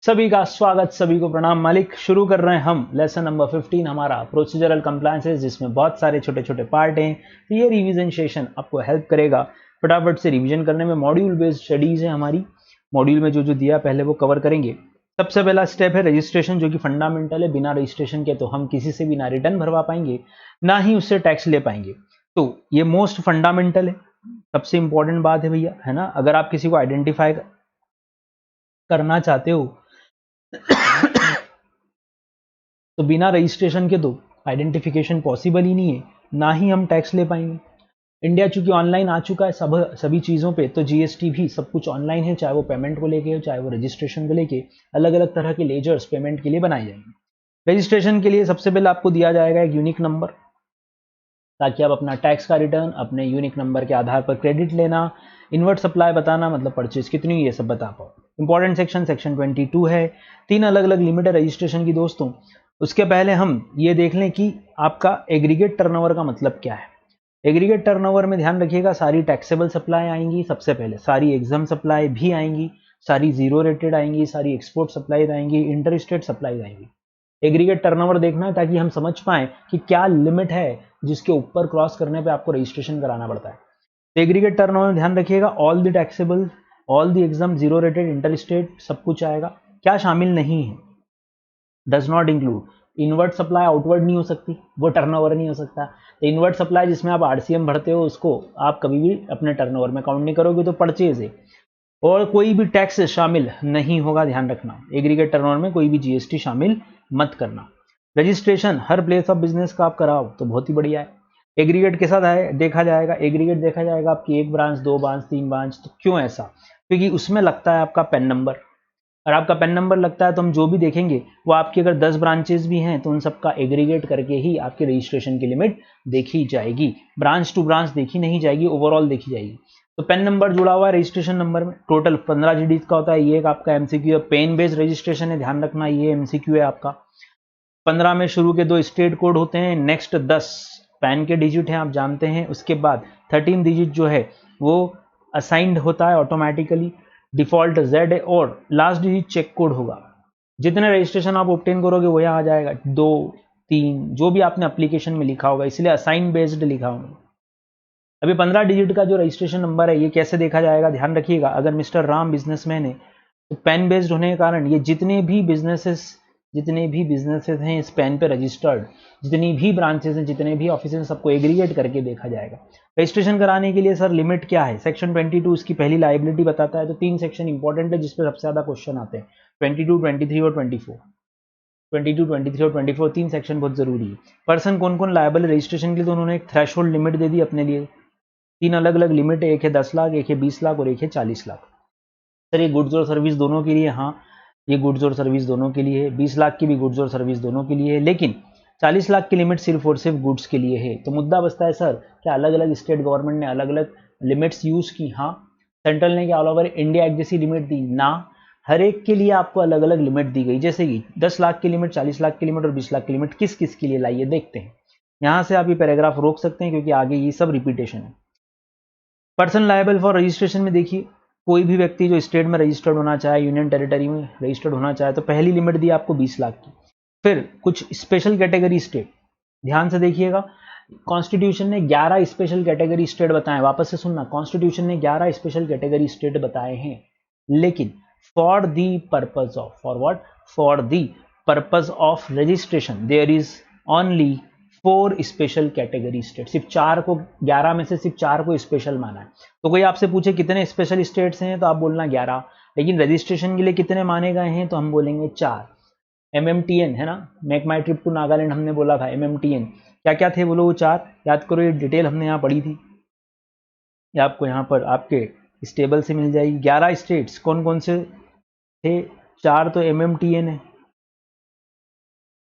सभी का स्वागत, सभी को प्रणाम। मालिक, शुरू कर रहे हैं हम लेसन नंबर 15 हमारा प्रोसीजरल कंप्लायंसेस, जिसमें बहुत सारे छोटे छोटे पार्ट हैं। तो ये रिवीजन सेशन आपको हेल्प करेगा फटाफट से रिवीजन करने में। मॉड्यूल बेस्ड स्टडीज है हमारी। मॉड्यूल में जो जो दिया पहले वो कवर करेंगे। सबसे पहला स्टेप है रजिस्ट्रेशन, जो कि फंडामेंटल है। बिना रजिस्ट्रेशन के तो हम किसी से भी ना रिटर्न भरवा पाएंगे, ना ही उससे टैक्स ले पाएंगे। तो ये मोस्ट फंडामेंटल है, सबसे इंपॉर्टेंट बात है भैया, है ना। अगर आप किसी को आइडेंटिफाई करना चाहते हो तो बिना रजिस्ट्रेशन के तो आइडेंटिफिकेशन पॉसिबल ही नहीं है, ना ही हम टैक्स ले पाएंगे। इंडिया चूंकि ऑनलाइन आ चुका है सभी चीज़ों पे, तो जीएसटी भी सब कुछ ऑनलाइन है, चाहे वो पेमेंट को लेके हो, चाहे वो रजिस्ट्रेशन को लेके। अलग अलग तरह के लेजर्स पेमेंट के लिए बनाए जाएंगे। रजिस्ट्रेशन के लिए सबसे पहले आपको दिया जाएगा एक यूनिक नंबर, ताकि आप अपना टैक्स का रिटर्न अपने यूनिक नंबर के आधार पर क्रेडिट लेना, इनवर्ट सप्लाई बताना, मतलब परचेज कितनी, ये सब बता पाओ। इंपॉर्टेंट सेक्शन 22 है। 3 अलग अलग लिमिट है रजिस्ट्रेशन की दोस्तों। उसके पहले हम ये देख लें कि आपका एग्रीगेट टर्नओवर का मतलब क्या है। एग्रीगेट टर्नओवर में ध्यान रखिएगा, सारी टैक्सेबल सप्लाई आएंगी, सबसे पहले सारी एग्जाम सप्लाई भी आएंगी, सारी जीरो रेटेड आएंगी, सारी एक्सपोर्ट सप्लाई आएंगी, इंटर स्टेट सप्लाई आएंगी। एग्रीगेट टर्नओवर देखना है ताकि हम समझ पाएं कि क्या लिमिट है जिसके ऊपर क्रॉस करने पे आपको रजिस्ट्रेशन कराना पड़ता है। तो एग्रीगेट टर्नओवर में ध्यान रखिएगा, all the taxable, all the exam, zero rated, inter state, सब कुछ आएगा। क्या शामिल नहीं है, does not include, inward supply outward नहीं हो सकती, वो टर्नओवर नहीं हो सकता। तो इनवर्ट सप्लाई जिसमें आप आरसीएम भरते हो, उसको आप कभी भी अपने टर्नओवर में काउंट नहीं करोगे, तो परचेज है। और कोई भी टैक्स शामिल नहीं होगा, ध्यान रखना। एग्रीगेट टर्नओवर में कोई भी जीएसटी शामिल मत करना। Registration her place of business का आप कराओ तो बहुत ही बढ़िया है। एग्रीगेट के साथ देखा जाएगा, एग्रीगेट देखा जाएगा आपकी 1 ब्रांच, 2 ब्रांच, 3 ब्रांच। तो क्यों ऐसा? क्योंकि उसमें लगता है आपका पेन नंबर, और आपका पेन नंबर लगता है तो हम जो भी देखेंगे वो आपकी, अगर 10 ब्रांचेस भी हैं तो उन सबका एग्रीगेट करके ही आपकी रजिस्ट्रेशन की लिमिट देखी जाएगी। ब्रांच टू ब्रांच देखी नहीं जाएगी, ओवरऑल देखी जाएगी। तो पेन नंबर जुड़ा हुआ है रजिस्ट्रेशन नंबर में, टोटल 15 डिजिट का होता है। ये एक आपका एमसीक्यू है, पेन बेस्ड रजिस्ट्रेशन है, ध्यान रखना, ये एमसीक्यू है आपका। 15 में शुरू के 2 स्टेट कोड होते हैं, नेक्स्ट 10 पैन के डिजिट हैं, आप जानते हैं। उसके बाद 13 डिजिट जो है वो असाइंड होता है ऑटोमेटिकली, डिफॉल्ट जेड है, और लास्ट डिजिट चेक कोड होगा। जितने रजिस्ट्रेशन आप ऑब्टेन करोगे वो यहाँ आ जाएगा, 2, 3, जो भी आपने एप्लीकेशन में लिखा होगा, इसलिए असाइन बेस्ड लिखा होगा। अभी 15 डिजिट का जो रजिस्ट्रेशन नंबर है, ये कैसे देखा जाएगा, ध्यान रखिएगा। अगर मिस्टर राम बिजनेसमैन है तो पेन बेस्ड होने के कारण ये जितने भी बिजनेसेस हैं इस पेन पे रजिस्टर्ड, जितनी भी ब्रांचेस हैं, जितने भी ऑफिस हैं, सबको एग्रीगेट करके देखा जाएगा। रजिस्ट्रेशन कराने के लिए सर लिमिट क्या है? सेक्शन 22 उसकी पहली लायबिलिटी बताता है। तो 3 सेक्शन इंपॉर्टेंट है जिसपे सबसे ज्यादा क्वेश्चन आते हैं, 22, 23 और 24। 22, 23 और 24 3 सेक्शन बहुत जरूरी है। पर्सन कौन कौन लायबल है रजिस्ट्रेशन के लिए, तो उन्होंने एक थ्रेशोल्ड लिमिट दे दी अपने लिए। 3 अलग अलग लिमिट है, एक है 10 लाख, एक है 20 लाख और एक है 40 लाख। सर ये गुड्स और सर्विस दोनों के लिए? हाँ, ये गुड्स और सर्विस दोनों के लिए है। 20 लाख की भी गुड्स और सर्विस दोनों के लिए है, लेकिन 40 लाख की लिमिट सिर्फ और सिर्फ गुड्स के लिए है। तो मुद्दा बचता है सर, क्या अलग अलग स्टेट गवर्नमेंट ने अलग अलग लिमिट्स यूज की? हाँ। सेंट्रल ने क्या ऑल ओवर इंडिया एक जैसी लिमिट दी? ना, हर एक के लिए आपको अलग अलग लिमिट दी गई। जैसे कि 10 लाख की लिमिट, 40 लाख की लिमिट और 20 लाख की लिमिट किस किस के लिए लाई है, देखते हैं। यहां से आप ये पैराग्राफ रोक सकते हैं क्योंकि आगे ये सब रिपीटेशन है। पर्सन लायबल फॉर रजिस्ट्रेशन में देखिए, कोई भी व्यक्ति जो स्टेट में रजिस्टर्ड होना चाहे, यूनियन टेरिटरी में रजिस्टर्ड होना चाहे, तो पहली लिमिट दी आपको 20 लाख की। फिर कुछ स्पेशल कैटेगरी स्टेट, ध्यान से देखिएगा, कॉन्स्टिट्यूशन ने 11 स्पेशल कैटेगरी स्टेट बताए। वापस से सुनना, कॉन्स्टिट्यूशन ने 11 स्पेशल कैटेगरी स्टेट बताए हैं, लेकिन for the purpose of, for what, for the purpose of registration there is only 4 special category state. सिर्फ 4 को, 11 में से सिर्फ 4 को स्पेशल माना है। तो कोई आपसे पूछे कितने स्पेशल स्टेट्स हैं, तो आप बोलना 11, लेकिन रजिस्ट्रेशन के लिए कितने माने गए हैं, तो हम बोलेंगे 4। MMTN है ना, make my trip to Nagaland हमने बोला था, MMTN क्या क्या थे बोलो वो 4, याद करो, ये डिटेल हमने यहाँ पढ़ी थी, ये आपको यहाँ पर आपके इस टेबल से मिल जाएगी। 11 स्टेट्स कौन कौन से थे? 4 तो MMTN है,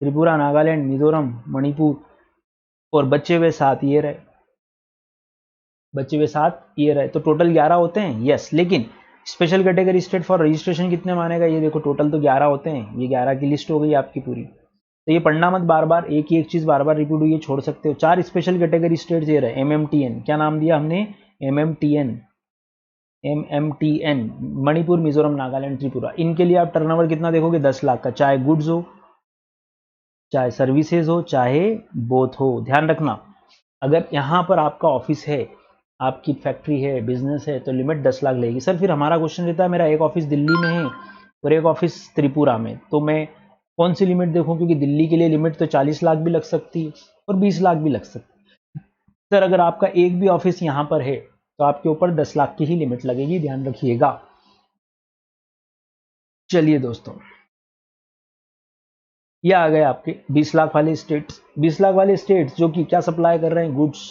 त्रिपुरा, नागालैंड, मिजोरम, मणिपुर, और बचे हुए 7 ये रहे, बचे हुए 7 ये रहे। तो टोटल 11 होते हैं, यस। लेकिन special category state for registration कितने मानेगा, ये देखो, टोटल तो 11 होते हैं। ये 11 की लिस्ट हो गई आपकी पूरी। तो ये पढ़ना मत बार बार, एक ही एक चीज बार बार रिपीट हुई है, छोड़ सकते हो। 4 स्पेशल कैटेगरी स्टेट ये रहे, MMTN, क्या नाम दिया हमने, MMTN। MMTN, मणिपुर, मिजोरम, नागालैंड, त्रिपुरा, इनके लिए आप टर्नओवर कितना देखोगे? 10 लाख का, चाहे गुड्स हो चाहे सर्विसेज हो चाहे बोथ हो। ध्यान रखना, अगर यहाँ पर आपका ऑफिस है, आपकी फैक्ट्री है, बिजनेस है, तो लिमिट 10 लाख लगेगी। सर फिर हमारा क्वेश्चन रहता है मेरा एक ऑफिस दिल्ली में है और एक ऑफिस त्रिपुरा में, तो मैं कौन सी लिमिट देखूं? क्योंकि दिल्ली के लिए लिमिट तो 40 लाख भी लग सकती है और 20 लाख भी लग सकती है। सर अगर आपका एक भी ऑफिस यहाँ पर है तो आपके ऊपर 10 लाख की ही लिमिट लगेगी, ध्यान रखिएगा। चलिए दोस्तों, ये आ गए आपके 20 लाख वाले स्टेट्स। 20 लाख वाले स्टेट्स जो कि क्या सप्लाई कर रहे हैं? गुड्स।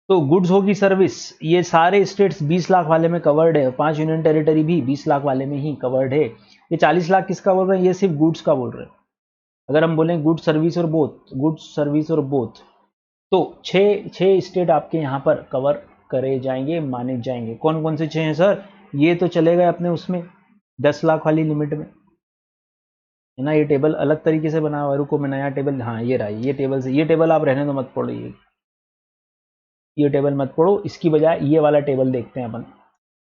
तो गुड्स होगी सर्विस, ये सारे स्टेट्स 20 लाख वाले में कवर्ड है, 5 यूनियन टेरिटरी भी 20 लाख वाले में ही कवर्ड है। ये 40 लाख किसका बोल रहे हैं? ये सिर्फ गुड्स का बोल रहे हैं। अगर हम बोलें गुड सर्विस और बोथ, गुड सर्विस और बोथ, तो छह स्टेट आपके यहाँ पर कवर करे जाएंगे, माने जाएंगे। कौन कौन से छह हैं सर? ये तो चले गए अपने उसमें 10 लाख वाली लिमिट में, है ना। ये टेबल अलग तरीके से बना हुआ है, रुको मैं नया टेबल, हाँ ये रहा, ये टेबल से, ये टेबल आप रहने दो, मत पढ़ो, ये टेबल मत पढ़ो, इसकी बजाय ये वाला टेबल देखते हैं अपन।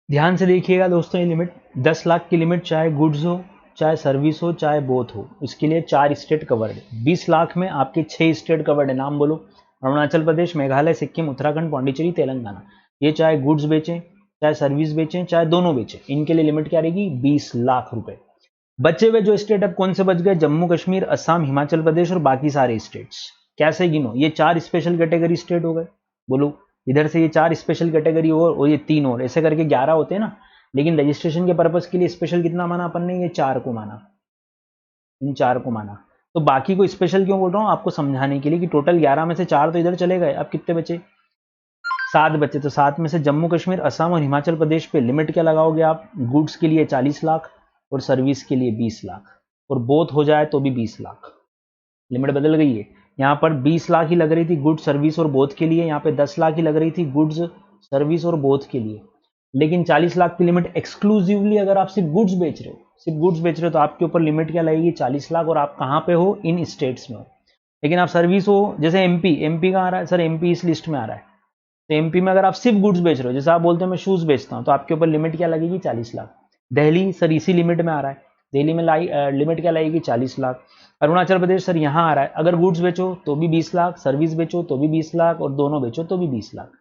ध्यान से देखिएगा दोस्तों, ये लिमिट 10 लाख की लिमिट, चाहे गुड्स हो चाहे सर्विस हो चाहे बोथ हो, इसके लिए 4 स्टेट कवर्ड है। 20 लाख में आपके 6 स्टेट कवर्ड है, नाम बोलो। अरुणाचल प्रदेश, मेघालय, सिक्किम, उत्तराखंड, पांडिचेरी, तेलंगाना। ये चाहे गुड्स बेचें चाहे सर्विस बेचें चाहे दोनों बेचें, इनके लिए लिमिट क्या रहेगी? 20 लाख रुपए। बचे हुए जो स्टेट अब कौन से बच गए? जम्मू कश्मीर, असम, हिमाचल प्रदेश और बाकी सारे स्टेट्स। कैसे गिनो? ये 4 स्पेशल कैटेगरी स्टेट हो गए, बोलो। इधर से ये 4 स्पेशल कैटेगरी और ये 3 और, ऐसे करके 11 होते हैं ना। लेकिन रजिस्ट्रेशन के पर्पज के लिए स्पेशल कितना माना अपन ने? ये 4 को माना, इन 4 को माना। तो बाकी को स्पेशल क्यों बोल रहा हूँ? आपको समझाने के लिए कि टोटल 11 में से 4 तो इधर चले गए, अब कितने बचे? 7 बचे। तो 7 में से जम्मू कश्मीर, असम और हिमाचल प्रदेश पे लिमिट क्या लगाओगे आप? गुड्स के लिए 40 लाख और सर्विस के लिए 20 लाख, और बोथ हो जाए तो भी 20 लाख। लिमिट बदल गई है, यहाँ पर 20 लाख ही लग रही थी गुड्स सर्विस और बोथ के लिए, यहाँ पे 10 लाख ही लग रही थी गुड्स सर्विस और बोथ के लिए। लेकिन 40 लाख की लिमिट एक्सक्लूसिवली अगर आप सिर्फ गुड्स बेच रहे हो, तो आपके ऊपर लिमिट क्या लगेगी? 40 लाख, और आप कहाँ पे हो? इन स्टेट्स में हो। लेकिन आप सर्विस हो, जैसे एमपी कहाँ आ रहा है सर? एमपी इस लिस्ट में आ रहा है। तो एमपी में अगर आप सिर्फ गुड्स बेच रहे हो, जैसे आप बोलते हो मैं शूज बेचता हूँ, तो आपके ऊपर लिमिट क्या लगेगी? 40 लाख। दिल्ली सर इसी लिमिट में आ रहा है, दिल्ली में लिमिट क्या लगेगी? 40 लाख। अरुणाचल प्रदेश सर यहाँ आ रहा है, अगर गुड्स बेचो तो भी 20 लाख, सर्विस बेचो तो भी 20 लाख, और दोनों बेचो तो भी 20 लाख।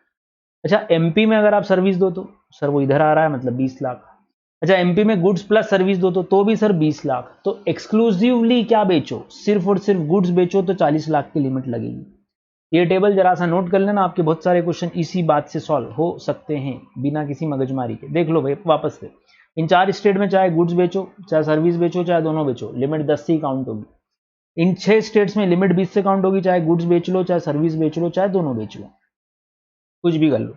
अच्छा, एमपी में अगर आप सर्विस दो तो सर वो इधर आ रहा है, मतलब 20 लाख। अच्छा, एमपी में गुड्स प्लस सर्विस दो तो भी सर 20 लाख। तो एक्सक्लूसिवली क्या बेचो? सिर्फ और सिर्फ गुड्स बेचो तो 40 लाख की लिमिट लगेगी। ये टेबल जरा सा नोट कर लेना, आपके बहुत सारे क्वेश्चन इसी बात से सॉल्व हो सकते हैं बिना किसी मगजमारी के। देख लो भाई वापस से, इन 4 स्टेट में चाहे गुड्स बेचो चाहे सर्विस बेचो चाहे दोनों बेचो, लिमिट 10 से ही काउंट होगी। इन 6 स्टेट्स में लिमिट 20 से काउंट होगी, चाहे गुड्स बेच लो चाहे सर्विस बेच लो चाहे दोनों बेच लो, कुछ भी कर लो।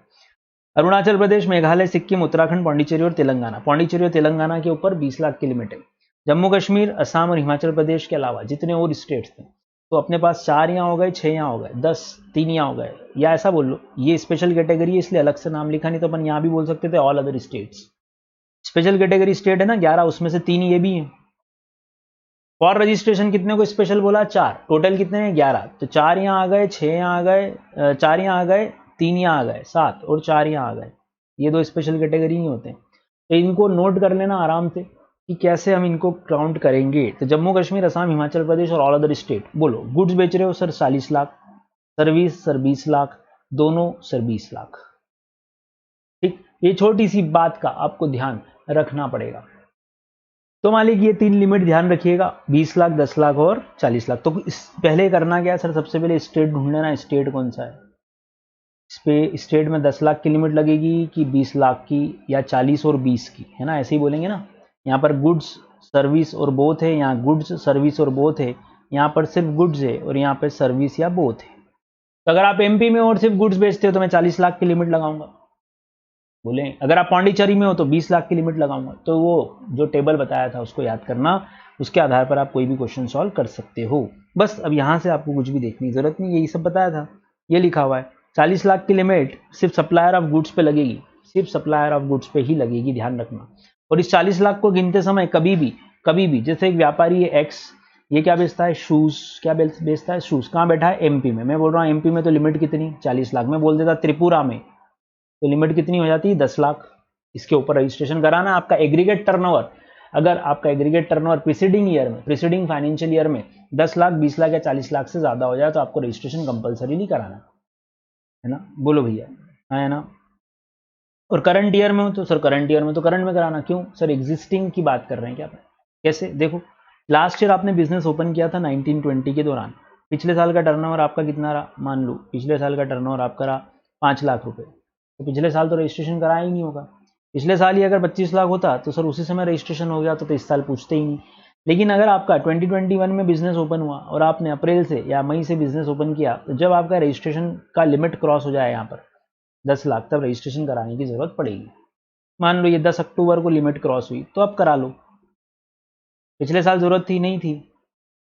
अरुणाचल प्रदेश, मेघालय, सिक्किम, उत्तराखंड, पांडिचेरी और तेलंगाना। पांडिचेरी और तेलंगाना के ऊपर 20 लाख की लिमिट है। जम्मू कश्मीर, असम और हिमाचल प्रदेश के अलावा जितने और स्टेट्स थे, तो अपने पास 4 यहाँ हो गए, 6 यहाँ हो गए, 10, 3 यहाँ हो गए, या ऐसा बोल लो ये स्पेशल कैटेगरी है इसलिए अलग से नाम लिखा, नहीं तो अपन यहाँ भी बोल सकते थे all other states. Special category state है ना 11, उसमें से 3 ये भी है। फॉर रजिस्ट्रेशन कितने को स्पेशल बोला? 4, टोटल कितने हैं? 11। तो 4 यहाँ आ गए, 6 यहाँ आ गए, 4 यहाँ आ गए, 3 यहाँ आ गए, 7, और 4 यहाँ आ गए। ये 2 स्पेशल कैटेगरी ही होते हैं। तो इनको नोट कर लेना आराम से कि कैसे हम इनको काउंट करेंगे। तो जम्मू कश्मीर, असम, हिमाचल प्रदेश और ऑल अदर स्टेट। बोलो, गुड्स बेच रहे हो sir 40 lakh, service sir 20 lakh, दोनों सर 20 लाख। ठीक, ये छोटी सी बात का आपको ध्यान रखना पड़ेगा। तो मालिक ये 3 लिमिट ध्यान रखिएगा, 20 लाख, 10 लाख और 40 लाख। तो इस पहले करना क्या है सर? सबसे पहले स्टेट ढूंढ लेना, स्टेट कौन सा है। इस पे स्टेट में 10 लाख की लिमिट लगेगी कि 20 लाख की, या 40 और 20 की, है ना, ऐसे ही बोलेंगे ना। यहाँ पर गुड्स सर्विस और बोथ है, यहाँ गुड्स सर्विस और बोथ है, यहाँ पर सिर्फ गुड्स है और यहाँ पर सर्विस या बोथ है। तो अगर आप एमपी में और सिर्फ गुड्स बेचते हो तो मैं 40 लाख की लिमिट लगाऊंगा। बोले अगर आप पांडिचेरी में हो तो 20 लाख की लिमिट लगाऊंगा। तो वो जो टेबल बताया था उसको याद करना, उसके आधार पर आप कोई भी क्वेश्चन सॉल्व कर सकते हो। बस अब यहाँ से आपको कुछ भी देखने की जरूरत नहीं, यही सब बताया था, ये लिखा हुआ है। 40 लाख की लिमिट सिर्फ सप्लायर ऑफ गुड्स पे लगेगी, सिर्फ सप्लायर ऑफ गुड्स पे ही लगेगी, ध्यान रखना। और इस 40 लाख को गिनते समय कभी भी जैसे एक व्यापारी है एक्स, ये क्या बेचता है? शूज। क्या बेचता है? शूज। कहाँ बैठा है? एमपी में। मैं बोल रहा हूँ एमपी में तो लिमिट कितनी? 40 लाख। मैं बोल देता त्रिपुरा में, तो लिमिट कितनी हो जाती है? 10 लाख। इसके ऊपर रजिस्ट्रेशन कराना है। आपका एग्रीगेट टर्नओवर, अगर आपका एग्रीगेट टर्नओवर प्रीसीडिंग ईयर में, प्रीसीडिंग फाइनेंशियल ईयर में 10 लाख, 20 लाख या 40 लाख से ज्यादा हो जाए तो आपको रजिस्ट्रेशन कंपलसरीली कराना है ना। बोलो भैया, है ना। और करंट ईयर में हो तो सर करंट ईयर में तो करंट में कराना, क्यों सर एग्जिस्टिंग की बात कर रहे हैं क्या आप? कैसे? देखो लास्ट ईयर आपने बिजनेस ओपन किया था 1920 के दौरान, पिछले साल का टर्नओवर आपका कितना रहा? मान लो पिछले साल का टर्नओवर आपका रहा 5 लाख रुपए, तो पिछले साल तो रजिस्ट्रेशन कराया ही नहीं होगा। पिछले साल ही अगर 25 लाख होता तो सर उसी समय रजिस्ट्रेशन हो गया, तो इस साल पूछते ही नहीं। लेकिन अगर आपका 2021 में बिजनेस ओपन हुआ और आपने अप्रैल से या मई से बिजनेस ओपन किया, तो जब आपका रजिस्ट्रेशन का लिमिट क्रॉस हो जाए यहाँ पर 10 लाख, तब रजिस्ट्रेशन कराने की जरूरत पड़ेगी। मान लो ये 10 अक्टूबर को लिमिट क्रॉस हुई तो अब करा लो, पिछले साल जरूरत थी नहीं थी,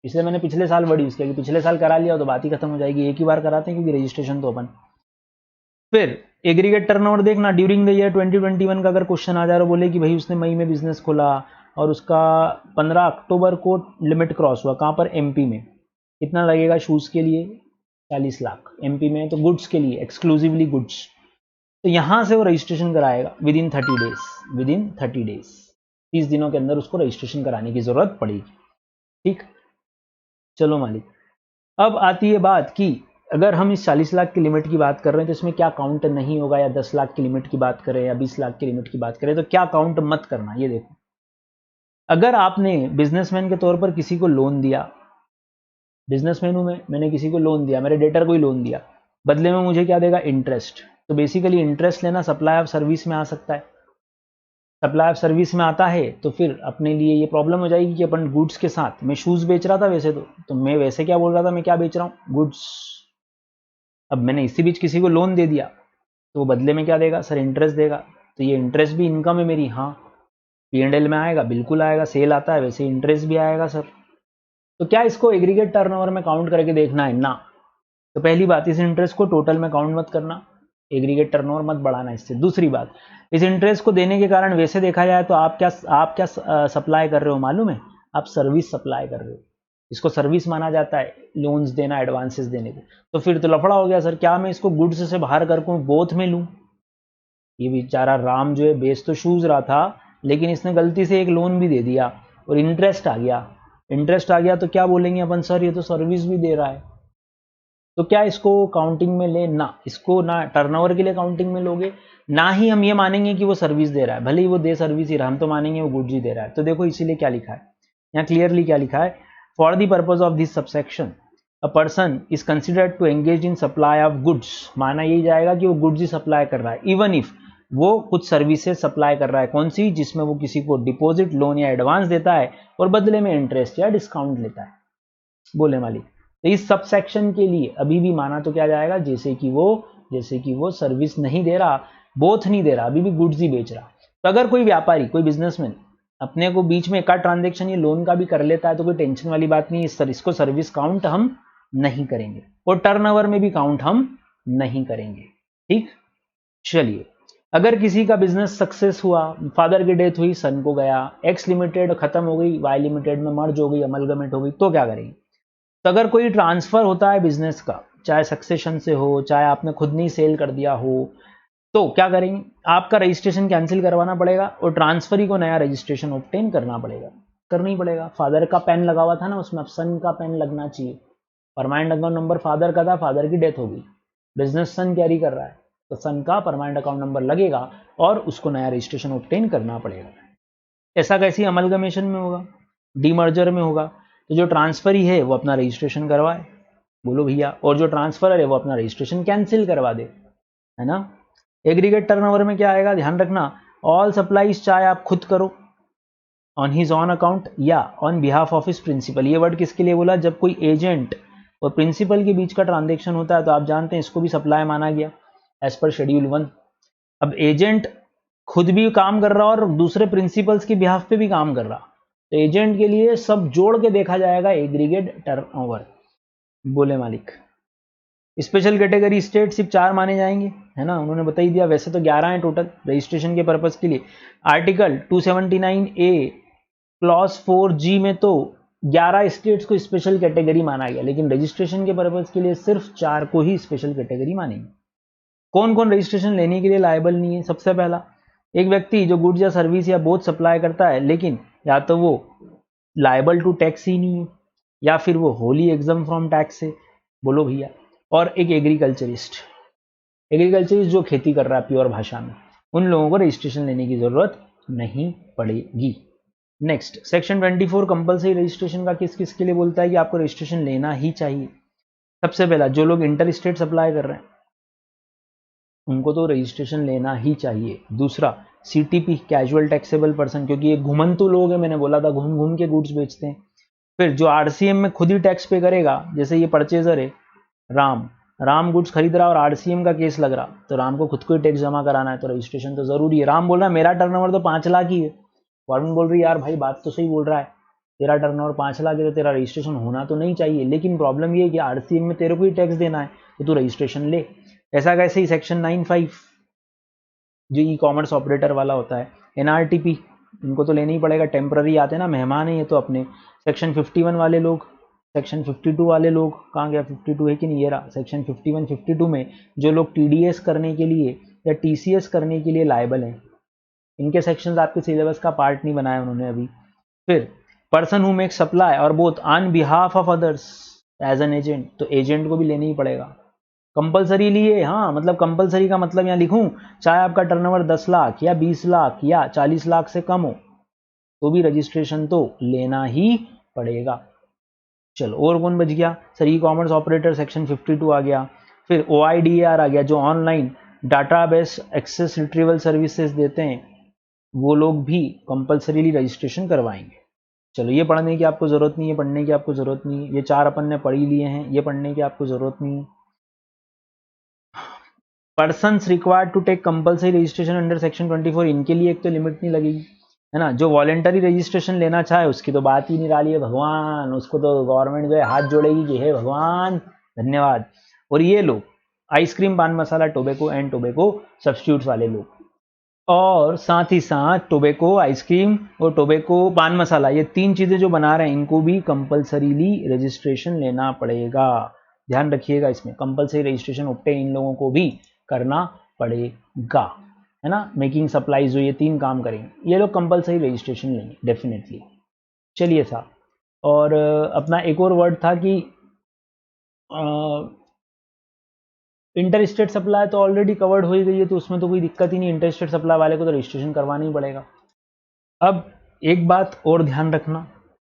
इसलिए मैंने पिछले साल वर्ड यूज किया कि पिछले साल करा लिया तो बात ही खत्म हो जाएगी, एक ही बार कराते हैं क्योंकि रजिस्ट्रेशन तो ओपन। फिर एग्रीगेट टर्नओवर देखना ड्यूरिंग द ईयर 2021 का अगर क्वेश्चन आ जा रहा बोले कि भाई उसने मई में बिजनेस खोला और उसका 15 अक्टूबर को लिमिट क्रॉस हुआ, कहाँ पर? एमपी में। कितना लगेगा शूज के लिए? 40 लाख एमपी में, तो गुड्स के लिए एक्सक्लूसिवली गुड्स, तो यहां से वो रजिस्ट्रेशन कराएगा with in 30 days, with in 30 days, 30 दिनों के अंदर उसको रजिस्ट्रेशन कराने की जरूरत पड़ेगी। ठीक, चलो मालिक। अब आती है बात कि अगर हम इस 40 लाख की लिमिट की बात कर रहे हैं तो इसमें क्या काउंट नहीं होगा, या 10 लाख की लिमिट की बात करें या 20 लाख की लिमिट की बात करें तो क्या काउंट मत करना। ये देखो, अगर आपने बिजनेसमैन के तौर पर किसी को लोन दिया, बिजनेसमैन हूं मैंने किसी को लोन दिया, मेरे डेटर को ही लोन दिया, बदले में मुझे क्या देगा? इंटरेस्ट। तो बेसिकली इंटरेस्ट लेना सप्लाई ऑफ सर्विस में आ सकता है। सप्लाई ऑफ सर्विस में आता है तो फिर अपने लिए ये प्रॉब्लम हो जाएगी कि अपन गुड्स के साथ, मैं शूज बेच रहा था वैसे तो मैं वैसे क्या बोल रहा था, मैं क्या बेच रहा हूँ? गुड्स। अब मैंने इसी बीच किसी को लोन दे दिया तो बदले में क्या देगा? सर इंटरेस्ट देगा। तो ये इंटरेस्ट भी इनकम है मेरी, हाँ P&L में आएगा, बिल्कुल आएगा, सेल आता है वैसे इंटरेस्ट भी आएगा सर। तो क्या इसको एग्रीगेट टर्नओवर में काउंट करके देखना है? ना। तो पहली बात, इस इंटरेस्ट को टोटल में काउंट मत करना, एग्रीगेट टर्नओवर मत बढ़ाना इससे। दूसरी बात, इस इंटरेस्ट को देने के कारण वैसे देखा जाए तो आप क्या सप्लाई कर रहे हो मालूम है? आप सर्विस सप्लाई कर रहे हो, इसको सर्विस माना जाता है, लोन्स देना, एडवांसेस देने को। तो फिर तो लफड़ा हो गया सर, क्या मैं इसको गुड्स से बाहर करके बोथ में लूं? ये बेचारा राम जो है बेच तो शूज रहा था, लेकिन इसने गलती से एक लोन भी दे दिया और इंटरेस्ट आ गया। इंटरेस्ट आ गया तो क्या बोलेंगे अपन? सर ये तो सर्विस भी दे रहा है। तो क्या इसको काउंटिंग में ले? ना, इसको ना टर्नओवर के लिए काउंटिंग में लोगे, ना ही हम ये मानेंगे कि वो सर्विस दे रहा है, भले ही वो दे सर्विस ही रहा, हम तो मानेंगे वो गुड्स ही दे रहा है। तो देखो इसीलिए क्या लिखा है यहाँ, क्लियरली क्या लिखा है? For the purpose of this subsection a person is considered to engage in supply of goods, माना यही जाएगा कि वो गुड्स ही सप्लाई कर रहा है, इवन इफ वो कुछ सर्विसेज सप्लाई कर रहा है। कौन सी? जिसमें वो किसी को डिपॉजिट, लोन या एडवांस देता है और बदले में इंटरेस्ट या डिस्काउंट लेता है। बोले मालिक, तो इस सबसेक्शन के लिए अभी भी माना तो क्या जाएगा? जैसे कि वो सर्विस नहीं दे रहा, बोथ नहीं दे रहा, अभी भी गुड्स ही बेच रहा। तो अगर कोई व्यापारी, कोई बिजनेसमैन अपने को बीच में एक ट्रांजेक्शन ये लोन का भी कर लेता है तो कोई टेंशन वाली बात नहीं है, इसको सर्विस काउंट हम नहीं करेंगे और टर्नओवर में भी काउंट हम नहीं करेंगे। ठीक, चलिए। अगर किसी का बिजनेस सक्सेस हुआ, फादर की डेथ हुई, सन को गया, एक्स लिमिटेड खत्म हो गई, वाई लिमिटेड में मर्ज हो गई, अमलगमेंट हो गई, तो क्या करेंगे? तो अगर कोई ट्रांसफर होता है बिजनेस का, चाहे सक्सेशन से हो, चाहे आपने खुद नहीं सेल कर दिया हो, तो क्या करेंगे? आपका रजिस्ट्रेशन कैंसिल करवाना पड़ेगा और ट्रांसफरी को नया रजिस्ट्रेशन ऑब्टेन करना पड़ेगा, करना ही पड़ेगा। फादर का पेन लगा हुआ था ना उसमें, अब सन का पेन लगना चाहिए। परमानेंट अकाउंट नंबर फादर का था, फादर की डेथ हो गई, बिजनेस सन कैरी कर रहा है, तो सन का परमानेंट अकाउंट नंबर लगेगा और उसको नया रजिस्ट्रेशन ऑब्टेन करना पड़ेगा। ऐसा कैसी अमलगमेशन में होगा, डीमर्जर में होगा। तो जो ट्रांसफर ही है वो अपना रजिस्ट्रेशन करवाए, बोलो भैया, और जो ट्रांसफर है वो अपना रजिस्ट्रेशन कैंसिल करवा दे, है ना। एग्रीगेट टर्नओवर में क्या आएगा? ध्यान रखना, ऑल सप्लाईज चाहे आप खुद करो ऑन हिज ऑन अकाउंट या on behalf of his principal. ये वर्ड किसके लिए बोला? जब कोई एजेंट और प्रिंसिपल के बीच का ट्रांजेक्शन होता है तो आप जानते हैं इसको भी सप्लाई माना गया एज पर शेड्यूल 1। अब एजेंट खुद भी काम कर रहा और दूसरे प्रिंसिपल्स के बिहाफ पे भी काम कर रहा, तो एजेंट के लिए सब जोड़ के देखा जाएगा एग्रीगेट टर्नओवर। बोले मालिक, स्पेशल कैटेगरी स्टेट सिर्फ 4 माने जाएंगे, है ना, उन्होंने बता ही दिया, वैसे तो 11 हैं टोटल रजिस्ट्रेशन के पर्पज के लिए। आर्टिकल 279A क्लॉज 4G में तो 11 स्टेट्स को स्पेशल कैटेगरी माना गया, लेकिन रजिस्ट्रेशन के पर्पज के लिए सिर्फ 4 को ही स्पेशल कैटेगरी मानेंगे। कौन कौन रजिस्ट्रेशन लेने के लिए लायबल नहीं है? सबसे पहला एक व्यक्ति जो गुड्स या सर्विस या बोथ सप्लाई करता है, लेकिन या तो वो लायबल टू टैक्स ही नहीं है या फिर वो होली एग्जाम फ्रॉम टैक्स है, बोलो भैया। और एक एग्रीकल्चरिस्ट जो खेती कर रहा है प्योर भाषा में, उन लोगों को रजिस्ट्रेशन लेने की जरूरत नहीं पड़ेगी। नेक्स्ट, सेक्शन 24 कंपलसरी रजिस्ट्रेशन का किस किस के लिए बोलता है कि आपको रजिस्ट्रेशन लेना ही चाहिए। सबसे पहला, जो लोग इंटर स्टेट सप्लाई कर रहे हैं उनको तो रजिस्ट्रेशन लेना ही चाहिए। दूसरा, सीटीपी कैजुअल टैक्सेबल पर्सन, क्योंकि ये घुमंतु लोग हैं, मैंने बोला था घूम घूम के गुड्स बेचते हैं। फिर जो आरसीएम में खुद ही टैक्स पे करेगा, जैसे ये परचेजर है राम गुड्स खरीद रहा और आरसीएम का केस लग रहा, तो राम को खुद को ही टैक्स जमा कराना है, तो रजिस्ट्रेशन तो जरूरी है। राम बोल रहा है मेरा टर्नओवर तो 5 लाख ही है, गवर्नमेंट बोल रही है यार भाई बात तो सही बोल रहा है, तेरा टर्नओवर 5 लाख है तो तेरा रजिस्ट्रेशन होना तो नहीं चाहिए, लेकिन प्रॉब्लम ये है कि आरसीएम में तेरे को ही टैक्स देना है, तो तू रजिस्ट्रेशन ले। ऐसा कैसे ही सेक्शन 95 जो ई कॉमर्स ऑपरेटर वाला होता है, एनआरटीपी, इनको तो लेना ही पड़ेगा, टेम्पररी आते हैं ना, मेहमान है ये तो अपने। सेक्शन 51 वाले लोग, सेक्शन 52 वाले लोग, कहाँ गया 52 है कि नहीं, ये रहा सेक्शन 51 52 में जो लोग टीडीएस करने के लिए या टीसीएस करने के लिए लायबल हैं, इनके सेक्शंस आपके सिलेबस का पार्ट नहीं बनाया उन्होंने अभी। फिर पर्सन हु मेक सप्लाई और both on behalf of others as an agent, तो एजेंट को भी लेना ही पड़ेगा कंपलसरी लिए। हाँ, मतलब कंपलसरी का मतलब यहाँ लिखूं, चाहे आपका टर्नओवर 10 लाख या 20 लाख या 40 लाख से कम हो, तो भी रजिस्ट्रेशन तो लेना ही पड़ेगा। चलो, और कौन बच गया sir, e commerce operator section 52 आ गया। फिर OIDAR आ गया, जो online database access retrieval services देते हैं, वो लोग भी कंपलसरीली रजिस्ट्रेशन करवाएंगे। चलो, ये पढ़ने की आपको जरूरत नहीं है, पढ़ने की आपको जरूरत नहीं है, ये 4 अपन ने पढ़ ही लिए हैं, ये पढ़ने की आपको जरूरत नहीं है। Persons required to take compulsory registration under section 24, इनके लिए एक तो लिमिट नहीं लगेगी, है ना। जो वॉलेंटरी रजिस्ट्रेशन लेना चाहे उसकी तो बात ही निराली है भगवान, उसको तो गवर्नमेंट जो है हाथ जोड़ेगी कि हे भगवान धन्यवाद। और ये लोग आइसक्रीम, पान मसाला, टोबैको एंड टोबैको सब्स्टिट्यूट्स वाले लोग, और साथ ही साथ टोबैको आइसक्रीम और टोबैको पान मसाला, ये 3 चीजें जो बना रहे हैं इनको भी कंपलसरीली रजिस्ट्रेशन लेना पड़ेगा। ध्यान रखिएगा, इसमें कंपलसरी रजिस्ट्रेशन ऑब्टेन इन लोगों को भी करना पड़ेगा, है ना। मेकिंग सप्लाईज जो ये 3 काम करेंगे, ये लोग कंपलसरी रजिस्ट्रेशन लेंगे डेफिनेटली। चलिए साहब, और अपना एक और वर्ड था कि इंटर स्टेट सप्लाई तो ऑलरेडी कवर्ड हो ही गई है, तो उसमें तो कोई दिक्कत ही नहीं, इंटर स्टेट सप्लाई वाले को तो रजिस्ट्रेशन करवाना ही पड़ेगा। अब एक बात और ध्यान रखना,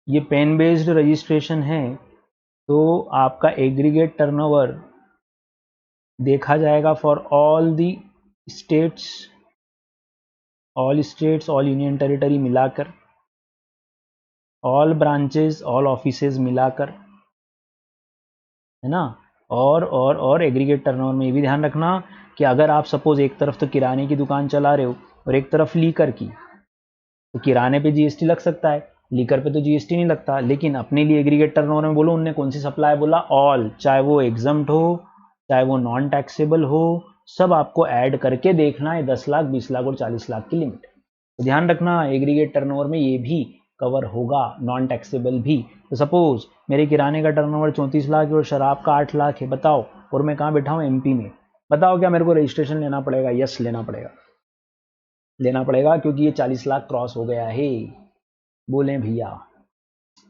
ये पेन बेस्ड रजिस्ट्रेशन है, तो आपका एग्रीगेट टर्नओवर देखा जाएगा for all the states, all union territory मिलाकर, ऑल ब्रांचेस, ऑल ऑफिसेज मिलाकर, है ना। और एग्रीगेट टर्नओवर में ये भी ध्यान रखना कि अगर आप सपोज एक तरफ तो किराने की दुकान चला रहे हो और एक तरफ लीकर की, तो किराने पे जीएसटी लग सकता है, लीकर पे तो जीएसटी नहीं लगता। लेकिन अपने लिए एग्रीगेट टर्नओवर में बोलो, उनने कौन सी सप्लाई बोला, ऑल, चाहे वो एग्जम्प्ट हो चाहे वो नॉन टैक्सेबल हो, सब आपको ऐड करके देखना है, 10 लाख 20 लाख और 40 लाख की लिमिट। तो ध्यान रखना एग्रीगेट टर्नओवर में ये भी कवर होगा, नॉन टैक्सेबल भी। तो सपोज मेरे किराने का टर्नओवर 34 लाख है और शराब का 8 लाख है, बताओ, और मैं कहाँ बैठा हूँ, एमपी में, बताओ क्या मेरे को रजिस्ट्रेशन लेना पड़ेगा? यस, लेना पड़ेगा, क्योंकि ये 40 लाख क्रॉस हो गया है। बोले भैया,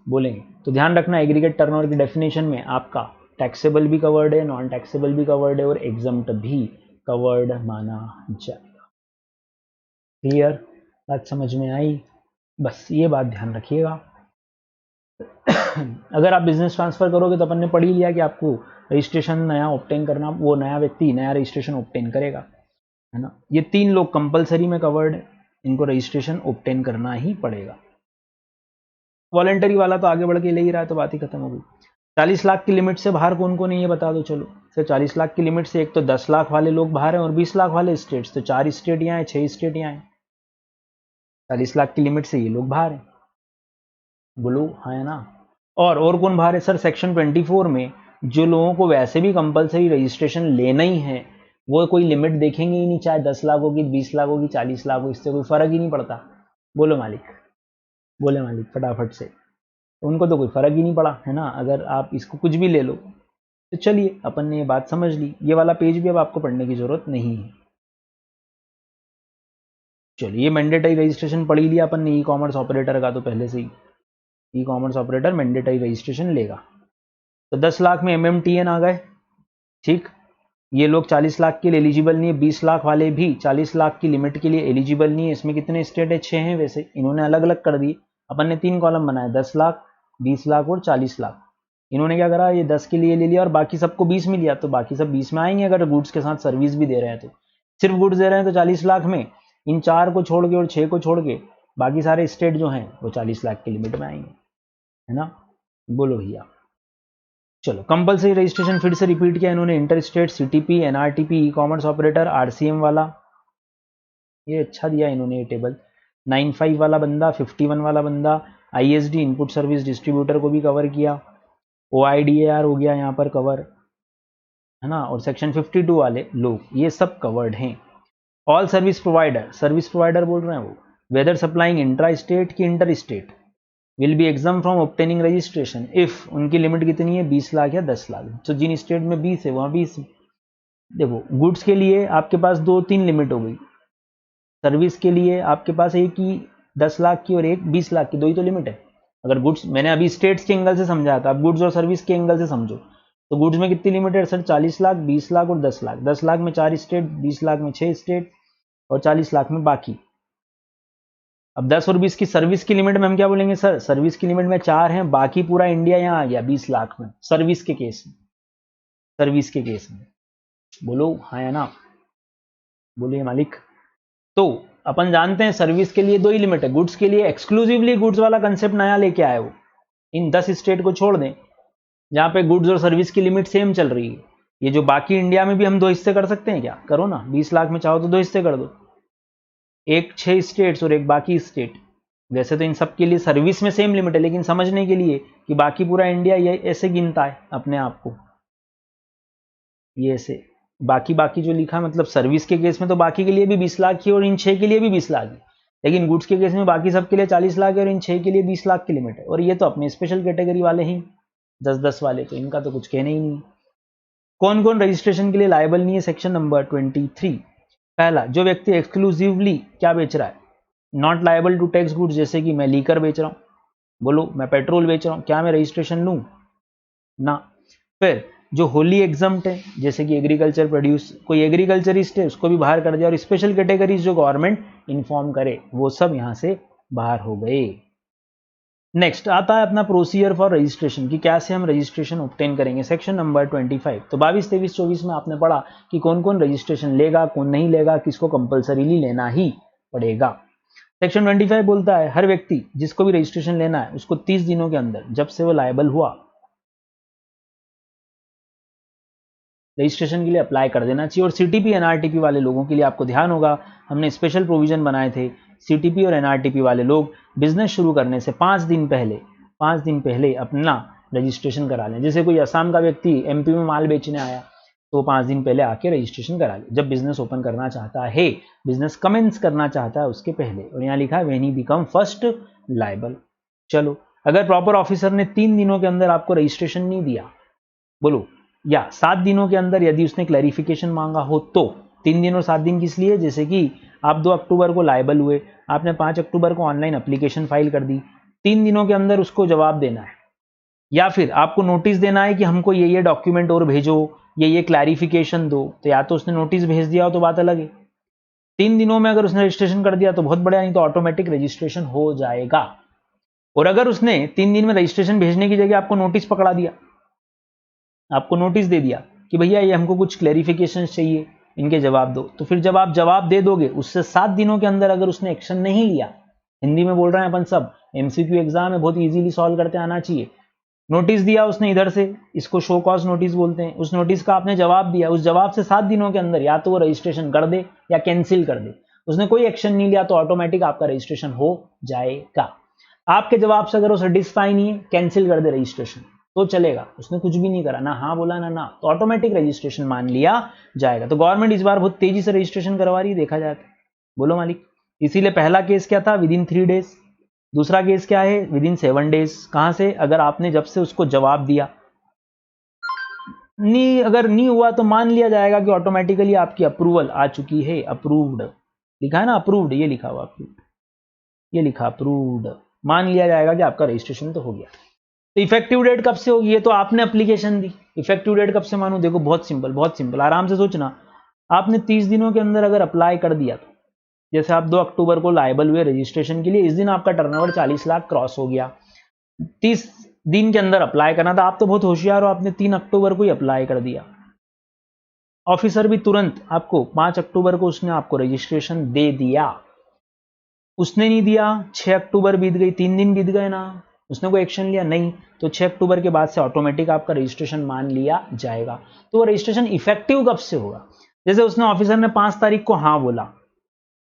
बोलेंगे। तो ध्यान रखना एग्रीगेट टर्नओवर की डेफिनेशन में आपका टैक्सेबल भी कवर्ड है, नॉन टैक्सेबल भी कवर्ड है और एग्जम्प्ट भी कवर्ड माना जाएगा। क्लियर, बात समझ में आई? बस ये बात ध्यान रखिएगा। अगर आप बिजनेस ट्रांसफर करोगे तो अपन ने पढ़ ही लिया कि आपको रजिस्ट्रेशन नया ऑब्टेन करना, वो नया व्यक्ति नया रजिस्ट्रेशन ऑब्टेन करेगा, है ना। ये 3 लोग कंपलसरी में कवर्ड है, इनको रजिस्ट्रेशन ऑब्टेन करना ही पड़ेगा। वॉलेंटरी वाला तो आगे बढ़ के ले ही रहा है, तो बात ही खत्म हो गई। 40 लाख की लिमिट से बाहर कौन कौन है ये बता दो। चलो, सिर्फ 40 लाख की लिमिट से एक तो 10 लाख वाले लोग बाहर हैं और 20 लाख वाले स्टेट्स, तो 4 स्टेट यहाँ है, 6 स्टेट यहाँ है। 40 लाख की लिमिट से ये लोग बाहर हैं, बोलो हाँ है ना। और कौन बाहर है सर? सेक्शन 24 में जो लोगों को वैसे भी कंपलसरी रजिस्ट्रेशन लेना ही है, वो कोई लिमिट देखेंगे ही नहीं, चाहे 10 लाख होगी, 20 लाख होगी, 40 लाख हो, इससे कोई फर्क ही नहीं पड़ता। बोलो मालिक, बोले मालिक फटाफट से। उनको तो कोई फर्क ही नहीं पड़ा, है ना, अगर आप इसको कुछ भी ले लो। तो चलिए, अपन ने ये बात समझ ली, ये वाला पेज भी अब आपको पढ़ने की जरूरत नहीं है। चलिए ये मैंडेटरी रजिस्ट्रेशन पढ़ ही लिया अपन ने ई कॉमर्स ऑपरेटर का, तो पहले से ही e commerce operator mandatory registration लेगा। तो 10 लाख में MMTN आ गए, ठीक। ये लोग 40 लाख के लिए एलिजिबल नहीं है, 20 लाख वाले भी 40 लाख की लिमिट के लिए एलिजिबल नहीं है। इसमें कितने स्टेट है? 6 हैं। वैसे इन्होंने अलग अलग कर दिए, अपन ने 3 कॉलम बनाए, 10 लाख, 20 लाख और 40 लाख। इन्होंने क्या करा, ये 10 के लिए ले लिया और बाकी सबको 20 में लिया, तो बाकी सब 20 में आएंगे अगर गुड्स के साथ सर्विस भी दे रहे हैं तो। सिर्फ गुड्स दे रहे हैं तो 40 लाख में इन 4 को छोड़ के और 6 को छोड़ के बाकी सारे स्टेट जो हैं वो 40 लाख की लिमिट में आएंगे, है ना। बोलो भैया। चलो कंपलसरी रजिस्ट्रेशन फिर से रिपीट किया इन्होंने, इंटर स्टेट, CTP, NRTP, ई कॉमर्स ऑपरेटर, RCM वाला, ये अच्छा दिया इन्होंने ये टेबल। 95 वाला बंदा, 51 वाला बंदा, ISD इनपुट सर्विस डिस्ट्रीब्यूटर को भी कवर किया, OIDAR हो गया यहाँ पर कवर, है ना। और सेक्शन 52 वाले लोग ये सब कवर्ड हैं। ऑल सर्विस प्रोवाइडर बोल रहे हैं वो, वेदर सप्लाइंग इंट्रा स्टेट की inter state, will be exam from obtaining registration if, उनकी लिमिट कितनी है? 20 लाख या 10 लाख। तो जिन स्टेट में 20 है वहां 20। देखो गुड्स के लिए आपके पास 2-3 लिमिट हो गई, सर्विस के लिए आपके पास एक ही 10 लाख की और एक 20 लाख की, 2 ही तो लिमिट है। अगर गुड्स, मैंने अभी स्टेट्स के एंगल से समझाया था, अब गुड्स और सर्विस के एंगल से समझो। तो गुड्स में कितनी लिमिट है सर? 40 लाख, 20 लाख और 10 लाख। 10 लाख में 4 स्टेट, 20 लाख में 6 स्टेट और 40 लाख में बाकी। अब 10 और 20 की सर्विस की लिमिट में हम क्या बोलेंगे सर? सर्विस की लिमिट में 4 हैं, बाकी पूरा इंडिया यहाँ आ गया 20 लाख में, सर्विस के केस में। सर्विस के केस में बोलो हाँ या ना, बोलिए मालिक। तो अपन जानते हैं सर्विस के लिए 2 ही लिमिट है, गुड्स के लिए एक्सक्लूसिवली गुड्स वाला कंसेप्ट नया लेके आए वो। इन 10 स्टेट को छोड़ दें जहां पे गुड्स और सर्विस की लिमिट सेम चल रही है। ये जो बाकी इंडिया में भी हम 2 हिस्से कर सकते हैं क्या? करो ना, 20 लाख में चाहो तो 2 हिस्से कर दो, एक 6 स्टेट्स और एक बाकी स्टेट। वैसे तो इन सब के लिए सर्विस में सेम लिमिट है, लेकिन समझने के लिए कि बाकी पूरा इंडिया ये ऐसे गिनता है अपने आप को, ये ऐसे बाकी जो लिखा, मतलब सर्विस के केस में तो बाकी के लिए भी 20 लाख की और इन 6 के लिए भी 20 लाख है, लेकिन गुड्स के केस में बाकी सब के लिए 40 लाख है और इन 6 के लिए 20 लाख की लिमिट है। और ये तो अपने स्पेशल कैटेगरी वाले ही 10-10 वाले, तो इनका तो कुछ कहने ही नहीं। कौन कौन रजिस्ट्रेशन के लिए लायबल नहीं है? Section number 23। पहला, जो व्यक्ति एक्सक्लूसिवली क्या बेच रहा है, not liable to tax goods, जैसे कि मैं लीकर बेच रहा हूं, बोलो मैं पेट्रोल बेच रहा हूं, क्या मैं रजिस्ट्रेशन लूं? ना। फिर जो होली एग्जम्प्ट है, जैसे कि एग्रीकल्चर प्रोड्यूस, कोई एग्रीकल्चरिस्ट है उसको भी बाहर कर दिया, और स्पेशल कैटेगरीज जो गवर्नमेंट इन्फॉर्म करे वो सब यहां से बाहर हो गए। नेक्स्ट आता है अपना प्रोसीजर फॉर रजिस्ट्रेशन, कि कैसे हम रजिस्ट्रेशन ऑब्टेन करेंगे। Section number 25। तो 22, 23, 24 में आपने पढ़ा कि कौन कौन रजिस्ट्रेशन लेगा, कौन नहीं लेगा, किसको कंपलसरीली लेना ही पड़ेगा। सेक्शन 25 बोलता है हर व्यक्ति जिसको भी रजिस्ट्रेशन लेना है उसको 30 दिनों के अंदर, जब से वो लायबल हुआ, रजिस्ट्रेशन के लिए अप्लाई कर देना चाहिए। और CTP NRTP वाले लोगों के लिए आपको ध्यान होगा, हमने स्पेशल प्रोविजन बनाए थे। CTP और NRTP वाले लोग बिजनेस शुरू करने से 5 दिन पहले अपना रजिस्ट्रेशन करा लें। जैसे कोई असम का व्यक्ति MP में माल बेचने आया तो 5 दिन पहले आके रजिस्ट्रेशन करा ले, जब बिजनेस ओपन करना चाहता है, बिजनेस कमेंस करना चाहता है उसके पहले। और यहाँ लिखा है when he become first liable. चलो, अगर प्रॉपर ऑफिसर ने 3 दिनों के अंदर आपको रजिस्ट्रेशन नहीं दिया, बोलो, या 7 दिनों के अंदर यदि उसने क्लैरिफिकेशन मांगा हो, तो 3 दिन और 7 दिन किस लिए? जैसे कि आप 2 अक्टूबर को लायबल हुए, आपने 5 अक्टूबर को ऑनलाइन एप्लीकेशन फाइल कर दी, 3 दिनों के अंदर उसको जवाब देना है, या फिर आपको नोटिस देना है कि हमको ये डॉक्यूमेंट और भेजो, ये क्लैरिफिकेशन दो। तो या तो उसने नोटिस भेज दिया हो तो बात अलग है, 3 दिनों में अगर उसने रजिस्ट्रेशन कर दिया तो बहुत बढ़िया, नहीं तो ऑटोमेटिक रजिस्ट्रेशन हो जाएगा। और अगर उसने 3 दिन में रजिस्ट्रेशन भेजने की जगह आपको नोटिस पकड़ा दिया, आपको नोटिस दे दिया कि भैया ये हमको कुछ क्लैरिफिकेशन चाहिए, इनके जवाब दो, तो फिर जब आप जवाब दे दोगे उससे 7 दिनों के अंदर अगर उसने एक्शन नहीं लिया, हिंदी में बोल रहे हैं अपन सब, MCQ एग्जाम है, बहुत इजीली सॉल्व करते आना चाहिए। नोटिस दिया उसने इधर से, इसको शो कॉज नोटिस बोलते हैं, उस नोटिस का आपने जवाब दिया, उस जवाब से 7 दिनों के अंदर या तो वो रजिस्ट्रेशन कर दे या कैंसिल कर दे। उसने कोई एक्शन नहीं लिया तो ऑटोमेटिक आपका रजिस्ट्रेशन हो जाएगा। आपके जवाब से अगर वो सेटिस्फाई नहीं है, कैंसिल कर दे रजिस्ट्रेशन तो चलेगा, उसने कुछ भी नहीं करा, ना हाँ बोला ना, तो ऑटोमेटिक रजिस्ट्रेशन मान लिया जाएगा। तो गवर्नमेंट इस बार बहुत तेजी से रजिस्ट्रेशन करवा रही है, देखा जाए तो। बोलो मालिक। इसीलिए पहला केस क्या था? With in 3 days. दूसरा केस क्या है? With in 7 days. कहां से? अगर आपने जब से उसको जवाब दिया, नहीं, अगर नहीं हुआ तो मान लिया जाएगा कि ऑटोमेटिकली आपकी अप्रूवल आ चुकी है, अप्रूव्ड। लिखा है ना अप्रूव्ड, ये लिखा हुआ अप्रूव्ड, ये लिखा अप्रूव्ड, मान लिया जाएगा कि आपका रजिस्ट्रेशन तो हो गया। तो इफेक्टिव डेट कब से होगी, ये तो आपने एप्लीकेशन दी, इफेक्टिव डेट कब से मानू, देखो बहुत सिंपल, बहुत सिंपल, आराम से सोचना। आपने 30 दिनों के अंदर अगर अप्लाई कर दिया तो, जैसे आप 2 अक्टूबर को लायबल हुए रजिस्ट्रेशन के लिए, इस दिन आपका टर्नओवर 40 लाख क्रॉस हो गया, 30 दिन के अंदर अप्लाई करना था, आप तो बहुत होशियार हो, आपने 3 अक्टूबर को ही अप्लाई कर दिया। ऑफिसर भी तुरंत आपको 5 अक्टूबर को उसने आपको रजिस्ट्रेशन दे दिया। उसने नहीं दिया, 6 अक्टूबर बीत गई, 3 दिन बीत गए ना, उसने कोई एक्शन लिया नहीं, तो 6 अक्टूबर के बाद से ऑटोमेटिक आपका रजिस्ट्रेशन मान लिया जाएगा। तो वो रजिस्ट्रेशन इफेक्टिव कब से होगा, जैसे उसने ऑफिसर ने 5 तारीख को हाँ बोला,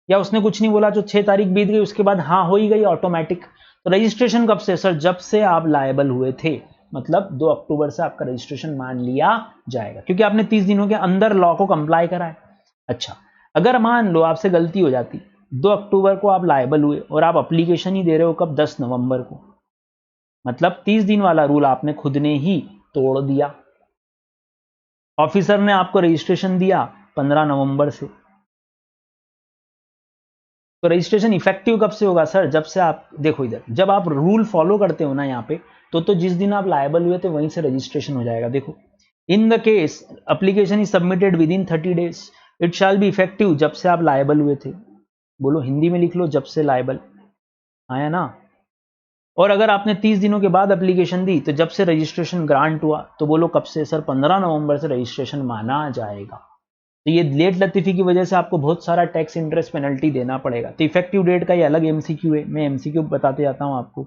या उसने कुछ नहीं बोला, जो 6 तारीख बीत गई उसके बाद हाँ हो ही गई ऑटोमेटिक। तो रजिस्ट्रेशन कब से सर, जब से आप लायबल हुए थे, मतलब 2 अक्टूबर से आपका रजिस्ट्रेशन मान लिया जाएगा, क्योंकि आपने 30 दिनों के अंदर लॉ को कंप्लाई करा है। अच्छा, अगर मान लो आपसे गलती हो जाती, 2 अक्टूबर को आप लायबल हुए और आप एप्लीकेशन ही दे रहे हो कब, 10 नवंबर को, मतलब 30 दिन वाला रूल आपने खुद ने ही तोड़ दिया। ऑफिसर ने आपको रजिस्ट्रेशन दिया 15 नवंबर से, तो रजिस्ट्रेशन इफेक्टिव कब से होगा सर, जब से आप देखो इधर, जब आप रूल फॉलो करते हो ना यहाँ पे, तो जिस दिन आप लायबल हुए थे वहीं से रजिस्ट्रेशन हो जाएगा। देखो, in the case application is submitted with in 30 days, it shall be effective, जब से आप लायबल हुए थे। बोलो हिंदी में लिख लो, जब से लायबल आया ना। और अगर आपने 30 दिनों के बाद एप्लीकेशन दी, तो जब से रजिस्ट्रेशन ग्रांट हुआ, तो बोलो कब से सर, 15 नवंबर से रजिस्ट्रेशन माना जाएगा। तो ये लेट लतीफी की वजह से आपको बहुत सारा टैक्स इंटरेस्ट पेनल्टी देना पड़ेगा। तो इफेक्टिव डेट का ये अलग एमसीक्यू है, मैं एमसीक्यू बताते जाता हूँ आपको।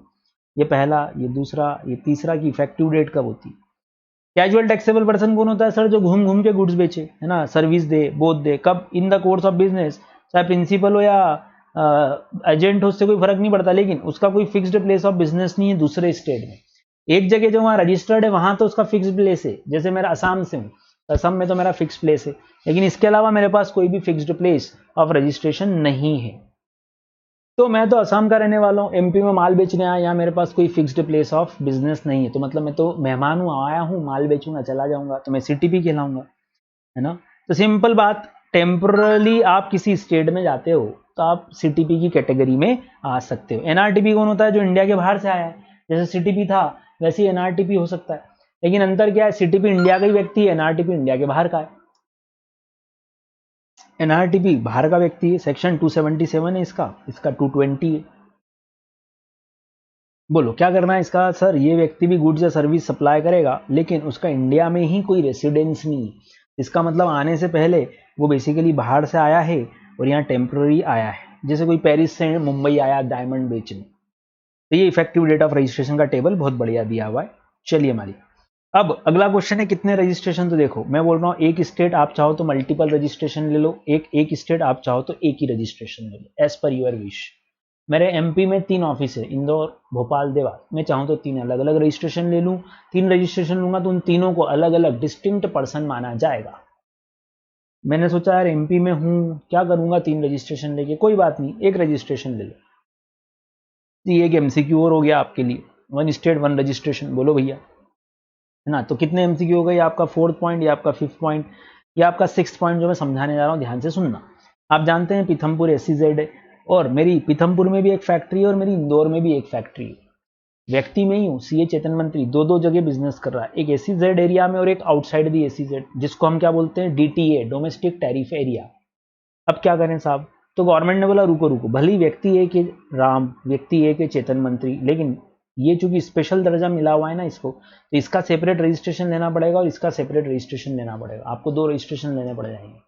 ये पहला, ये दूसरा, ये तीसरा की इफेक्टिव डेट कब होती है। कैजुअल टैक्सेबल पर्सन कौन होता है सर, जो घूम घूम के गुड्स बेचे, है ना, सर्विस दे, बोथ दे, कब, in the course of business, चाहे प्रिंसिपल हो या एजेंट हो, उससे कोई फर्क नहीं पड़ता, लेकिन उसका कोई फिक्स्ड प्लेस ऑफ बिजनेस नहीं है दूसरे स्टेट में। एक जगह जो वहाँ रजिस्टर्ड है वहां तो उसका फिक्स्ड प्लेस है, जैसे मेरा असम से हूँ, असम में तो मेरा फिक्स प्लेस है, लेकिन इसके अलावा मेरे पास कोई भी फिक्स्ड प्लेस ऑफ रजिस्ट्रेशन नहीं है। तो मैं तो असम का रहने वाला हूँ, एमपी में माल बेचने आया, यहाँ मेरे पास कोई फिक्स्ड प्लेस ऑफ बिजनेस नहीं है, तो मतलब मैं तो मेहमान हूँ, आया हूँ, माल बेचूंगा, चला जाऊंगा, तो मैं सीटीपी कहलाऊंगा, है ना। तो सिंपल बात, टेम्परली आप किसी स्टेट में जाते हो तो आप सीटीपी की कैटेगरी में आ सकते हो। एनआरटीपी कौन होता है, जो इंडिया के बाहर से आया है, जैसे सीटीपी था वैसे ही एनआरटीपी हो सकता है, लेकिन अंतर क्या है, सीटीपी इंडिया का ही व्यक्ति है, एनआरटीपी इंडिया के बाहर का है। एनआरटीपी बाहर का व्यक्ति है, सेक्शन 277 है इसका, इसका 220 है। बोलो क्या करना है इसका, सर ये व्यक्ति भी गुड्स या सर्विस सप्लाई करेगा, लेकिन उसका इंडिया में ही कोई रेसिडेंस नहीं है। इसका मतलब आने से पहले वो बेसिकली बाहर से आया है और यहाँ टेम्पररी आया है, जैसे कोई पेरिस से मुंबई आया डायमंड बेचने। तो ये इफेक्टिव डेट ऑफ रजिस्ट्रेशन का टेबल बहुत बढ़िया दिया हुआ है। चलिए मालिक, अब अगला क्वेश्चन है कितने रजिस्ट्रेशन, तो देखो मैं बोल रहा हूँ एक स्टेट आप चाहो तो मल्टीपल रजिस्ट्रेशन ले लो, एक स्टेट आप चाहो तो एक ही रजिस्ट्रेशन ले लो, एज पर यूर विश। मेरे एमपी में 3 ऑफिस है, इंदौर, भोपाल, देवास, मैं चाहूँ तो 3 अलग अलग रजिस्ट्रेशन ले लूँ। 3 रजिस्ट्रेशन लूंगा तो उन तीनों को अलग अलग डिस्टिंक्ट पर्सन माना जाएगा। मैंने सोचा यार एमपी में हूँ, क्या करूंगा 3 रजिस्ट्रेशन लेके, कोई बात नहीं, एक रजिस्ट्रेशन ले लो। ये एक एमसीक्यू और हो गया आपके लिए, 1 स्टेट 1 रजिस्ट्रेशन, बोलो भैया, है ना। तो कितने एमसीक्यू हो गए, आपका 4th पॉइंट, या आपका 5th पॉइंट, या आपका 6th पॉइंट जो मैं समझाने जा रहा हूँ, ध्यान से सुनना। आप जानते हैं पीथमपुर एसईजेड है, और मेरी पीथमपुर में भी एक फैक्ट्री है और मेरी इंदौर में भी एक फैक्ट्री है। व्यक्ति में ही हूँ, सीए चेतन मंत्री, दो जगह बिजनेस कर रहा है, एक एसईजेड एरिया में और एक आउटसाइड दी एसईजेड, जिसको हम क्या बोलते हैं, डीटीए, डोमेस्टिक टैरिफ एरिया। अब क्या करें साहब, तो गवर्नमेंट ने बोला रुको रुको, भले ही व्यक्ति एक है राम, व्यक्ति एक है चेतन मंत्री, लेकिन ये चूंकि स्पेशल दर्जा मिला हुआ है ना इसको, तो इसका सेपरेट रजिस्ट्रेशन लेना पड़ेगा और इसका सेपरेट रजिस्ट्रेशन लेना पड़ेगा, आपको 2 रजिस्ट्रेशन लेने पड़ जाएंगे।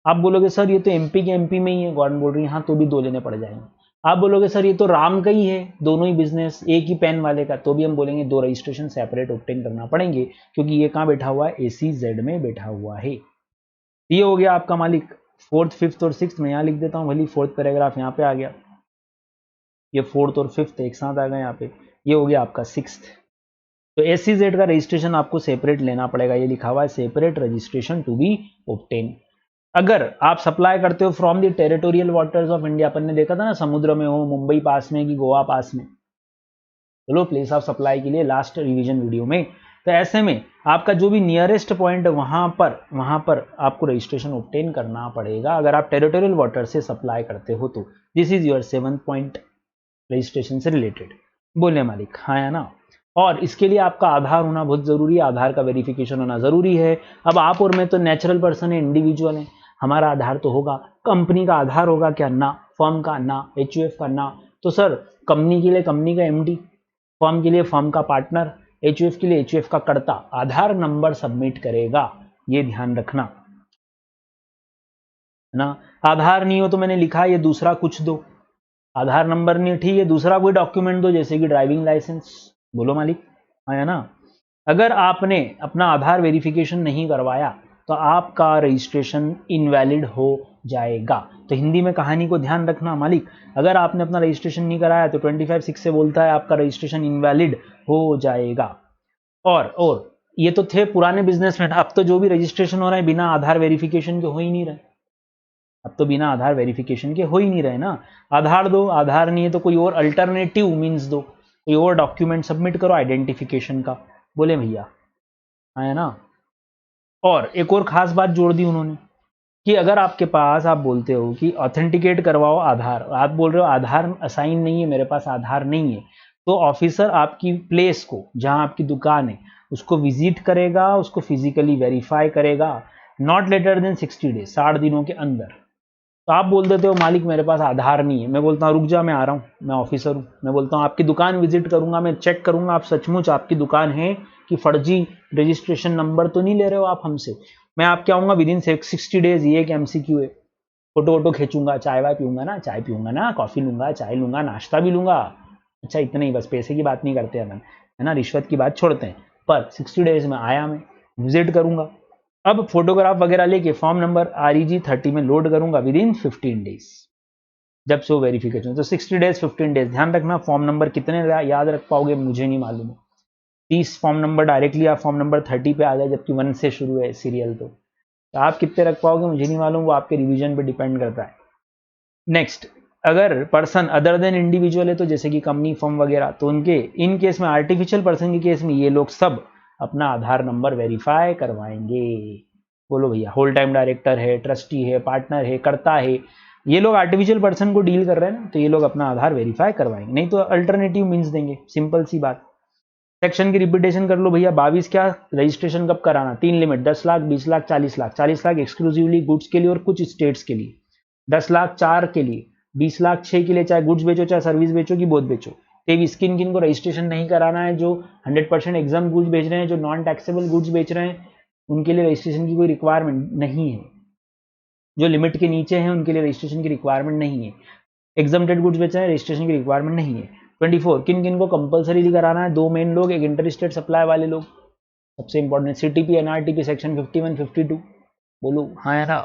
आप बोलोगे सर ये तो एमपी के एमपी में ही है, गवर्नमेंट बोल रही है हाँ, तो भी 2 लेने पड़ जाएंगे। आप बोलोगे सर ये तो राम का ही है, दोनों ही बिजनेस एक ही पैन वाले का, तो भी हम बोलेंगे 2 रजिस्ट्रेशन सेपरेट ऑब्टेन करना पड़ेंगे, क्योंकि ये कहाँ बैठा हुआ है, एसीजेड में बैठा हुआ है। ये हो गया आपका मालिक 4th 5th और 6th में यहाँ लिख देता हूँ, भली 4th पैराग्राफ यहाँ पे आ गया, ये 4th और 5th एक साथ आ गए यहाँ पे, ये हो गया आपका 6th। तो एसईजेड का रजिस्ट्रेशन आपको सेपरेट लेना पड़ेगा, ये लिखा हुआ है separate registration to be obtain. अगर आप सप्लाई करते हो from the territorial waters of India, अपन ने देखा था ना, समुद्र में हो, मुंबई पास में कि गोवा पास में, चलो प्लेस ऑफ सप्लाई के लिए लास्ट रिवीजन वीडियो में तो ऐसे में आपका जो भी नियरेस्ट पॉइंट है वहाँ पर आपको रजिस्ट्रेशन ऑब्टेन करना पड़ेगा अगर आप टेरिटोरियल वाटर से सप्लाई करते हो तो। This is your 7 point registration से रिलेटेड। बोले मालिक, हाँ या ना। और इसके लिए आपका आधार होना बहुत ज़रूरी है, आधार का वेरिफिकेशन होना ज़रूरी है। अब आप और मैं तो नेचुरल पर्सन है, इंडिविजुअल है, हमारा आधार तो होगा। कंपनी का आधार होगा क्या? ना। फर्म का ना, एचयूएफ का ना। तो सर कंपनी के लिए कंपनी का एमडी, फर्म के लिए फर्म का पार्टनर, एचयूएफ के लिए एचयूएफ का कर्ता आधार नंबर सबमिट करेगा, ये ध्यान रखना है ना। आधार नहीं हो तो मैंने लिखा ये दूसरा कुछ दो, आधार नंबर नहीं ठीक है दूसरा कोई डॉक्यूमेंट दो जैसे कि ड्राइविंग लाइसेंस। बोलो मालिक, है ना। अगर आपने अपना आधार वेरिफिकेशन नहीं करवाया तो आपका रजिस्ट्रेशन इनवैलिड हो जाएगा। तो हिंदी में कहानी को ध्यान रखना मालिक, अगर आपने अपना रजिस्ट्रेशन नहीं कराया तो 25(6) से बोलता है आपका रजिस्ट्रेशन इनवैलिड हो जाएगा। और ये तो थे पुराने बिजनेसमैन, अब तो जो भी रजिस्ट्रेशन हो रहा है बिना आधार वेरिफिकेशन के हो ही नहीं रहे। अब तो बिना आधार वेरिफिकेशन के हो ही नहीं रहे ना। आधार दो, आधार नहीं है तो कोई और अल्टरनेटिव मीन्स दो, कोई और डॉक्यूमेंट सबमिट करो आइडेंटिफिकेशन का। बोले भैया, है ना। और एक और खास बात जोड़ दी उन्होंने कि अगर आपके पास आप बोलते हो कि ऑथेंटिकेट करवाओ आधार, आप बोल रहे हो आधार असाइन नहीं है मेरे पास, आधार नहीं है, तो ऑफिसर आपकी प्लेस को जहां आपकी दुकान है उसको विजिट करेगा, उसको फिजिकली वेरीफाई करेगा, नॉट लेटर देन 60 डेज, 60 दिनों के अंदर। तो आप बोल देते हो मालिक मेरे पास आधार नहीं है, मैं बोलता हूँ रुक जा मैं आ रहा हूँ, मैं ऑफिसर हूँ, मैं बोलता हूँ आपकी दुकान विजिट करूंगा, मैं चेक करूंगा आप सचमुच आपकी दुकान है कि फर्जी रजिस्ट्रेशन नंबर तो नहीं ले रहे हो आप हमसे। मैं आपके आऊंगा विद इन 60 डेज, ये एक एमसीक्यू है। फोटो वोटो खींचूंगा, चाय वाय पीऊंगा ना, चाय पीऊंगा ना, कॉफी लूंगा, चाय लूंगा, नाश्ता भी लूंगा। अच्छा इतना ही बस, पैसे की बात नहीं करते अपन, है ना, रिश्वत की बात छोड़ते हैं। पर 60 डेज में आया, मैं विजिट करूंगा, अब फोटोग्राफ वगैरह लेके फॉर्म नंबर REG30 में लोड करूंगा विद इन 15 डेज जब से वो वेरिफिकेशन। तो 60 डेज 15 डेज, ध्यान रखना फॉर्म नंबर कितने याद रख पाओगे मुझे नहीं मालूम है। 30 फॉर्म नंबर डायरेक्टली आप फॉर्म नंबर 30 पे आ जाए, जबकि 1 से शुरू है सीरियल। तो आप कितने रख पाओगे मुझे नहीं मालूम, वो आपके रिवीजन पे डिपेंड करता है। नेक्स्ट, अगर पर्सन अदर देन इंडिविजुअल है तो जैसे कि कंपनी फर्म वगैरह, तो उनके इन केस में आर्टिफिशियल पर्सन के केस में ये लोग सब अपना आधार नंबर वेरीफाई करवाएंगे। बोलो भैया, होल टाइम डायरेक्टर है, ट्रस्टी है, पार्टनर है, कर्ता है, ये लोग आर्टिफिशियल पर्सन को डील कर रहे हैं ना, तो ये लोग अपना आधार वेरीफाई करवाएंगे, नहीं तो अल्टरनेटिव मीन्स देंगे, सिंपल सी बात। सेक्शन की रिपीटेशन कर लो भैया। 22 क्या, रजिस्ट्रेशन कब कराना, 3 limit, 10 lakh, 20 lakh, 40 lakh. 40 lakh exclusively goods के लिए और कुछ स्टेट्स के लिए, 10 लाख 4 के लिए, 20 लाख 6 के लिए, चाहे गुड्स बेचो चाहे सर्विस बेचो कि बोथ बेचो। 23 किन किन को रजिस्ट्रेशन नहीं कराना है, जो 100% एग्जाम गुड्स बेच रहे हैं, जो नॉन टैक्सेबल गुड्स बेच रहे हैं, उनके लिए रजिस्ट्रेशन की कोई रिक्वायरमेंट नहीं है। जो लिमिट के नीचे हैं उनके लिए रजिस्ट्रेशन की रिक्वायरमेंट नहीं है। एग्जाम्प्टेड गुड्स बेच रहे हैं, रजिस्ट्रेशन की रिक्वायरमेंट नहीं है। 24 किन किन को कंपलसरी कराना है, 2 मेन लोग, एक इंटर स्टेट सप्लाई वाले लोग, सबसे इंपॉर्टेंट CTP NRTP सेक्शन 51 52। बोलो हाँ या ना।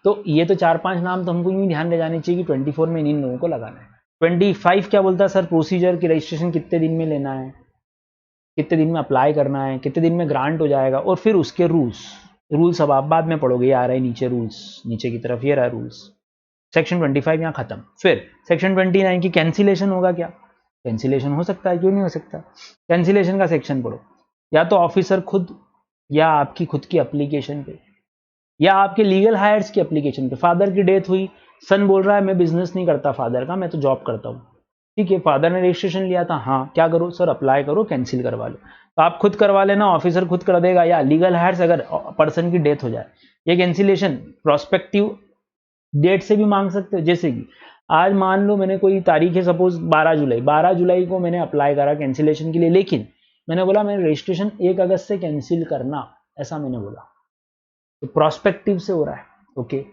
तो ये तो 4-5 नाम तो हमको यूं ध्यान रह जाने चाहिए कि 24 में इन लोगों को लगाना है। 25 क्या बोलता है सर, प्रोसीजर की रजिस्ट्रेशन कितने दिन में लेना है, कितने दिन में अप्लाई करना है, कितने दिन में ग्रांट हो जाएगा, और फिर उसके रूल्स अब आप बाद में पढ़ोगे, ये आ रहा है नीचे रूल्स, नीचे की तरफ ये रहा रूल्स। सेक्शन 25 यहाँ खत्म। फिर सेक्शन 29 की कैंसिलेशन होगा क्या, कैंसिलेशन हो सकता है, क्यों नहीं हो सकता। कैंसिलेशन का सेक्शन पढ़ो, या तो ऑफिसर खुद, या आपकी खुद की एप्लीकेशन पे, या आपके लीगल हायर्स की एप्लीकेशन पे। फादर की डेथ हुई, सन बोल रहा है मैं बिजनेस नहीं करता फादर का, मैं तो जॉब करता हूँ, ठीक है, फादर ने रजिस्ट्रेशन लिया था, हाँ क्या करो सर, अप्लाई करो कैंसिल करवा लो। तो आप खुद करवा लेना, ऑफिसर खुद कर देगा, या लीगल हायर्स अगर पर्सन की डेथ हो जाए। ये कैंसिलेशन प्रोस्पेक्टिव डेट से भी मांग सकते हो, जैसे कि आज मान लो मैंने कोई तारीख है सपोज 12 जुलाई को मैंने अप्लाई करा कैंसिलेशन के लिए, लेकिन मैंने बोला मैंने रजिस्ट्रेशन 1 अगस्त से कैंसिल करना, ऐसा मैंने बोला, तो प्रोस्पेक्टिव से हो रहा है। ओके,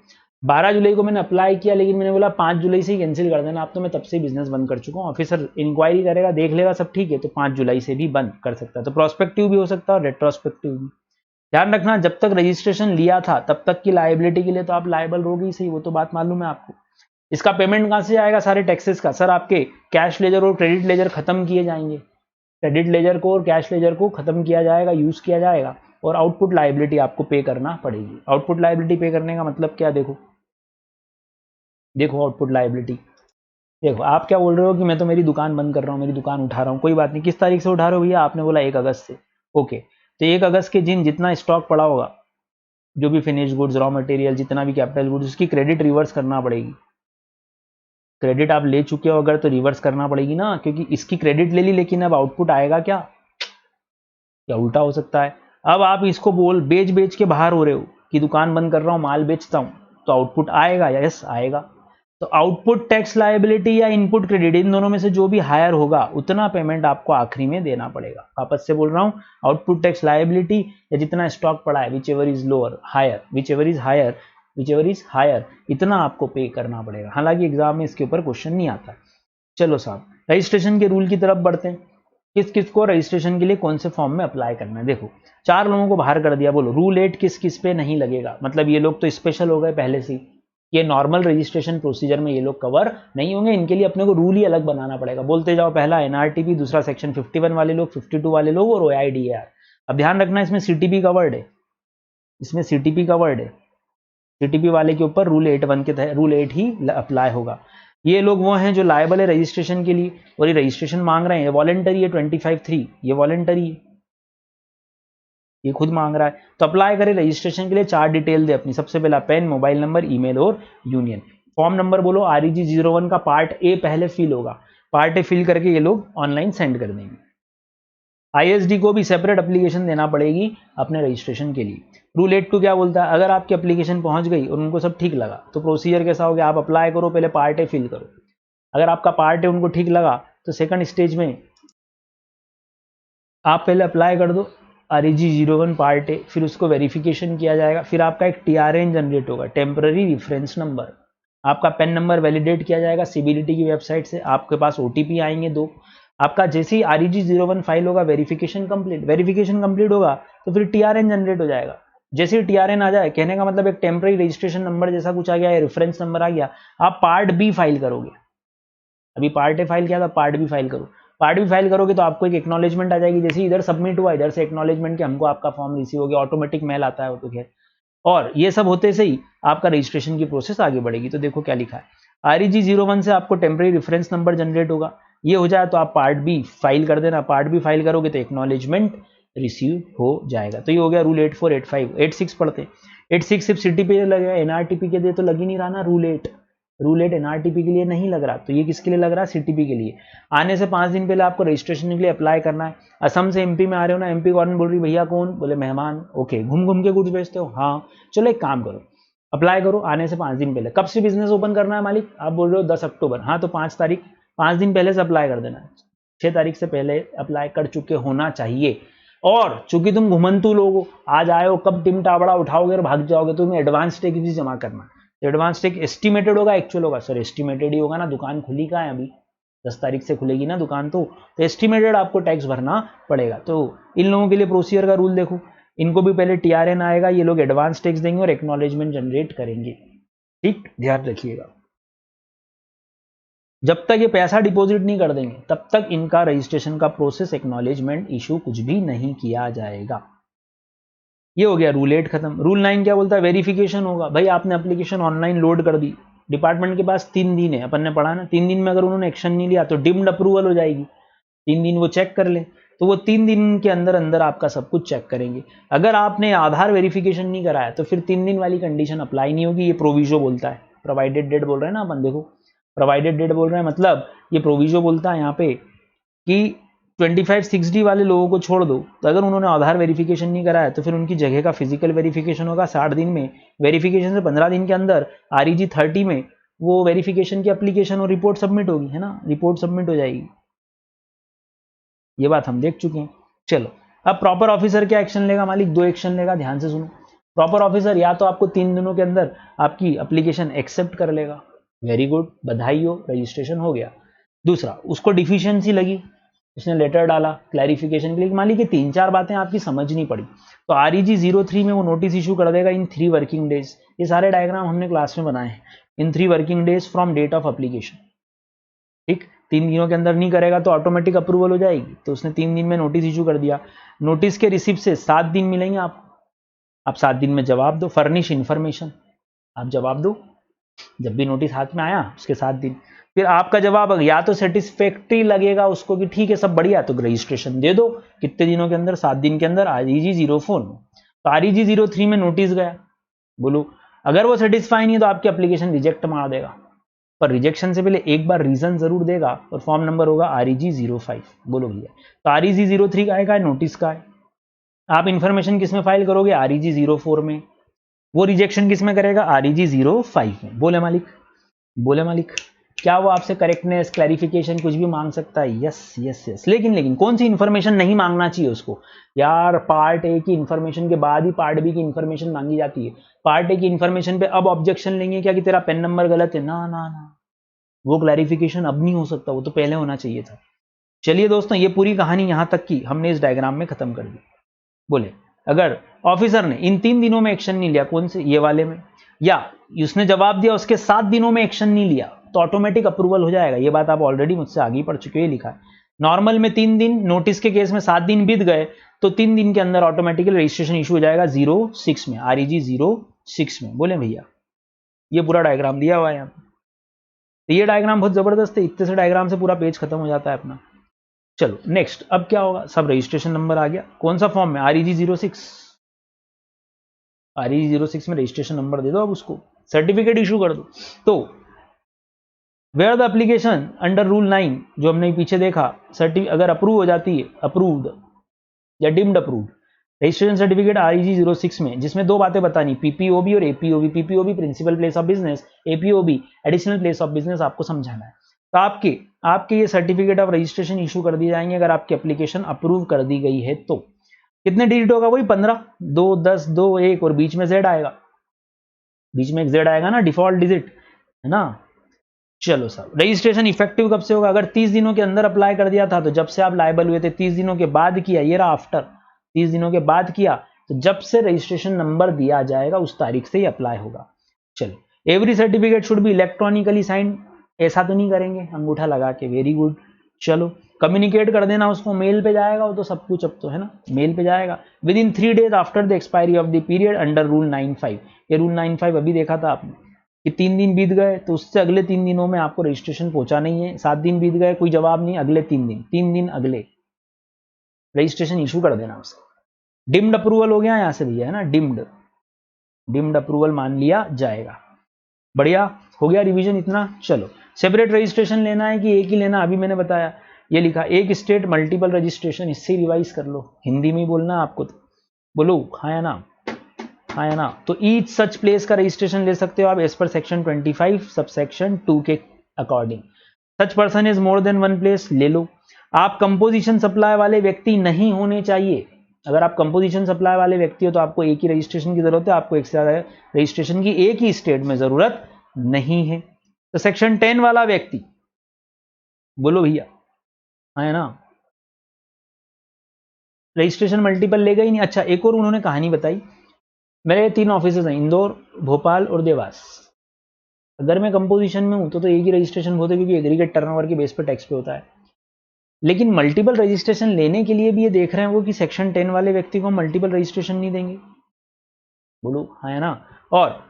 12 जुलाई को मैंने अप्लाई किया, लेकिन मैंने बोला 5 जुलाई से ही कैंसिल कर देना, अब तो मैं तब से ही बिजनेस बंद कर चुका हूँ, ऑफिसर इंक्वायरी करेगा, देख लेगा सब ठीक है, तो 5 जुलाई से भी बंद कर सकता है। तो प्रोस्पेक्टिव भी हो सकता है और रेट्रोस्पेक्टिव भी। ध्यान रखना, जब तक रजिस्ट्रेशन लिया था तब तक की लायबिलिटी के लिए तो आप लायबल रहोगे ही सही, वो तो बात मालूम है आपको। इसका पेमेंट कहाँ से आएगा, सारे टैक्सेस का, सर आपके कैश लेजर और क्रेडिट लेजर खत्म किए जाएंगे, क्रेडिट लेजर को और कैश लेजर को खत्म किया जाएगा, यूज किया जाएगा, और आउटपुट लायबिलिटी आपको पे करना पड़ेगी। आउटपुट लायबिलिटी पे करने का मतलब क्या, देखो देखो आउटपुट लायबिलिटी देखो, आप क्या बोल रहे हो कि मैं तो मेरी दुकान बंद कर रहा हूँ, मेरी दुकान उठा रहा हूँ, कोई बात नहीं, किस तारीख से उठा रहे हो भैया, आपने बोला 1 अगस्त से, ओके, तो 1 अगस्त के दिन जितना स्टॉक पड़ा होगा, जो भी फिनिश गुड्स, रॉ मटेरियल, जितना भी कैपिटल गुड्स, उसकी क्रेडिट रिवर्स करना पड़ेगी। क्रेडिट आप ले चुके हो अगर तो रिवर्स करना पड़ेगी ना, क्योंकि इसकी क्रेडिट ले ली लेकिन अब आउटपुट आएगा क्या उल्टा हो सकता है। अब आप इसको बेच बेच के बाहर हो रहे हो कि दुकान बंद कर रहा हूँ, माल बेचता हूँ, तो आउटपुट आएगा या यस आएगा। तो आउटपुट टैक्स लायबिलिटी या इनपुट क्रेडिट, इन दोनों में से जो भी हायर होगा उतना पेमेंट आपको आखिरी में देना पड़ेगा। वापस से बोल रहा हूँ, आउटपुट टैक्स लायबिलिटी या जितना स्टॉक पड़ा है, whichever is lower higher, whichever is higher, इतना आपको पे करना पड़ेगा। हालांकि एग्जाम में इसके ऊपर क्वेश्चन नहीं आता। चलो साहब, रजिस्ट्रेशन के रूल की तरफ बढ़ते हैं। किस किस को रजिस्ट्रेशन के लिए कौन से फॉर्म में अप्लाई करना है। देखो 4 लोगों को बाहर कर दिया, बोलो रूल 8 किस किस पे नहीं लगेगा। मतलब ये लोग तो स्पेशल हो गए पहले से ही, ये नॉर्मल रजिस्ट्रेशन प्रोसीजर में ये लोग कवर नहीं होंगे, इनके लिए अपने को रूल ही अलग बनाना पड़ेगा। बोलते जाओ, पहला एनआरटीपी, दूसरा सेक्शन 51 वाले लोग, 52 वाले लोग और ओआईडीआर। अब ध्यान रखना इसमें सीटीपी कवर्ड है, इसमें सीटीपी कवर्ड है। सीटीपी वाले के ऊपर रूल 8(1) के तहत रूल 8 ही अप्लाई होगा। ये लोग वो हैं जो लायबल है रजिस्ट्रेशन के लिए, और ये रजिस्ट्रेशन मांग रहे हैं, वॉलेंटरी है 25(3), ये वॉलेंटरी है, ये खुद मांग रहा है। तो अप्लाई करें रजिस्ट्रेशन के लिए, 4 डिटेल दे अपनी। सबसे पहला पेन, मोबाइल नंबर, ईमेल और यूनियन। फॉर्म नंबर बोलो REG 01 का पार्ट ए पहले फिल होगा, पार्ट ए फिल करके ये लोग ऑनलाइन सेंड कर देंगे। ISD को भी सेपरेट एप्लीकेशन देना पड़ेगी अपने रजिस्ट्रेशन के लिए। रूल 8(2) क्या बोलता है, अगर आपकी एप्लीकेशन पहुंच गई और उनको सब ठीक लगा तो प्रोसीजर कैसा हो गया, आप अप्लाई करो, पहले पार्ट ए फिल करो। अगर आपका पार्ट ए उनको ठीक लगा तो सेकंड स्टेज में आप पहले अप्लाई कर दो REG 01 पार्ट ए, फिर उसको वेरिफिकेशन किया जाएगा, फिर आपका एक TRN जनरेट होगा, टेम्पररी रेफरेंस नंबर। आपका पेन नंबर वैलिडेट किया जाएगा CBDT की वेबसाइट से, आपके पास OTP आएंगे 2। आपका जैसे ही REG 01 फाइल होगा, वेरिफिकेशन कंप्लीट होगा तो फिर TRN जनरेट हो जाएगा। जैसे ही TRN आ जाए, कहने का मतलब एक टेम्पररी रजिस्ट्रेशन नंबर जैसा कुछ आ गया है, रेफरेंस नंबर आ गया, आप पार्ट बी फाइल करोगे। अभी पार्ट ए फाइल किया था, पार्ट बी फाइल करो। पार्ट बी फाइल करोगे तो आपको एक एक्नॉलेजमेंट आ जाएगी, जैसे इधर सबमिट हुआ इधर से एक्नॉलेजमेंट के हमको आपका फॉर्म रिसीव हो गया, ऑटोमेटिक मेल आता है वो तो खैर। और ये सब होते से ही आपका रजिस्ट्रेशन की प्रोसेस आगे बढ़ेगी। तो देखो क्या लिखा है, REG 01 से आपको टेम्पररी रेफरेंस नंबर जनरेट होगा, ये हो जाए तो आप पार्ट बी फाइल कर देना। पार्ट बी फाइल करोगे तो एक्नॉलेजमेंट रिसीव हो जाएगा। तो ये हो गया रूल 8(4), 8(5), 8(6) पढ़ते। 8(6) सिर्फ सिटी पे लगेगा, NRTP के लिए तो लग ही नहीं रहा ना। रूल 8 NRTP के लिए नहीं लग रहा, तो ये किसके लिए लग रहा है, CTP के लिए। आने से 5 दिन पहले आपको रजिस्ट्रेशन के लिए अप्लाई करना है। असम से MP में आ रहे हो ना, MP गवर्नमेंट बोल रही भैया कौन, बोले मेहमान। ओके, घूम घूम के गुड्स बेचते हो, हाँ चलो एक काम करो, अप्लाई करो आने से 5 दिन पहले। कब से बिजनेस ओपन करना है मालिक, आप बोल रहे हो 10 अक्टूबर, हाँ तो 5 तारीख, 5 दिन पहले से अप्लाई कर देना है। 6 तारीख से पहले अप्लाई कर चुके होना चाहिए। और चूंकि तुम घुमंतु लोग हो, आज आए हो, कब टिम टावड़ा उठाओगे और भाग जाओगे, तो तुम्हें एडवांस टैक्स भी जमा करना है। एडवांस टैक्स एस्टिमेटेड होगा, एक्चुअल होगा, सर एस्टिमेटेड ही होगा ना, दुकान खुली कहाँ है अभी, 10 तारीख से खुलेगी ना दुकान, तो एस्टिमेटेड आपको टैक्स भरना पड़ेगा। तो इन लोगों के लिए प्रोसीजर का रूल देखो, इनको भी पहले TRN आएगा, ये लोग एडवांस टैक्स देंगे और एक्नॉलेजमेंट जनरेट करेंगे। ठीक, ध्यान रखिएगा। जब तक ये पैसा डिपॉजिट नहीं कर देंगे तब तक इनका रजिस्ट्रेशन का प्रोसेस, एक्नॉलेजमेंट इशू कुछ भी नहीं किया जाएगा। ये हो गया रूल 8 खत्म। रूल 9 क्या बोलता है, वेरिफिकेशन होगा। भाई आपने एप्लीकेशन ऑनलाइन लोड कर दी, डिपार्टमेंट के पास 3 दिन है, अपन ने पढ़ा ना, 3 दिन में अगर उन्होंने एक्शन नहीं लिया तो डिम्ड अप्रूवल हो जाएगी। 3 दिन वो चेक कर ले, तो वो 3 दिन के अंदर अंदर आपका सब कुछ चेक करेंगे। अगर आपने आधार वेरिफिकेशन नहीं कराया तो फिर 3 दिन वाली कंडीशन अप्लाई नहीं होगी। ये प्रोविजो बोलता है, प्रोवाइडेड डेट बोल रहे हैं ना अपन, देखो प्रोवाइडेड डेट बोल रहे हैं, मतलब ये प्रोविजो बोलता है यहाँ पे कि 2560 वाले लोगों को छोड़ दो, तो अगर उन्होंने आधार वेरिफिकेशन नहीं कराया तो फिर उनकी जगह का फिजिकल वेरिफिकेशन होगा 60 दिन में। वेरिफिकेशन से 15 दिन के अंदर REG 30 में वो वेरिफिकेशन की एप्लीकेशन और रिपोर्ट सबमिट होगी, है ना, रिपोर्ट सबमिट हो जाएगी। ये बात हम देख चुके हैं। चलो, अब प्रॉपर ऑफिसर क्या एक्शन लेगा मालिक, 2 एक्शन लेगा, ध्यान से सुनो। प्रॉपर ऑफिसर या तो आपको 3 दिनों के अंदर आपकी एप्लीकेशन एक्सेप्ट कर लेगा, वेरी गुड, बधाई हो, रजिस्ट्रेशन हो गया। दूसरा, उसको डिफिशियंसी लगी, उसने लेटर डाला क्लैरिफिकेशन के लिए, मान लीजिए 3-4 बातें आपकी समझ नहीं पड़ी, तो REG 03 में वो नोटिस इशू कर देगा इन 3 वर्किंग डेज। ये सारे डायग्राम हमने क्लास में बनाए हैं, in 3 working days from date of application. ठीक, 3 दिनों के अंदर नहीं करेगा तो ऑटोमेटिक अप्रूवल हो जाएगी, तो उसने 3 दिन में नोटिस इशू कर दिया। नोटिस के रिसिप्ट से 7 दिन मिलेंगे आपको, आप 7 दिन में जवाब दो, फर्निश इन्फॉर्मेशन, आप जवाब दो जब भी नोटिस हाथ में आया उसके 7 दिन। फिर आपका जवाब या तो सेटिस्फैक्ट्री लगेगा उसको कि ठीक है सब बढ़िया, तो रजिस्ट्रेशन दे दो कितने दिनों के अंदर, 7 दिन के अंदर, REG 04 में। तो REG 03 में नोटिस गया, बोलो अगर वो सेटिस्फाई नहीं है तो आपकी एप्लीकेशन रिजेक्ट मार देगा, पर रिजेक्शन से पहले एक बार रीजन जरूर देगा और फॉर्म नंबर होगा REG 05। बोलो भैया, तो REG 03 का है, नोटिस का है। आप इंफॉर्मेशन किस में फाइल करोगे, REG 04 में। वो रिजेक्शन किस में करेगा, REG 05 में। बोले मालिक, बोले मालिक, क्या वो आपसे करेक्टनेस क्लैरिफिकेशन कुछ भी मांग सकता है? Yes yes yes. लेकिन कौन सी इंफॉर्मेशन नहीं मांगना चाहिए उसको? यार पार्ट ए की इंफॉर्मेशन के बाद ही पार्ट बी की इंफॉर्मेशन मांगी जाती है। पार्ट ए की इंफॉर्मेशन पे अब ऑब्जेक्शन लेंगे क्या कि तेरा पेन नंबर गलत है? ना ना ना, वो क्लैरिफिकेशन अब नहीं हो सकता, वो तो पहले होना चाहिए था। चलिए दोस्तों, ये पूरी कहानी यहां तक की हमने इस डायग्राम में खत्म कर दी। बोले अगर ऑफिसर ने इन 3 दिनों में एक्शन नहीं लिया, कौन से, ये वाले में, या उसने जवाब दिया उसके 7 दिनों में एक्शन नहीं लिया, तो ऑटोमेटिक अप्रूवल हो जाएगा। ये बात आप ऑलरेडी मुझसे आगे पढ़ चुके हैं, लिखा है। नॉर्मल में 3 दिन, नोटिस के केस में 7 दिन बीत गए, तो 3 दिन के अंदर ऑटोमेटिकली रजिस्ट्रेशन इशू हो जाएगा 06 में, REG 06 में। बोले भैया, ये पूरा डायग्राम दिया हुआ है यहाँ पे। तो ये डायग्राम बहुत जबरदस्त है, इतने से डायग्राम से पूरा पेज खत्म हो जाता है अपना। चलो नेक्स्ट, अब क्या होगा, सब रजिस्ट्रेशन नंबर आ गया, कौन सा फॉर्म में, REG 06। REG 06 में रजिस्ट्रेशन नंबर दे दो, अब उसको सर्टिफिकेट इशू कर दो। तो where the application under rule 9 जो हमने पीछे देखा, अगर अप्रूव हो जाती है, अप्रूव्ड या deemed approved, registration certificate REG 06 में, जिसमें दो बातें बतानी, PPOB और APOB। PPOB principal place of business, APOB additional place of business, आपको समझाना है। तो आपके ये सर्टिफिकेट ऑफ रजिस्ट्रेशन इशू कर दिए जाएंगे अगर आपकी एप्लीकेशन अप्रूव कर दी गई है तो। कितने डिजिट होगा, वही 15, 2 10 2 1 और बीच में Z आएगा, बीच में एक Z आएगा ना, डिफॉल्ट डिजिट है ना। चलो साहब, रजिस्ट्रेशन इफेक्टिव कब से होगा, अगर 30 दिनों के अंदर अप्लाई कर दिया था तो जब से आप लायबल हुए थे, 30 दिनों के बाद किया, ये रहा आफ्टर, 30 दिनों के बाद किया, तो जब से रजिस्ट्रेशन नंबर दिया जाएगा उस तारीख से ही अप्लाई होगा। चलो, every certificate should be electronically signed, ऐसा तो नहीं करेंगे अंगूठा लगा के, वेरी गुड। चलो, कम्युनिकेट कर देना उसको, मेल पे जाएगा वो तो सब कुछ, अब तो है ना, मेल पे जाएगा। With in 3 days after the expiry of the period under rule 95। ये रूल 95 अभी देखा था आपने कि 3 दिन बीत गए तो उससे अगले 3 दिनों में आपको रजिस्ट्रेशन पहुंचा नहीं है, 7 दिन बीत गए कोई जवाब नहीं, अगले 3 दिन अगले रजिस्ट्रेशन इशू कर देना उसको। डिम्ड अप्रूवल हो गया यहां से भैया, है ना, डिम्ड अप्रूवल मान लिया जाएगा। बढ़िया हो गया रिवीजन इतना। चलो, सेपरेट रजिस्ट्रेशन लेना है कि एक ही लेना, अभी मैंने बताया, ये लिखा एक स्टेट मल्टीपल रजिस्ट्रेशन, इससे रिवाइज कर लो, हिंदी में ही बोलना आपको तो। बोलो हाँ या ना, हाँ या ना। तो ईच सच प्लेस का रजिस्ट्रेशन ले सकते हो आप एज पर सेक्शन 25 सबसेक्शन 2 के according. Such person is more than 1 place, ले लो। आप कंपोजिशन सप्लाई वाले व्यक्ति नहीं होने चाहिए। अगर आप कंपोजिशन सप्लाई वाले व्यक्ति हो तो आपको एक ही रजिस्ट्रेशन की जरूरत है, आपको एक से ज्यादा रजिस्ट्रेशन की एक ही स्टेट में जरूरत नहीं है। तो सेक्शन 10 वाला व्यक्ति, बोलो भैया हाँ या ना, रजिस्ट्रेशन मल्टीपल लेगा ही नहीं। अच्छा, एक और उन्होंने कहानी बताई, मेरे 3 ऑफिसेज हैं, इंदौर, भोपाल और देवास। अगर मैं कंपोजिशन में हूं तो एक ही रजिस्ट्रेशन होता है, क्योंकि एग्रीगेट टर्नओवर के बेस पे टैक्स पे होता है। लेकिन मल्टीपल रजिस्ट्रेशन लेने के लिए भी ये देख रहे हैं वो कि सेक्शन 10 वाले व्यक्ति को मल्टीपल रजिस्ट्रेशन नहीं देंगे। बोलो हाँ है ना। और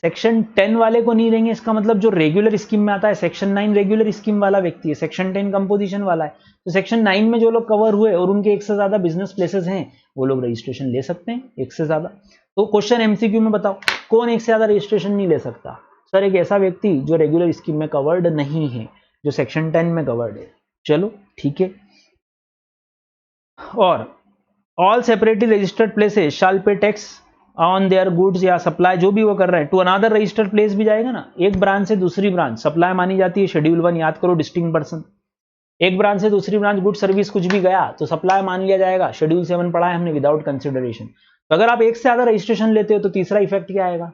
सेक्शन 10 वाले को नहीं देंगे, इसका मतलब जो रेगुलर स्कीम में आता है, सेक्शन 9 रेगुलर स्कीम वाला व्यक्ति है, सेक्शन 10 कंपोजिशन वाला है, तो सेक्शन 9 में जो लोग कवर हुए और उनके एक से ज्यादा बिजनेस प्लेसेस हैं, वो लोग रजिस्ट्रेशन ले सकते हैं, एक से ज्यादा। तो क्वेश्चन एमसीक्यू में बताओ, कौन एक से ज्यादा रजिस्ट्रेशन नहीं ले सकता? सर, एक ऐसा व्यक्ति जो रेगुलर स्कीम में कवर्ड नहीं है, जो सेक्शन 10 में कवर्ड है। चलो ठीक है। और ऑल सेपरेटली रजिस्टर्ड प्लेसेस शैल पे टैक्स ऑन देयर गुड्स या सप्लाई, जो भी वो कर रहे हैं, टू अनदर रजिस्टर्ड प्लेस भी जाएगा ना। एक ब्रांच से दूसरी ब्रांच सप्लाई मानी जाती है, शेड्यूल 1 याद करो, डिस्टिंक्ट पर्सन। एक ब्रांच से दूसरी ब्रांच गुड सर्विस कुछ भी गया तो सप्लाई मान लिया जाएगा, शेड्यूल 7 पढ़ा है हमने, विदाउट कंसिडरेशन। तो अगर आप एक से ज्यादा रजिस्ट्रेशन लेते हो तो तीसरा इफेक्ट क्या आएगा?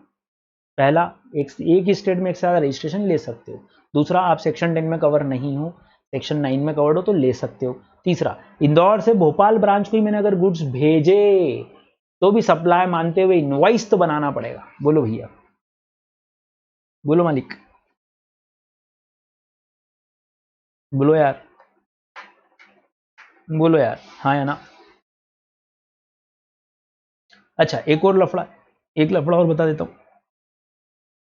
पहला, एक ही स्टेट में एक से ज्यादा रजिस्ट्रेशन ले सकते हो। दूसरा, आप सेक्शन 10 में कवर नहीं हो, सेक्शन 9 में कवर्ड हो तो ले सकते हो। तीसरा, इंदौर से भोपाल ब्रांच को ही मैंने अगर गुड्स भेजे तो भी सप्लाई मानते हुए इनवॉइस तो बनाना पड़ेगा। बोलो भैया, बोलो मालिक, बोलो यार, बोलो यार हाँ या ना। अच्छा, एक और लफड़ा, एक लफड़ा और बता देता हूं।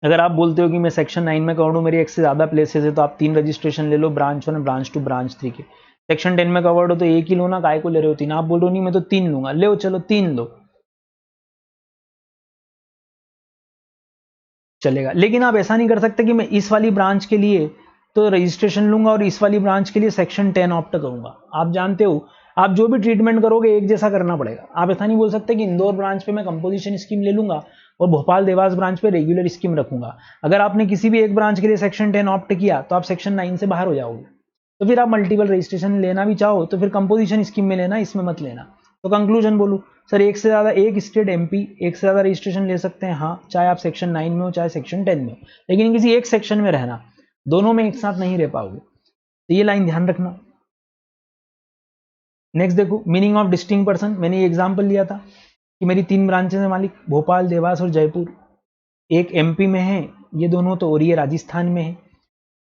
अगर आप बोलते हो कि मैं सेक्शन 9 में कवर्ड हूँ, मेरी एक से ज़्यादा प्लेसेस है, तो आप 3 रजिस्ट्रेशन ले लो, ब्रांच 1, ब्रांच 2, ब्रांच 3 के। सेक्शन 10 में कवर्ड हो तो एक ही लो ना, काय को ले रहे हो 3? आप बोल रहे हो नहीं मैं तो 3 लूंगा, ले चलो 3 लो, चलेगा। लेकिन आप ऐसा नहीं कर सकते कि मैं इस वाली ब्रांच के लिए तो रजिस्ट्रेशन लूंगा और इस वाली ब्रांच के लिए सेक्शन 10 ऑप्ट करूंगा। आप जानते हो आप जो भी ट्रीटमेंट करोगे एक जैसा करना पड़ेगा। आप ऐसा नहीं बोल सकते कि इंदौर ब्रांच पे मैं कंपोजिशन स्कीम ले लूंगा और भोपाल देवास ब्रांच पे रेगुलर स्कीम रखूंगा। अगर आपने किसी भी एक ब्रांच के लिए सेक्शन 10 ऑप्ट किया तो आप सेक्शन 9 से बाहर हो जाओगे। तो फिर आप मल्टीपल रजिस्ट्रेशन लेना भी चाहो तो फिर कंपोजिशन स्कीम में लेना, इसमें मत लेना। तो कंक्लूजन बोलूं सर, एक से ज्यादा एक स्टेट एमपी एक से ज्यादा रजिस्ट्रेशन ले सकते हैं, हाँ, चाहे आप सेक्शन 9 में हो चाहे सेक्शन 10 में हो, लेकिन किसी एक सेक्शन में रहना, दोनों में एक साथ नहीं रह पाओगे। तो ये लाइन ध्यान रखना। नेक्स्ट देखो, मीनिंग ऑफ डिस्टिंक्ट पर्सन। मैंने ये एग्जांपल लिया था कि मेरी 3 ब्रांचेस है मालिक, भोपाल, देवास और जयपुर। एक एमपी में है, ये दोनों तो, और ये राजस्थान में है।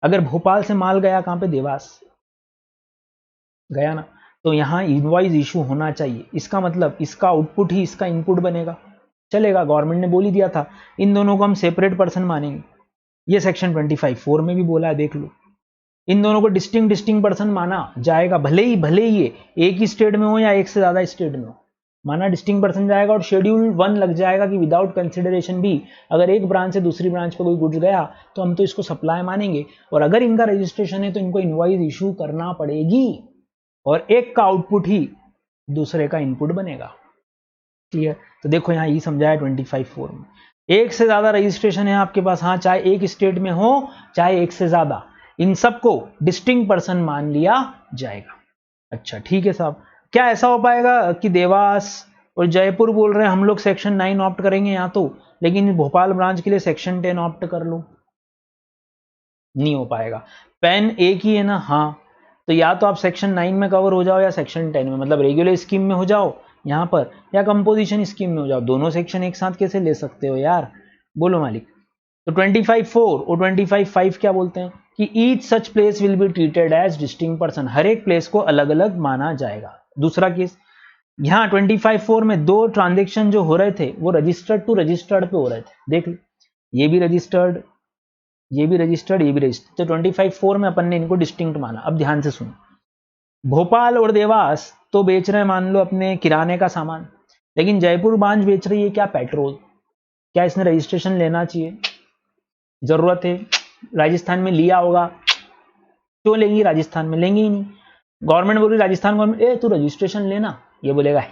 अगर भोपाल से माल गया कहां पे? देवास गया ना, तो यहां इनवॉइस इशू होना चाहिए। इसका मतलब इसका आउटपुट ही इसका इनपुट बनेगा, चलेगा। गवर्नमेंट ने बोल ही दिया था इन दोनों को हम सेपरेट पर्सन मानेंगे। ये सेक्शन 25(4) में भी बोला है, देख लो। इन दोनों को डिस्टिंक्ट पर्सन माना जाएगा, भले ही ये एक ही स्टेट में हो या एक से ज्यादा स्टेट में हो, माना डिस्टिंक्ट पर्सन जाएगा। और शेड्यूल 1 लग जाएगा कि विदाउट कंसिडरेशन भी अगर एक ब्रांच से दूसरी ब्रांच पे कोई गुड्स गया तो हम तो इसको सप्लाई मानेंगे, और अगर इनका रजिस्ट्रेशन है तो इनको इनवॉइस इशू करना पड़ेगी, और एक का आउटपुट ही दूसरे का इनपुट बनेगा। क्लियर? तो देखो यहाँ ये समझाया 25(4) में। एक से ज्यादा रजिस्ट्रेशन है आपके पास, हाँ, चाहे एक स्टेट में हो चाहे एक से ज्यादा, इन सबको डिस्टिंक्ट पर्सन मान लिया जाएगा। अच्छा ठीक है साहब, क्या ऐसा हो पाएगा कि देवास और जयपुर बोल रहे हैं हम लोग सेक्शन 9 ऑप्ट करेंगे यहाँ तो, लेकिन भोपाल ब्रांच के लिए सेक्शन 10 ऑप्ट कर लो? नहीं हो पाएगा। पेन एक ही है ना, हाँ, तो या तो आप सेक्शन 9 में कवर हो जाओ या सेक्शन 10 में, मतलब रेगुलर स्कीम में हो जाओ यहां पर, या कंपोजिशन स्कीम में हो जाओ। दोनों सेक्शन एक साथ कैसे ले सकते हो यार, बोलो मालिक। तो 25(4) और 25(5) क्या बोलते हैं कि each such place will be treated as distinct person, हर एक प्लेस को अलग अलग माना जाएगा। दूसरा केस, यहाँ 25(4) में 2 ट्रांजेक्शन जो हो रहे थे वो रजिस्टर्ड टू रजिस्टर्ड पे हो रहे थे, देख लो, ये भी रजिस्टर्ड, ये भी रजिस्टर्ड, ये भी रजिस्टर्ड। तो 25(4) में अपन ने इनको डिस्टिंक्ट माना। अब ध्यान से सुनो, भोपाल और देवास तो बेच रहे हैं मान लो अपने किराने का सामान, लेकिन जयपुर ब्रांच बेच रही है क्या? पेट्रोल। क्या इसने रजिस्ट्रेशन लेना चाहिए? जरूरत है? राजस्थान में लिया होगा, क्यों लेंगी? राजस्थान में लेंगे ही नहीं। गवर्नमेंट बोल रही, राजस्थान गवर्नमेंट, ए तू रजिस्ट्रेशन लेना, ये बोलेगा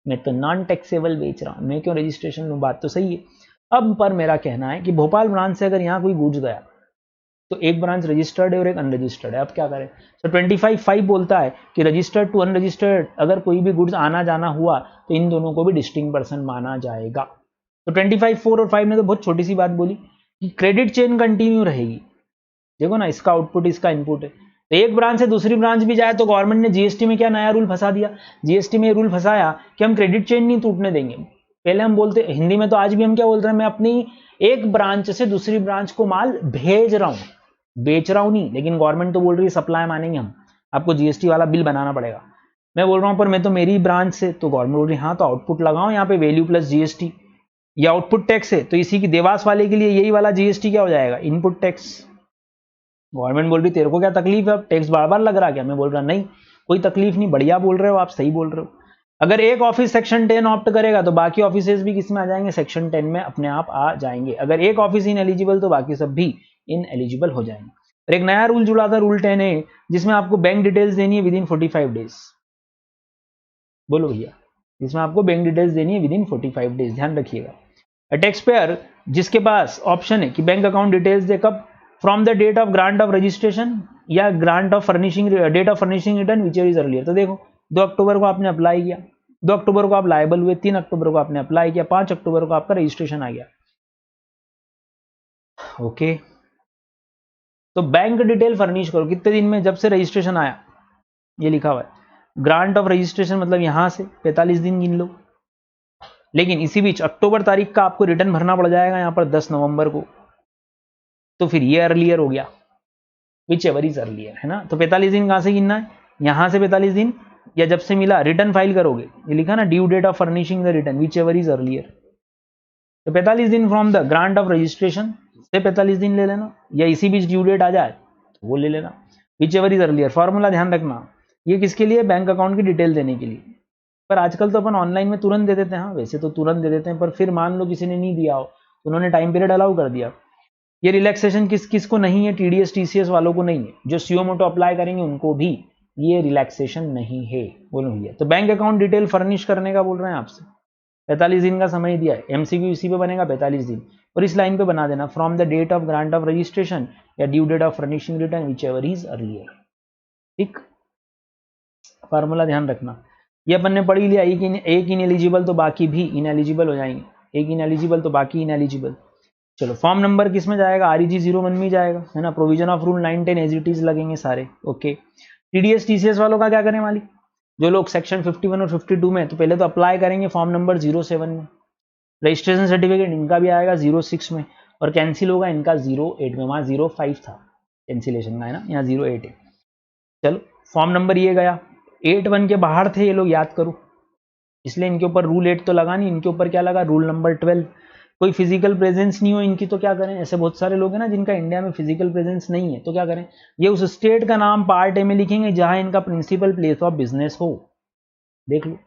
मैं तो नॉन टैक्सेबल बेच रहा हूं, मैं क्यों रजिस्ट्रेशन लूं? बात तो सही है। अब पर मेरा कहना है कि भोपाल ब्रांच से अगर यहाँ कोई गुड्स गया तो एक ब्रांच रजिस्टर्ड है और एक अनरजिस्टर्ड है, अब क्या करें? तो 25(5) बोलता है कि रजिस्टर्ड टू अनरजिस्टर्ड अगर कोई भी गुड्स आना जाना हुआ तो इन दोनों को भी डिस्टिंक्ट पर्सन माना जाएगा। तो 25(4) और 5 ने तो बहुत छोटी सी बात बोली कि क्रेडिट चेन कंटिन्यू रहेगी। देखो ना, इसका आउटपुट इसका इनपुट है, तो एक ब्रांच से दूसरी ब्रांच भी जाए तो गवर्नमेंट ने जीएसटी में क्या नया रूल फंसा दिया? जीएसटी में रूल फंसाया कि हम क्रेडिट चेन नहीं टूटने देंगे। पहले हम बोलते हिंदी में, तो आज भी हम क्या बोल रहे हैं, मैं अपनी एक ब्रांच से दूसरी ब्रांच को माल भेज रहा हूं, बेच रहा हूं नहीं। लेकिन गवर्नमेंट तो बोल रही है सप्लाई मानेंगे हम, आपको जीएसटी वाला बिल बनाना पड़ेगा। मैं बोल रहा हूं पर मैं तो मेरी ब्रांच से, तो गवर्नमेंट बोल रही है हाँ तो आउटपुट लगाओ यहाँ पे वैल्यू प्लस जीएसटी, या आउटपुट टैक्स है तो इसी की देवास वाले के लिए यही वाला जीएसटी क्या हो जाएगा? Input tax. गवर्नमेंट बोल रही तेरे को क्या तकलीफ है, अब टैक्स बार बार लग रहा क्या? मैं बोल रहा नहीं, कोई तकलीफ नहीं, बढ़िया बोल रहे हो आप, सही बोल रहे हो। अगर एक ऑफिस सेक्शन 10 ऑप्ट करेगा तो बाकी ऑफिसेज भी किस में आ जाएंगे? सेक्शन 10 में अपने आप आ जाएंगे। अगर एक ऑफिस इन एलिजिबल तो बाकी सब भी इन एलिजिबल हो जाएंगे। और एक नया रूल जुड़ा था, रूल 10A, जिसमें आपको बैंक डिटेल्स देनी है विद इन 45 डेज। बोलो भैया, जिसमें आपको बैंक डिटेल्स देनी है विद इन 45 डेज, ध्यान रखिएगा। टैक्स पेयर जिसके पास ऑप्शन है कि बैंक अकाउंट डिटेल्स दे, कब? From the date of grant of registration या grant of furnishing, date of furnishing return which is earlier. तो देखो 2 अक्टूबर को आपने अप्लाई किया, 2 अक्टूबर को आप लायबल हुए, 3 अक्टूबर को आपने अप्लाई किया, 5 अक्टूबर को आपका रजिस्ट्रेशन आ गया। ओके, तो बैंक डिटेल फर्निश करो कितने दिन में? जब से रजिस्ट्रेशन आया, ये लिखा हुआ है। ग्रांट ऑफ रजिस्ट्रेशन मतलब यहां से 45 दिन गिन लो, लेकिन इसी बीच अक्टूबर तारीख का आपको रिटर्न भरना पड़ जाएगा यहां पर 10 नवंबर को, तो फिर ये अर्लियर हो गया, विच एवर इज अर्लियर, है ना। तो 45 दिन कहां से गिनना है? यहां से 45 दिन, या जब से मिला रिटर्न फाइल करोगे, ये लिखा ना due date of furnishing the return whichever is earlier. तो 45 दिन from the grant of registration से 45 दिन ले लेना, या इसी बीच ड्यू डेट आ जाए तो वो ले लेना, which ever is earlier. Formula ध्यान रखना, ये किसके लिए, बैंक अकाउंट की डिटेल देने के लिए। पर आजकल तो अपन ऑनलाइन में तुरंत दे देते हैं, हाँ वैसे तो तुरंत दे देते हैं, पर फिर मान लो किसी ने नहीं दिया हो तो उन्होंने टाइम पीरियड अलाउ कर दिया। ये रिलैक्सेशन किस किस को नहीं है, टीडीएस टीसीएस वालों को नहीं है, जो सीओ मोटो अप्लाई करेंगे उनको भी ये रिलैक्सेशन नहीं है। बोलो भैया, तो बैंक अकाउंट डिटेल फर्निश करने का बोल रहे हैं आपसे, 45 दिन का समय दिया है, एमसीक्यू इसी पे बनेगा 45 दिन, और इस लाइन पे बना देना from the date of grant of registration या due date of furnishing return whichever is earlier. ठीक, फार्मूला ध्यान रखना। ये अपन ने पढ़ी लिया, एक इनएलिजिबल तो बाकी भी इनएलिजिबल हो जाएंगे, एक इनएलिजिबल तो बाकी इनएलिजिबल। चलो फॉर्म नंबर किस में जाएगा, REG 01 में जाएगा, है ना। Provision of rule 9, 10 as it is लगेंगे सारे, ओके। टीडीएस टीसीएस वालों का क्या करें मालिक, जो लोग सेक्शन 51 और 52 में, तो पहले तो अप्लाई करेंगे फॉर्म नंबर 07 में, रजिस्ट्रेशन सर्टिफिकेट इनका भी आएगा 06 में, और कैंसिल होगा इनका 08 में, वहां 05 था कैंसिलेशन का, है ना, यहाँ 08 है। चलो फॉर्म नंबर ये गया, 81 के बाहर थे ये लोग, याद करो, इसलिए इनके ऊपर रूल 8 तो लगा नहीं, इनके ऊपर क्या लगा, रूल नंबर 12। कोई फिजिकल प्रेजेंस नहीं हो इनकी तो क्या करें, ऐसे बहुत सारे लोग हैं ना जिनका इंडिया में फिजिकल प्रेजेंस नहीं है, तो क्या करें, ये उस स्टेट का नाम पार्ट ए में लिखेंगे जहां इनका प्रिंसिपल प्लेस ऑफ बिजनेस हो, देख लो,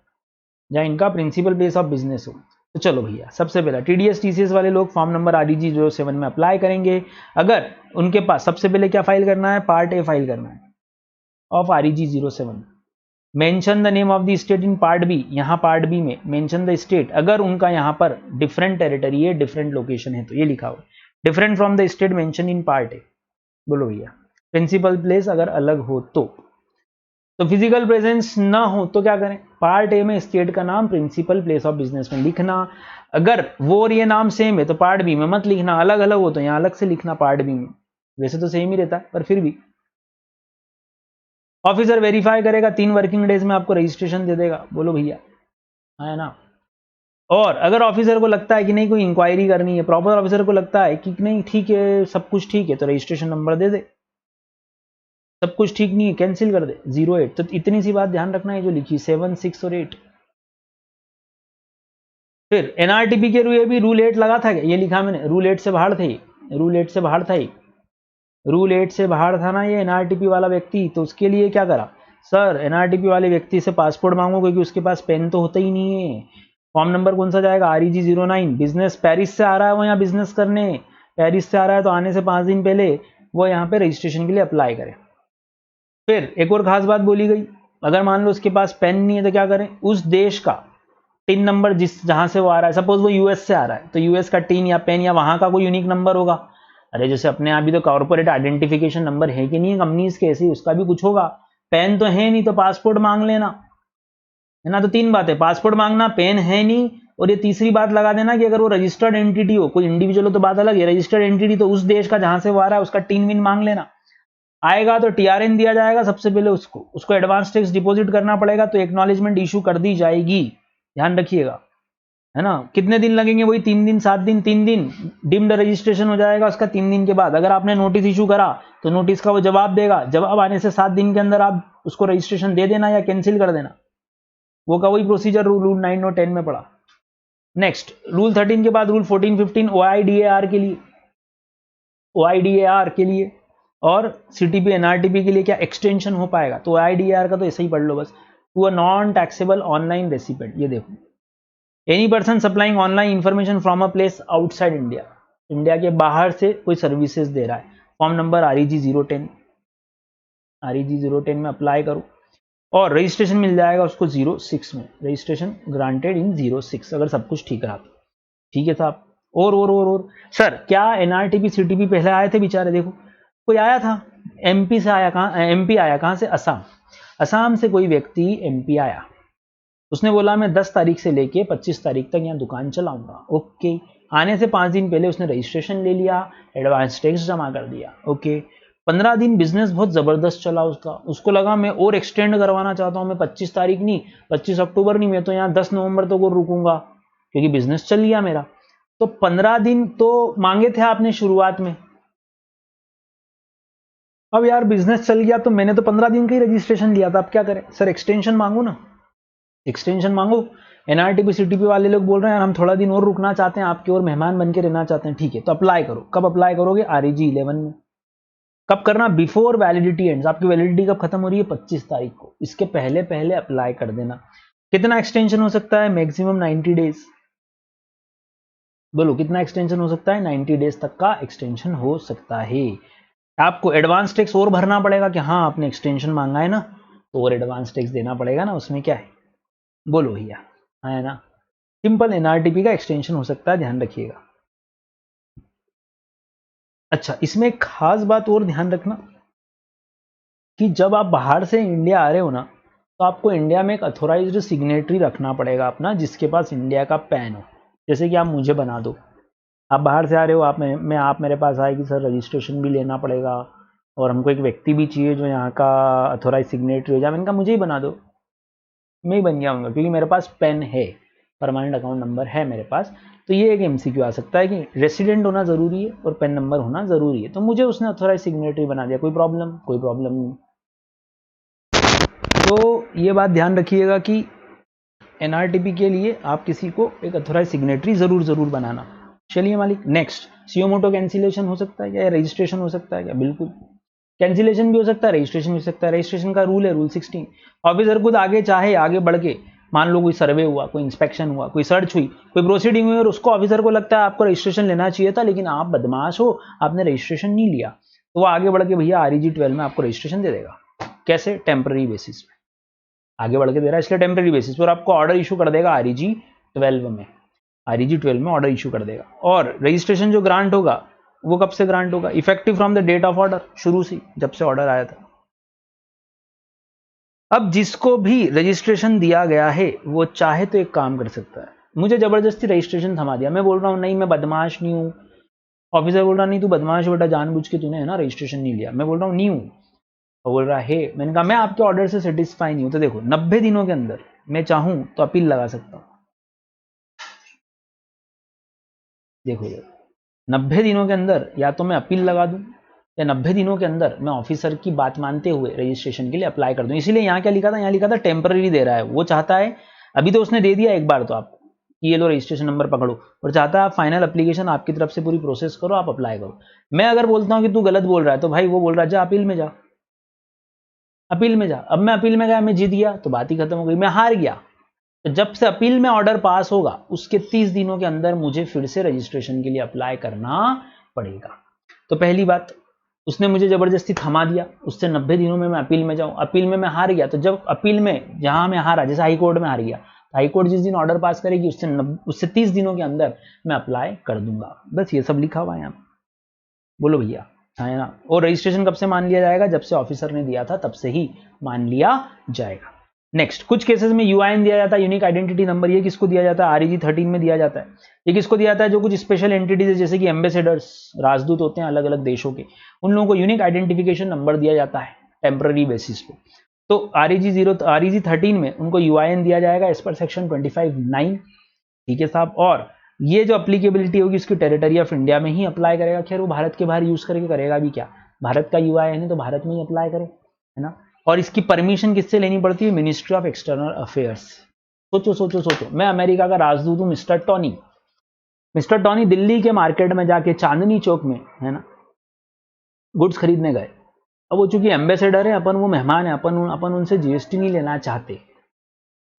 जहां इनका प्रिंसिपल प्लेस ऑफ बिजनेस हो। तो चलो भैया, सबसे पहला टीडीएस टीसीएस वाले लोग फॉर्म नंबर REG 07 में अप्लाई करेंगे। अगर उनके पास सबसे पहले क्या फाइल करना है, पार्ट ए फाइल करना है of REG 07। Mention the name of the state in part B, यहाँ पार्ट बी में मेंशन द स्टेट, अगर उनका यहाँ पर डिफरेंट टेरिटरी है, डिफरेंट लोकेशन है, तो ये लिखा हुआ different from the state mention in part A. बोलो भैया, प्रिंसिपल प्लेस अगर अलग हो तो फिजिकल प्रेजेंस ना हो तो क्या करें, पार्ट ए में स्टेट का नाम प्रिंसिपल प्लेस ऑफ बिजनेस में लिखना। अगर वो और ये नाम सेम है तो पार्ट बी में मत लिखना, अलग अलग हो तो यहाँ अलग से लिखना पार्ट बी में, वैसे तो सेम ही रहता है पर फिर भी। ऑफिसर वेरीफाई करेगा, 3 वर्किंग डेज में आपको रजिस्ट्रेशन दे देगा। बोलो भैया, है ना। और अगर ऑफिसर को लगता है कि नहीं कोई इंक्वायरी करनी है, प्रॉपर ऑफिसर को लगता है कि नहीं ठीक है सब कुछ ठीक है, तो रजिस्ट्रेशन नंबर दे दे, सब कुछ ठीक नहीं है कैंसिल कर दे 08। तो इतनी सी बात ध्यान रखना है जो लिखी 7, 6 और 8। फिर NRTP के लिए भी रूल 8 लगा था क्या, ये लिखा मैंने, रूल 8 से बाहर थे, रूल 8 से बाहर था, रूल 8 से बाहर था ना ये NRTP वाला व्यक्ति, तो उसके लिए क्या करा सर, NRTP वाले व्यक्ति से पासपोर्ट मांगो क्योंकि उसके पास पेन तो होता ही नहीं है। फॉर्म नंबर कौन सा जाएगा, REG 09। बिजनेस पेरिस से आ रहा है वो यहाँ बिजनेस करने, पेरिस से आ रहा है तो आने से 5 दिन पहले वो यहाँ पे रजिस्ट्रेशन के लिए अप्लाई करे। फिर एक और खास बात बोली गई, अगर मान लो उसके पास पेन नहीं है तो क्या करें, उस देश का टिन नंबर जिस जहां से वो आ रहा है, सपोज वो यूएस से आ रहा है तो यूएस का टिन या पेन या वहां का कोई यूनिक नंबर होगा। अरे जैसे अपने यहाँ भी तो कॉर्पोरेट आइडेंटिफिकेशन नंबर है कि नहीं है कंपनीज के, ऐसे उसका भी कुछ होगा। पेन तो है नहीं तो पासपोर्ट मांग लेना, है ना। तो 3 बातें, पासपोर्ट मांगना, पेन है नहीं, और ये तीसरी बात लगा देना कि अगर वो रजिस्टर्ड एंटिटी हो, कोई इंडिविजुअल हो तो बात अलग है, रजिस्टर्ड एंटिटी तो उस देश का जहां से वो आ रहा है उसका टिन विन मांग लेना। आएगा तो TRN दिया जाएगा सबसे पहले, उसको एडवांस टैक्स डिपॉजिट करना पड़ेगा, तो एक्नॉलेजमेंट इशू कर दी जाएगी, ध्यान रखिएगा, है ना। कितने दिन लगेंगे, वही 3 दिन 7 दिन, 3 दिन डिम्ड रजिस्ट्रेशन हो जाएगा उसका। 3 दिन के बाद अगर आपने नोटिस इशू करा तो नोटिस का वो जवाब देगा, जवाब आने से 7 दिन के अंदर आप उसको रजिस्ट्रेशन दे देना या कैंसिल कर देना, वो का वही प्रोसीजर रूल 9 और 10 में पड़ा। नेक्स्ट रूल 13 के बाद रूल 14, 15 OIDAR के लिए, OIDAR के लिए और CTP NRTP के लिए क्या एक्सटेंशन हो पाएगा, तो OIDAR का तो ऐसे ही पढ़ लो बस, to a non taxable online recipient. ये देखो, any person supplying online information from a place outside India, India के बाहर से कोई सर्विसेज दे रहा है। फॉर्म नंबर REG 010, REG 010 में अप्लाई करो और रजिस्ट्रेशन मिल जाएगा उसको 06 में, रजिस्ट्रेशन ग्रांटेड इन 06 अगर सब कुछ ठीक रहा तो। ठीक है साहब। और सर क्या NRTP CTP पहले आए थे बेचारे, देखो कोई आया था MP से आया, कहाँ MP आया, कहाँ से, असम, असम से कोई व्यक्ति MP आया, उसने बोला मैं 10 तारीख से लेके 25 तारीख तक यहाँ दुकान चलाऊंगा। ओके, आने से 5 दिन पहले उसने रजिस्ट्रेशन ले लिया, एडवांस टैक्स जमा कर दिया। ओके, 15 दिन बिजनेस बहुत जबरदस्त चला उसका, उसको लगा मैं और एक्सटेंड करवाना चाहता हूँ, मैं 25 तारीख नहीं, 25 अक्टूबर नहीं, मैं तो यहाँ 10 नवंबर तक और रुकूंगा क्योंकि बिजनेस चल गया मेरा। तो 15 दिन तो मांगे थे आपने शुरुआत में, अब यार बिजनेस चल गया तो मैंने तो 15 दिन का ही रजिस्ट्रेशन लिया था, अब क्या करें सर, एक्सटेंशन मांगू ना, एक्सटेंशन मांगो। एनआरटीपी सीटीपी वाले लोग बोल रहे हैं यार हम थोड़ा दिन और रुकना चाहते हैं, आपके और मेहमान बन के रहना चाहते हैं, ठीक है तो अप्लाई करो। कब अप्लाई करोगे? REG 11 में। कब करना? Before validity ends. आपकी वैलिडिटी कब खत्म हो रही है? 25 तारीख को। इसके पहले पहले अप्लाई कर देना। कितना एक्सटेंशन हो सकता है? Maximum 90 days. बोलो कितना एक्सटेंशन हो सकता है? 90 डेज तक का एक्सटेंशन हो सकता है। आपको एडवांस टैक्स और भरना पड़ेगा कि हाँ आपने एक्सटेंशन मांगा है ना, तो और एडवांस टैक्स देना पड़ेगा ना, उसमें क्या है? बोलो भैया, है ना। सिंपल एनआरटीपी का एक्सटेंशन हो सकता है, ध्यान रखिएगा। अच्छा, इसमें एक खास बात और ध्यान रखना कि जब आप बाहर से इंडिया आ रहे हो ना, तो आपको इंडिया में एक अथोराइज्ड सिग्नेटरी रखना पड़ेगा अपना, जिसके पास इंडिया का पैन हो। जैसे कि आप मुझे बना दो, आप बाहर से आ रहे हो, आप मेरे पास आए कि सर रजिस्ट्रेशन भी लेना पड़ेगा और हमको एक व्यक्ति भी चाहिए जो यहाँ का अथोराइज सिग्नेटरी हो जाए। मैंने कहा मुझे ही बना दो, मैं ही बन जाऊँगा क्योंकि मेरे पास पेन है, परमानेंट अकाउंट नंबर है मेरे पास। तो ये एक MCQ आ सकता है कि रेसिडेंट होना ज़रूरी है और पेन नंबर होना ज़रूरी है, तो मुझे उसने अथोराइज सिग्नेटरी बना दिया, कोई प्रॉब्लम नहीं। तो ये बात ध्यान रखिएगा कि NRTP के लिए आप किसी को एक अथोराइज सिग्नेटरी ज़रूर बनाना। चलिए मालिक, नेक्स्ट, सीओ मोटो कैंसिलेशन हो सकता है क्या, या रजिस्ट्रेशन हो सकता है क्या? बिल्कुल, कैंसिलेशन भी हो सकता है, रजिस्ट्रेशन भी हो सकता है। रजिस्ट्रेशन का रूल है रूल 16। ऑफिसर खुद आगे चाहे आगे बढ़ के, मान लो कोई सर्वे हुआ, कोई इंस्पेक्शन हुआ, कोई सर्च हुई, कोई प्रोसीडिंग हुई और उसको ऑफिसर को लगता है आपको रजिस्ट्रेशन लेना चाहिए था, लेकिन आप बदमाश हो, आपने रजिस्ट्रेशन नहीं लिया, तो वो आगे बढ़ के भैया REG 12 में आपको रजिस्ट्रेशन दे देगा। कैसे? टेम्पररी बेसिस पे आगे बढ़ के दे रहा है, इसलिए टेम्पररी बेसिस पर आपको ऑर्डर इशू कर देगा REG 12 में। REG 12 में ऑर्डर इशू कर देगा। और रजिस्ट्रेशन जो ग्रांट होगा वो कब से ग्रांट होगा? Effective from the date of order, शुरू से जब से ऑर्डर आया था। अब जिसको भी रजिस्ट्रेशन दिया गया है वो चाहे तो एक काम कर सकता है, मुझे जबरदस्ती रजिस्ट्रेशन थमा दिया, मैं बोल रहा हूँ नहीं मैं बदमाश नहीं हूँ, ऑफिसर बोल रहा नहीं तू बदमाश बेटा, जानबूझ के तूने है ना रजिस्ट्रेशन नहीं लिया, मैं बोल रहा हूँ नहीं हूँ, वो बोल रहा है, मैंने कहा मैं आपके ऑर्डर से सेटिस्फाई नहीं हूँ, तो देखो 90 दिनों के अंदर मैं चाहूँ तो अपील लगा सकता हूँ। देखो 90 दिनों के अंदर या तो मैं अपील लगा दूं, या 90 दिनों के अंदर मैं ऑफिसर की बात मानते हुए रजिस्ट्रेशन के लिए अप्लाई कर दूं। इसीलिए यहाँ क्या लिखा था? यहाँ लिखा था टेम्पररी दे रहा है, वो चाहता है, अभी तो उसने दे दिया एक बार तो आपको कि ये लो रजिस्ट्रेशन नंबर पकड़ो, और चाहता है आप फाइनल एप्लीकेशन आपकी तरफ से पूरी प्रोसेस करो, आप अप्लाई करो। मैं अगर बोलता हूँ कि तू गलत बोल रहा है, तो भाई वो बोल रहा है जा अपील में जा, अपील में जा। अब मैं अपील में गया, मैं जीत गया तो बात ही खत्म हो गई, मैं हार गया। तो जब से अपील में ऑर्डर पास होगा उसके 30 दिनों के अंदर मुझे फिर से रजिस्ट्रेशन के लिए अप्लाई करना पड़ेगा। तो पहली बात, उसने मुझे जबरदस्ती थमा दिया, उससे 90 दिनों में मैं अपील में जाऊं, अपील में मैं हार गया, तो जब अपील में जहां मैं हारा, जैसे हाई कोर्ट में हार गया, तो हाई कोर्ट जिस दिन ऑर्डर पास करेगी उससे 30 दिनों के अंदर मैं अप्लाई कर दूंगा। बस ये सब लिखा हुआ है यहाँ। बोलो भैया, है ना। और रजिस्ट्रेशन कब से मान लिया जाएगा? जब से ऑफिसर ने दिया था तब से ही मान लिया जाएगा। नेक्स्ट, कुछ केसेस में UIN दिया जाता है, यूनिक आइडेंटिटी नंबर। ये किसको दिया जाता है? REG 13 में दिया जाता है। ये किसको दिया जाता है? जो कुछ स्पेशल एंटिटीज है, जैसे कि एम्बेसडर्स, राजदूत होते हैं अलग अलग देशों के, उन लोगों को यूनिक आइडेंटिफिकेशन नंबर दिया जाता है टेम्पररी बेसिस पे। तो REG 13 में उनको UIN दिया जाएगा एज पर सेक्शन 25(9). ठीक है साहब। और ये जो अप्लीकेबिलिटी होगी उसकी टेरिटरी ऑफ इंडिया में ही अप्लाई करेगा। खैर वो भारत के बाहर यूज करके करेगा भी क्या, भारत का UIN है तो भारत में ही अप्लाई करे, है ना। और इसकी परमिशन किससे लेनी पड़ती है? Ministry of external affairs. सोचो सोचो सोचो, मैं अमेरिका का राजदूत हूं, मिस्टर टॉनी दिल्ली के मार्केट में जाके चांदनी चौक में, है ना, गुड्स खरीदने गए। अब वो चूंकि एम्बेसडर है, अपन वो मेहमान है, अपन उनसे GST नहीं लेना चाहते,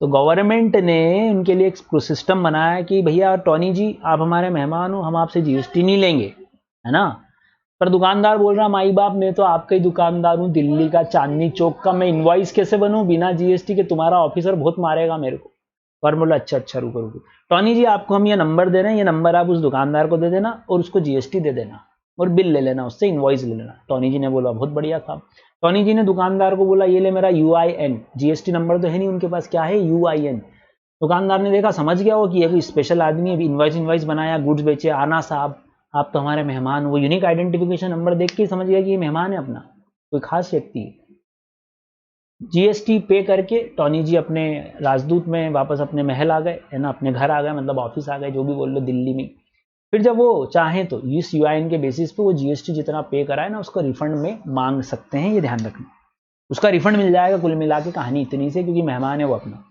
तो गवर्नमेंट ने उनके लिए एक सिस्टम बनाया कि भैया टॉनी जी आप हमारे मेहमान हो, हम आपसे GST नहीं लेंगे, है ना। पर दुकानदार बोल रहा माई बाप मैं तो आपका ही दुकानदार हूँ दिल्ली का चांदनी चौक का, मैं इनवॉइस कैसे बनूं बिना GST के? तुम्हारा ऑफिसर बहुत मारेगा मेरे को। और बोला अच्छा रुको रुको, टॉनी जी आपको हम ये नंबर दे रहे हैं, ये नंबर आप उस दुकानदार को दे देना और उसको GST दे देना और बिल ले लेना, उससे इनवॉइस ले लेना। टॉनी जी ने बोला बहुत बढ़िया साहब। टॉनी जी ने दुकानदार को बोला ये ले मेरा UIN, GST नंबर तो है नहीं उनके पास, क्या है? UIN। दुकानदार ने देखा, समझ गया वो कि ये कोई स्पेशल आदमी है, इनवॉइस बनाया, गुड्स बेचे, आना साहब आप तो हमारे मेहमान, वो यूनिक आइडेंटिफिकेशन नंबर देख के समझ गया कि ये मेहमान है अपना, कोई खास व्यक्ति है। GST पे करके टॉनी जी अपने राजदूत में वापस अपने महल आ गए, है ना, अपने घर आ गए, मतलब ऑफिस आ गए, जो भी बोल लो, दिल्ली में। फिर जब वो चाहें तो इस UIN के बेसिस पे वो GST जितना पे करा है ना उसको रिफंड में मांग सकते हैं, ये ध्यान रखना। उसका रिफंड मिल जाएगा कुल मिला के, कहानी इतनी से, क्योंकि मेहमान है वो अपना।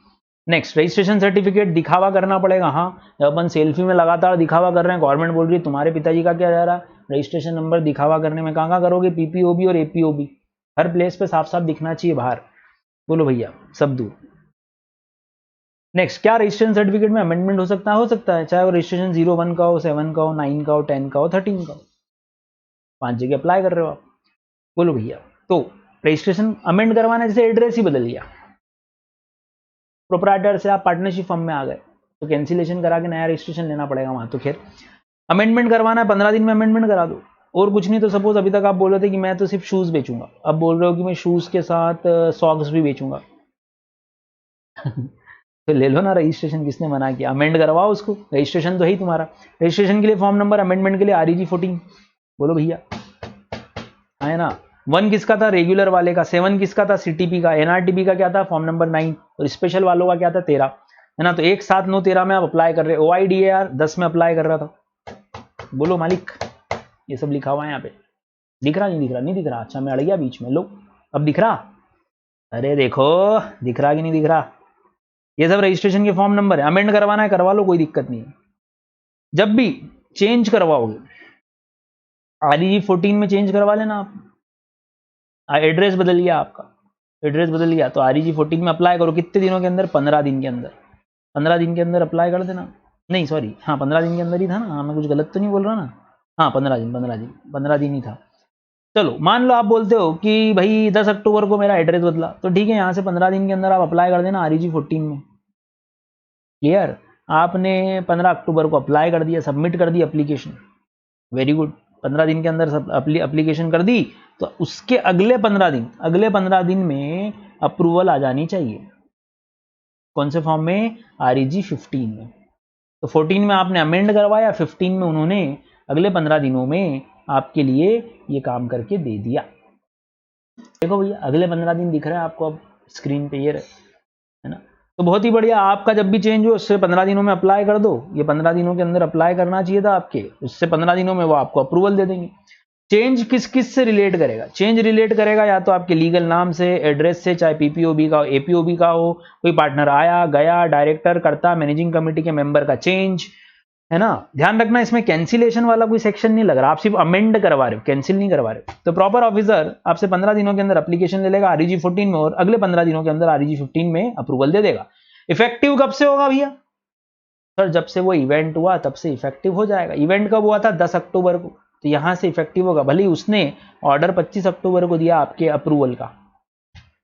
नेक्स्ट, रजिस्ट्रेशन सर्टिफिकेट दिखावा करना पड़ेगा। हाँ, जब अपन सेल्फी में लगातार दिखावा कर रहे हैं, गवर्नमेंट बोल रही है तुम्हारे पिताजी का क्या जा रहा है, रजिस्ट्रेशन नंबर दिखावा करने में कहाँ करोगे, पीपीओबी और एपीओबी, हर प्लेस पे साफ साफ दिखना चाहिए बाहर। बोलो भैया, सब दूर। नेक्स्ट, क्या रजिस्ट्रेशन सर्टिफिकेट में अमेंडमेंट हो सकता है? हो सकता है, चाहे वो रजिस्ट्रेशन 01 का हो, 7 का हो, 9 का हो, 10 का हो, 13 का हो, 5 जगह अप्लाई कर रहे हो आप। बोलो भैया, तो रजिस्ट्रेशन अमेंड करवाना, जैसे एड्रेस ही बदल गया, प्रोप्राइटर से आप पार्टनरशिप फर्म में आ गए, तो कैंसिलेशन करा के नया रजिस्ट्रेशन लेना पड़ेगा वहां। तो खैर, अमेंडमेंट करवाना है, 15 दिन में अमेंडमेंट करा दो, और कुछ नहीं। तो सपोज अभी तक आप बोल रहे थे कि मैं तो सिर्फ शूज बेचूंगा, अब बोल रहे हो कि मैं शूज के साथ सॉक्स भी बेचूंगा तो ले लो ना रजिस्ट्रेशन, किसने मना किया? अमेंड करवाओ उसको, रजिस्ट्रेशन तो है ही तुम्हारा। रजिस्ट्रेशन के लिए फॉर्म नंबर, अमेंडमेंट के लिए REG 14। बोलो भैया, है ना। 1 किसका था? रेगुलर वाले का। 7 किसका था? CTP का। NRTP का क्या था? Form number 9। और स्पेशल वालों का क्या था? 13, है ना। तो 1, 7, 9, 13 में आप अप्लाई कर रहे हो। OIDAR 10 में अप्लाई कर रहा था। बोलो मालिक, ये सब लिखा हुआ है यहाँ पे। दिख रहा? नहीं दिख रहा? नहीं दिख रहा? अच्छा, मैं अड़ गया बीच में। लो, अब दिख रहा? अरे देखो, दिख रहा कि नहीं दिख रहा? ये सब रजिस्ट्रेशन के फॉर्म नंबर है। अमेंड करवाना है, करवा लो, कोई दिक्कत नहीं है। जब भी चेंज करवाओगे, REG 14 में चेंज करवा लेना आप। एड्रेस बदल गया आपका, एड्रेस बदल गया, तो REG 14 में अप्लाई करो। कितने दिनों के अंदर? 15 दिन के अंदर। 15 दिन के अंदर अप्लाई कर देना। नहीं सॉरी, हाँ 15 दिन के अंदर ही था ना। हाँ, मैं कुछ गलत तो नहीं बोल रहा ना? हाँ 15 दिन, 15 दिन ही था। चलो, मान लो आप बोलते हो कि भाई 10 अक्टूबर को मेरा एड्रेस बदला, तो ठीक है, यहाँ से 15 दिन के अंदर आप अप्लाई कर देना REG 14 में। क्लियर? आपने 15 अक्टूबर को अप्लाई कर दिया, सबमिट कर दी एप्लीकेशन, वेरी गुड। 15 दिन के अंदर सब एप्लीकेशन कर दी, तो उसके अगले 15 दिन में अप्रूवल आ जानी चाहिए। कौन से फॉर्म में? REG 15 में। तो 14 में आपने अमेंड करवाया, 15 में उन्होंने अगले 15 दिनों में आपके लिए ये काम करके दे दिया। देखो भैया, अगले 15 दिन दिख रहा है आपको अब स्क्रीन पे, ये है ना। तो बहुत ही बढ़िया, आपका जब भी चेंज हो उससे 15 दिनों में अप्लाई कर दो। ये 15 दिनों के अंदर अप्लाई करना चाहिए था आपके, उससे 15 दिनों में वो आपको अप्रूवल दे देंगे। चेंज किस किस से रिलेट करेगा? चेंज रिलेट करेगा या तो आपके लीगल नाम से, एड्रेस से, चाहे पीपीओबी का हो, एपीओबी का हो, कोई पार्टनर आया गया, डायरेक्टर, कर्ता, मैनेजिंग कमेटी के मेंबर का चेंज, है ना। ध्यान रखना, इसमें कैंसिलेशन वाला कोई सेक्शन नहीं लग रहा, आप सिर्फ अमेंड करवा रहे हो, कैंसिल नहीं करवा रहे हो। तो प्रॉपर ऑफिसर आपसे 15 दिनों के अंदर एप्लीकेशन ले लेगा REG 14 में, और अगले 15 दिनों के अंदर REG 15 में अप्रूवल दे देगा। इफेक्टिव कब से होगा भैया? सर, जब से वो इवेंट हुआ तब से इफेक्टिव हो जाएगा। इवेंट कब हुआ था? 10 अक्टूबर को, तो यहां से इफेक्टिव होगा। भले ही उसने ऑर्डर 25 अक्टूबर को दिया आपके अप्रूवल का,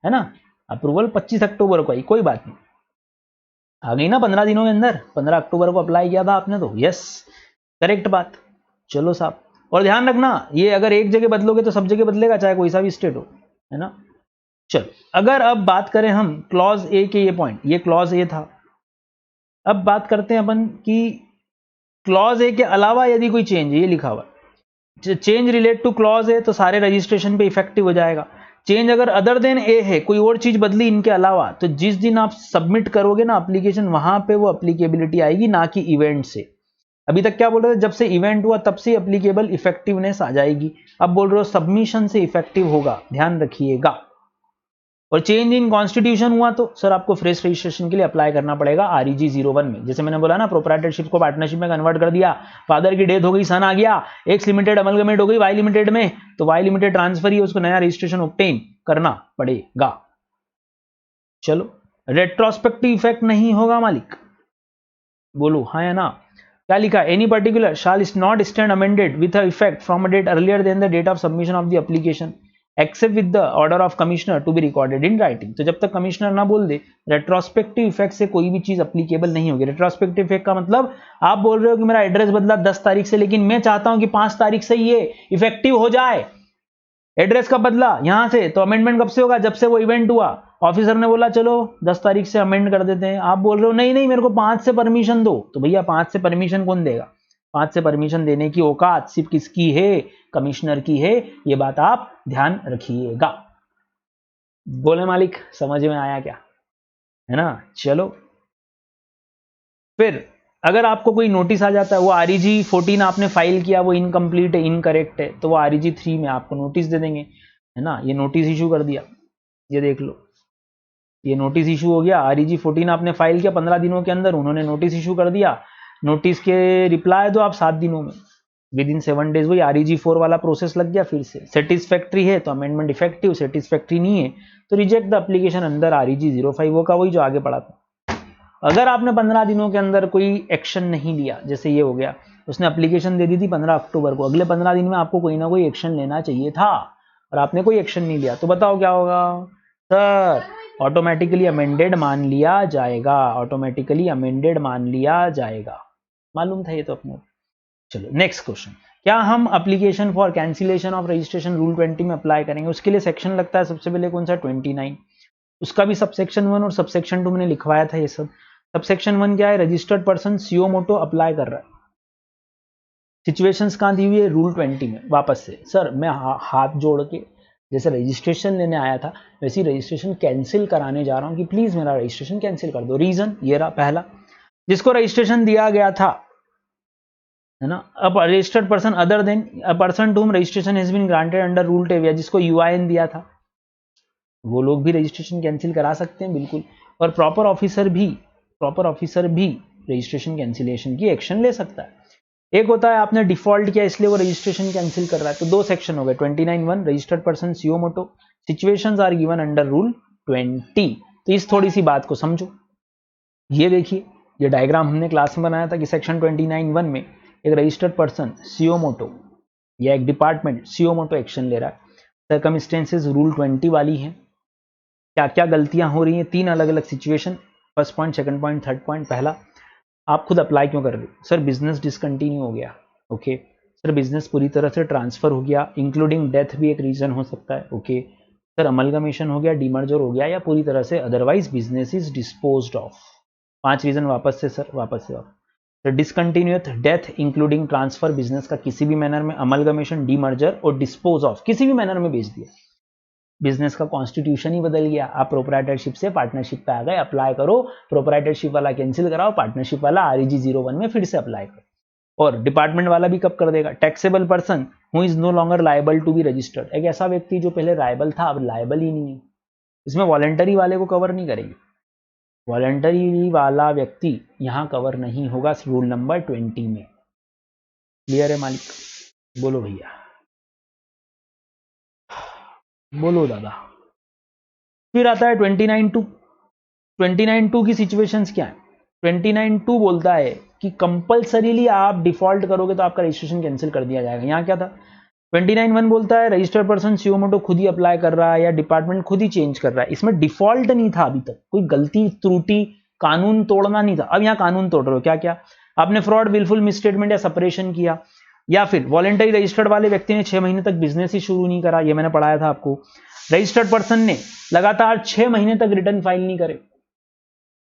है ना, अप्रूवल 25 अक्टूबर को आई, कोई बात नहीं, आ गई ना 15 दिनों के अंदर। 15 अक्टूबर को अप्लाई किया था आपने, तो यस, करेक्ट बात। चलो साहब, और ध्यान रखना, ये अगर एक जगह बदलोगे तो सब जगह बदलेगा, चाहे कोई सा भी स्टेट हो, है ना। चलो, अगर अब बात करें हम क्लॉज ए के, ये पॉइंट, ये क्लॉज ए था। अब बात करते हैं अपन कि क्लॉज ए के अलावा यदि कोई चेंज है, ये लिखा हुआ change relate two clause A, तो सारे रजिस्ट्रेशन पे इफेक्टिव हो जाएगा। चेंज अगर अदर देन ए है, कोई और चीज बदली इनके अलावा, तो जिस दिन आप सबमिट करोगे ना एप्लीकेशन, वहां पे वो एप्लीकेबिलिटी आएगी, ना कि इवेंट से। अभी तक क्या बोल रहे थे? जब से इवेंट हुआ तब से एप्लीकेबल इफेक्टिवनेस आ जाएगी। अब बोल रहे हो सबमिशन से इफेक्टिव होगा, ध्यान रखिएगा। और चेंज इन कॉन्स्टिट्यूशन हुआ तो सर आपको फ्रेश रजिस्ट्रेशन के लिए अप्लाई करना पड़ेगा REG 01 में। जैसे मैंने बोला ना, प्रोप्राइटरशिप को पार्टनरशिप में कन्वर्ट कर दिया, फादर की डेथ हो गई, सन आ गया, एक्स लिमिटेड अमलगमेंट हो गई वाई लिमिटेड में, तो वाई लिमिटेड ट्रांसफर ही, उसको नया रजिस्ट्रेशन ऑब्टेन करना पड़ेगा। चलो, रेट्रोस्पेक्टिव इफेक्ट नहीं होगा मालिक, बोलो हाँ या ना। क्या लिखा? Any particular shall is not stand amended with effect from a date earlier than the date of submission of the application except with the order of commissioner to be recorded in writing. तो जब तक commissioner ना बोल दे, retrospective effect से कोई भी चीज applicable नहीं होगी। रेट्रोस्पेक्टिव इफेक्ट का मतलब, आप बोल रहे हो कि मेरा एड्रेस बदला 10 तारीख से, लेकिन मैं चाहता हूं कि 5 तारीख से ये इफेक्टिव हो जाए। एड्रेस कब बदला? यहां से, तो अमेंडमेंट कब से होगा? जब से वो इवेंट हुआ, ऑफिसर ने बोला चलो 10 तारीख से अमेंड कर देते हैं, आप बोल रहे हो नहीं नहीं मेरे को 5 से परमिशन दो, तो भैया 5 से परमिशन कौन देगा? 5 से परमिशन देने की औकात सिर्फ किसकी है? कमिश्नर की है। ये बात आप ध्यान रखिएगा। बोले मालिक, समझ में आया क्या? है ना। चलो, फिर अगर आपको कोई नोटिस आ जाता है, वो REG 14 आपने फाइल किया, वो इनकम्प्लीट है, इनकरेक्ट है, तो वो REG 3 में आपको नोटिस दे देंगे, है ना। ये नोटिस इशू कर दिया, ये देख लो, ये नोटिस इशू हो गया, REG 14 आपने फाइल किया 15 दिनों के अंदर, उन्होंने नोटिस इशू कर दिया, नोटिस के रिप्लाई दो आप 7 दिनों में, विद इन 7 डेज। वही REG 4 वाला प्रोसेस लग गया फिर से। सेटिस्फैक्ट्री है तो अमेंडमेंट इफेक्टिव, सेटिस्फैक्ट्री नहीं है तो रिजेक्ट द एप्लीकेशन अंदर REG 05 का, वही जो आगे पढ़ा था। अगर आपने 15 दिनों के अंदर कोई एक्शन नहीं लिया, जैसे ये हो गया, उसने एप्लीकेशन दे दी थी 15 अक्टूबर को, अगले 15 दिन में आपको कोई ना कोई एक्शन लेना चाहिए था और आपने कोई एक्शन नहीं लिया, तो बताओ क्या होगा सर? ऑटोमेटिकली अमेंडेड मान लिया जाएगा, ऑटोमेटिकली अमेंडेड मान लिया जाएगा। मालूम था ये तो अपने। चलो नेक्स्ट क्वेश्चन, क्या हम application for cancellation of registration rule 20 में अप्लाई करेंगे? उसके लिए सेक्शन लगता है सबसे पहले कौन सा? 29। उसका भी सबसेक्शन 1 और सबसेक्शन 2 मैंने लिखवाया था ये सब। सबसेक्शन 1 क्या है? रजिस्टर्ड पर्सन सीओ मोटो अप्लाई कर रहा है। सिचुएशंस कहां दी हुई है? रूल 20 में। वापस से सर मैं हाथ जोड़ के जैसे रजिस्ट्रेशन लेने आया था वैसे ही रजिस्ट्रेशन कैंसिल कराने जा रहा हूं कि प्लीज मेरा रजिस्ट्रेशन कैंसिल कर दो। रीजन ये रहा पहला, जिसको रजिस्ट्रेशन दिया गया था, है ना, अब registered person other than a person to whom registration has been granted under rule 10, जिसको यूआईएन दिया था, वो लोग भी रजिस्ट्रेशन कैंसिल करा सकते हैं बिल्कुल। और प्रॉपर ऑफिसर भी रजिस्ट्रेशन कैंसिलेशन की एक्शन ले सकता है। एक होता है आपने डिफॉल्ट किया इसलिए वो रजिस्ट्रेशन कैंसिल कर रहा है, तो दो सेक्शन हो गए। 29(1) registered person suo motu, situations are given under rule 20। तो इस थोड़ी सी बात को समझो। ये देखिए, ये डायग्राम हमने क्लास में बनाया था कि सेक्शन 29(1) में एक रजिस्टर्ड पर्सन सीओ मोटो या एक डिपार्टमेंट सीओ मोटो एक्शन ले रहा है। सर्कमस्टेंसेस रूल 20 वाली हैं। क्या क्या गलतियां हो रही हैं? 3 अलग अलग situation, first point, second point, third point. पहला, आप खुद अप्लाई क्यों कर रहे हो? सर बिजनेस डिसकंटिन्यू हो गया। ओके सर, बिजनेस पूरी तरह से ट्रांसफर हो गया, इंक्लूडिंग डेथ भी एक रीजन हो सकता है। ओके सर, अमलगमेशन हो गया, डीमर्जर हो गया, या पूरी तरह से otherwise business is disposed of. 5 reason वापस से सर, वापस से sir, discontinuance, death, including transfer, business का किसी भी मैनर में, अमलगमेशन, डीमर्जर और डिस्पोज ऑफ, किसी भी मैनर में बेच दिया। बिजनेस का कॉन्स्टिट्यूशन ही बदल गया, आप प्रोपराइटरशिप से पार्टनरशिप पे आ गए, अप्लाई करो, प्रोपराइटरशिप वाला कैंसिल कराओ, पार्टनरशिप वाला REG 01 में फिर से अप्लाई करो। और डिपार्टमेंट वाला भी कब कर देगा? Taxable person who is no longer liable to be registered, एक ऐसा व्यक्ति जो पहले लायबल था अब लायबल ही नहीं है। इसमें वॉलंटरी वाले को कवर नहीं करेगी, वॉलंटरी वाला व्यक्ति यहां कवर नहीं होगा रूल नंबर 20 में। क्लियर है मालिक? बोलो भैया, बोलो दादा। फिर आता है 29(2). 29(2) की सिचुएशंस क्या है? 29(2) बोलता है कि कंपलसरीली आप डिफॉल्ट करोगे तो आपका रजिस्ट्रेशन कैंसिल कर दिया जाएगा। यहाँ क्या था? 29(1) बोलता है रजिस्टर्ड पर्सन सीओ मोटो खुद ही अप्लाई कर रहा है या डिपार्टमेंट खुद ही चेंज कर रहा है। इसमें डिफॉल्ट नहीं था अभी तक, कोई गलती त्रुटि कानून तोड़ना नहीं था। अब यहाँ कानून तोड़ रहे हो। क्या क्या? आपने फ्रॉड, विलफुल मिसस्टेटमेंट या सेपरेशन किया, या फिर वॉलेंटरी रजिस्टर्ड वाले व्यक्ति ने 6 महीने तक बिजनेस ही शुरू नहीं करा, ये मैंने पढ़ाया था आपको। रजिस्टर्ड पर्सन ने लगातार 6 महीने तक रिटर्न फाइल नहीं करे,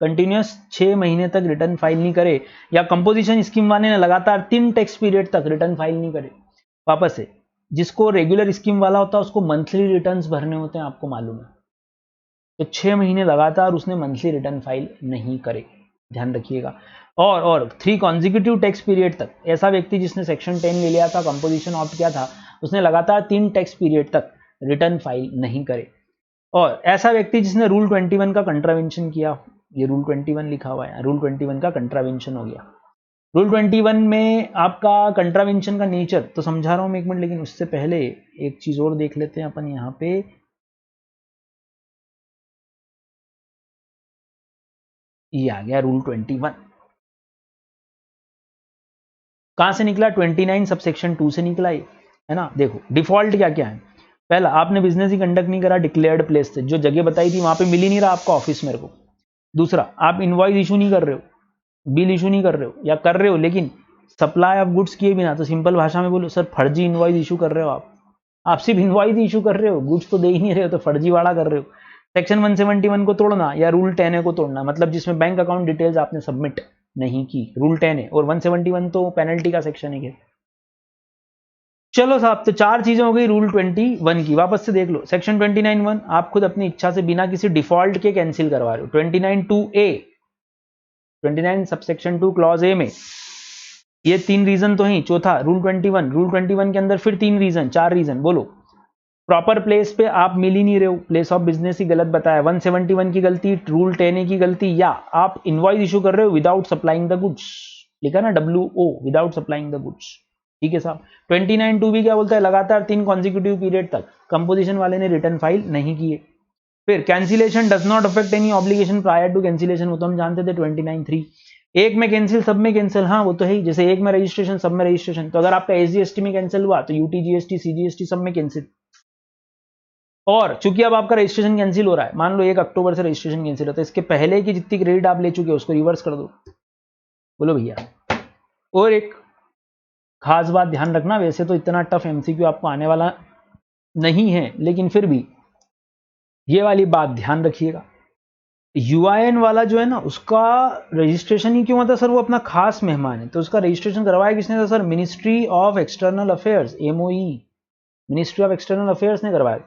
कंटिन्यूस 6 महीने तक रिटर्न फाइल नहीं करे, या कंपोजिशन स्कीम वाले ने लगातार 3 टैक्स पीरियड तक रिटर्न फाइल नहीं करे। वापस से, जिसको रेगुलर स्कीम वाला होता है उसको मंथली रिटर्न्स भरने होते हैं, आपको मालूम है। तो 6 महीने लगातार उसने मंथली रिटर्न फाइल नहीं करे, ध्यान रखिएगा। और 3 कॉन्जिक्यूटिव टैक्स पीरियड तक, ऐसा व्यक्ति जिसने सेक्शन 10 ले लिया था, कंपोजिशन ऑप्ट किया था, उसने लगातार 3 टैक्स पीरियड तक रिटर्न फाइल नहीं करे। और ऐसा व्यक्ति जिसने रूल 21 का कंट्रावेंशन किया, ये रूल 21 लिखा हुआ है, रूल 21 का कंट्रावेंशन हो गया। रूल 21 में आपका कंट्रावेंशन का नेचर तो समझा रहा हूं मैं 1 मिनट, लेकिन उससे पहले एक चीज और देख लेते हैं अपन। यहाँ पे ये आ गया रूल 21, कहां से निकला? 29 सबसेक्शन 2 से निकला ये, है ना। देखो डिफॉल्ट क्या क्या है। पहला, आपने बिजनेस ही कंडक्ट नहीं करा डिक्लेयर्ड प्लेस से, जो जगह बताई थी वहां पे मिल ही नहीं रहा आपका ऑफिस मेरे को। दूसरा, आप इनवॉइस इशू नहीं कर रहे हो, बिल इशू नहीं कर रहे हो, या कर रहे हो लेकिन सप्लाई ऑफ गुड्स किए बिना, तो सिंपल भाषा में बोलो सर फर्जी इनवॉइस इशू कर रहे हो आप सिर्फ इनवॉइस इशू कर रहे हो, गुड्स तो दे ही नहीं रहे हो, तो फर्जी वाड़ा कर रहे हो। सेक्शन 171 को तोड़ना या रूल 10A को तोड़ना, मतलब जिसमें बैंक अकाउंट डिटेल्स आपने सबमिट नहीं की, रूल 10A। और 171 तो पेनल्टी का सेक्शन है। चलो साहब, तो 4 चीजें हो गई रूल 21 की। वापस से देख लो, सेक्शन 29(1) आप खुद अपनी इच्छा से बिना किसी डिफॉल्ट के कैंसिल करवा रहे हो। 29(2)A, 29 सबसेक्शन 2 क्लॉज ए में ये 3 रीजन तो ही। चौथा, रूल 21 के अंदर फिर 3 रीजन, 4 रीजन बोलो। प्रॉपर प्लेस पे आप मिल ही नहीं रहे हो, प्लेस ऑफ बिजनेस ही गलत बताया, 171 की गलती, रूल 10A की गलती, या आप इनवॉइस इशू कर रहे हो विदाउट सप्लाइंग द गुड्स, लिखा ना WO, without supplying the goods. ठीक है साहब। 29(2) क्या बोलता है, लगातार 3 कॉन्जिक्यूटिव पीरियड तक कंपोजिशन वाले ने रिटर्न फाइल नहीं किए। फिर cancellation does not affect any obligation prior to cancellation, वो तो हम जानते थे 29(3). एक में कैंसिल सब में कैंसिल, हाँ वो तो है ही, जैसे एक में रजिस्ट्रेशन सब में रजिस्ट्रेशन, तो अगर आपका SGST में कैंसिल हुआ तो UT GST CGST सब में कैंसिल। और चूंकि अब आपका रजिस्ट्रेशन कैंसिल हो रहा है, मान लो 1 अक्टूबर से रजिस्ट्रेशन कैंसिल होता है, इसके पहले की जितनी क्रेडिट आप ले चुके हो उसको रिवर्स कर दो, बोलो भैया। और एक खास बात ध्यान रखना, वैसे तो इतना टफ MCQ आपको आने वाला नहीं है, लेकिन फिर भी ये वाली बात ध्यान रखिएगा, UIN वाला जो है ना, उसका रजिस्ट्रेशन ही क्यों होता सर, वो अपना खास मेहमान है, तो उसका रजिस्ट्रेशन करवाया किसने था sir, ministry of external affairs, MOE, ministry of external affairs ने करवाया।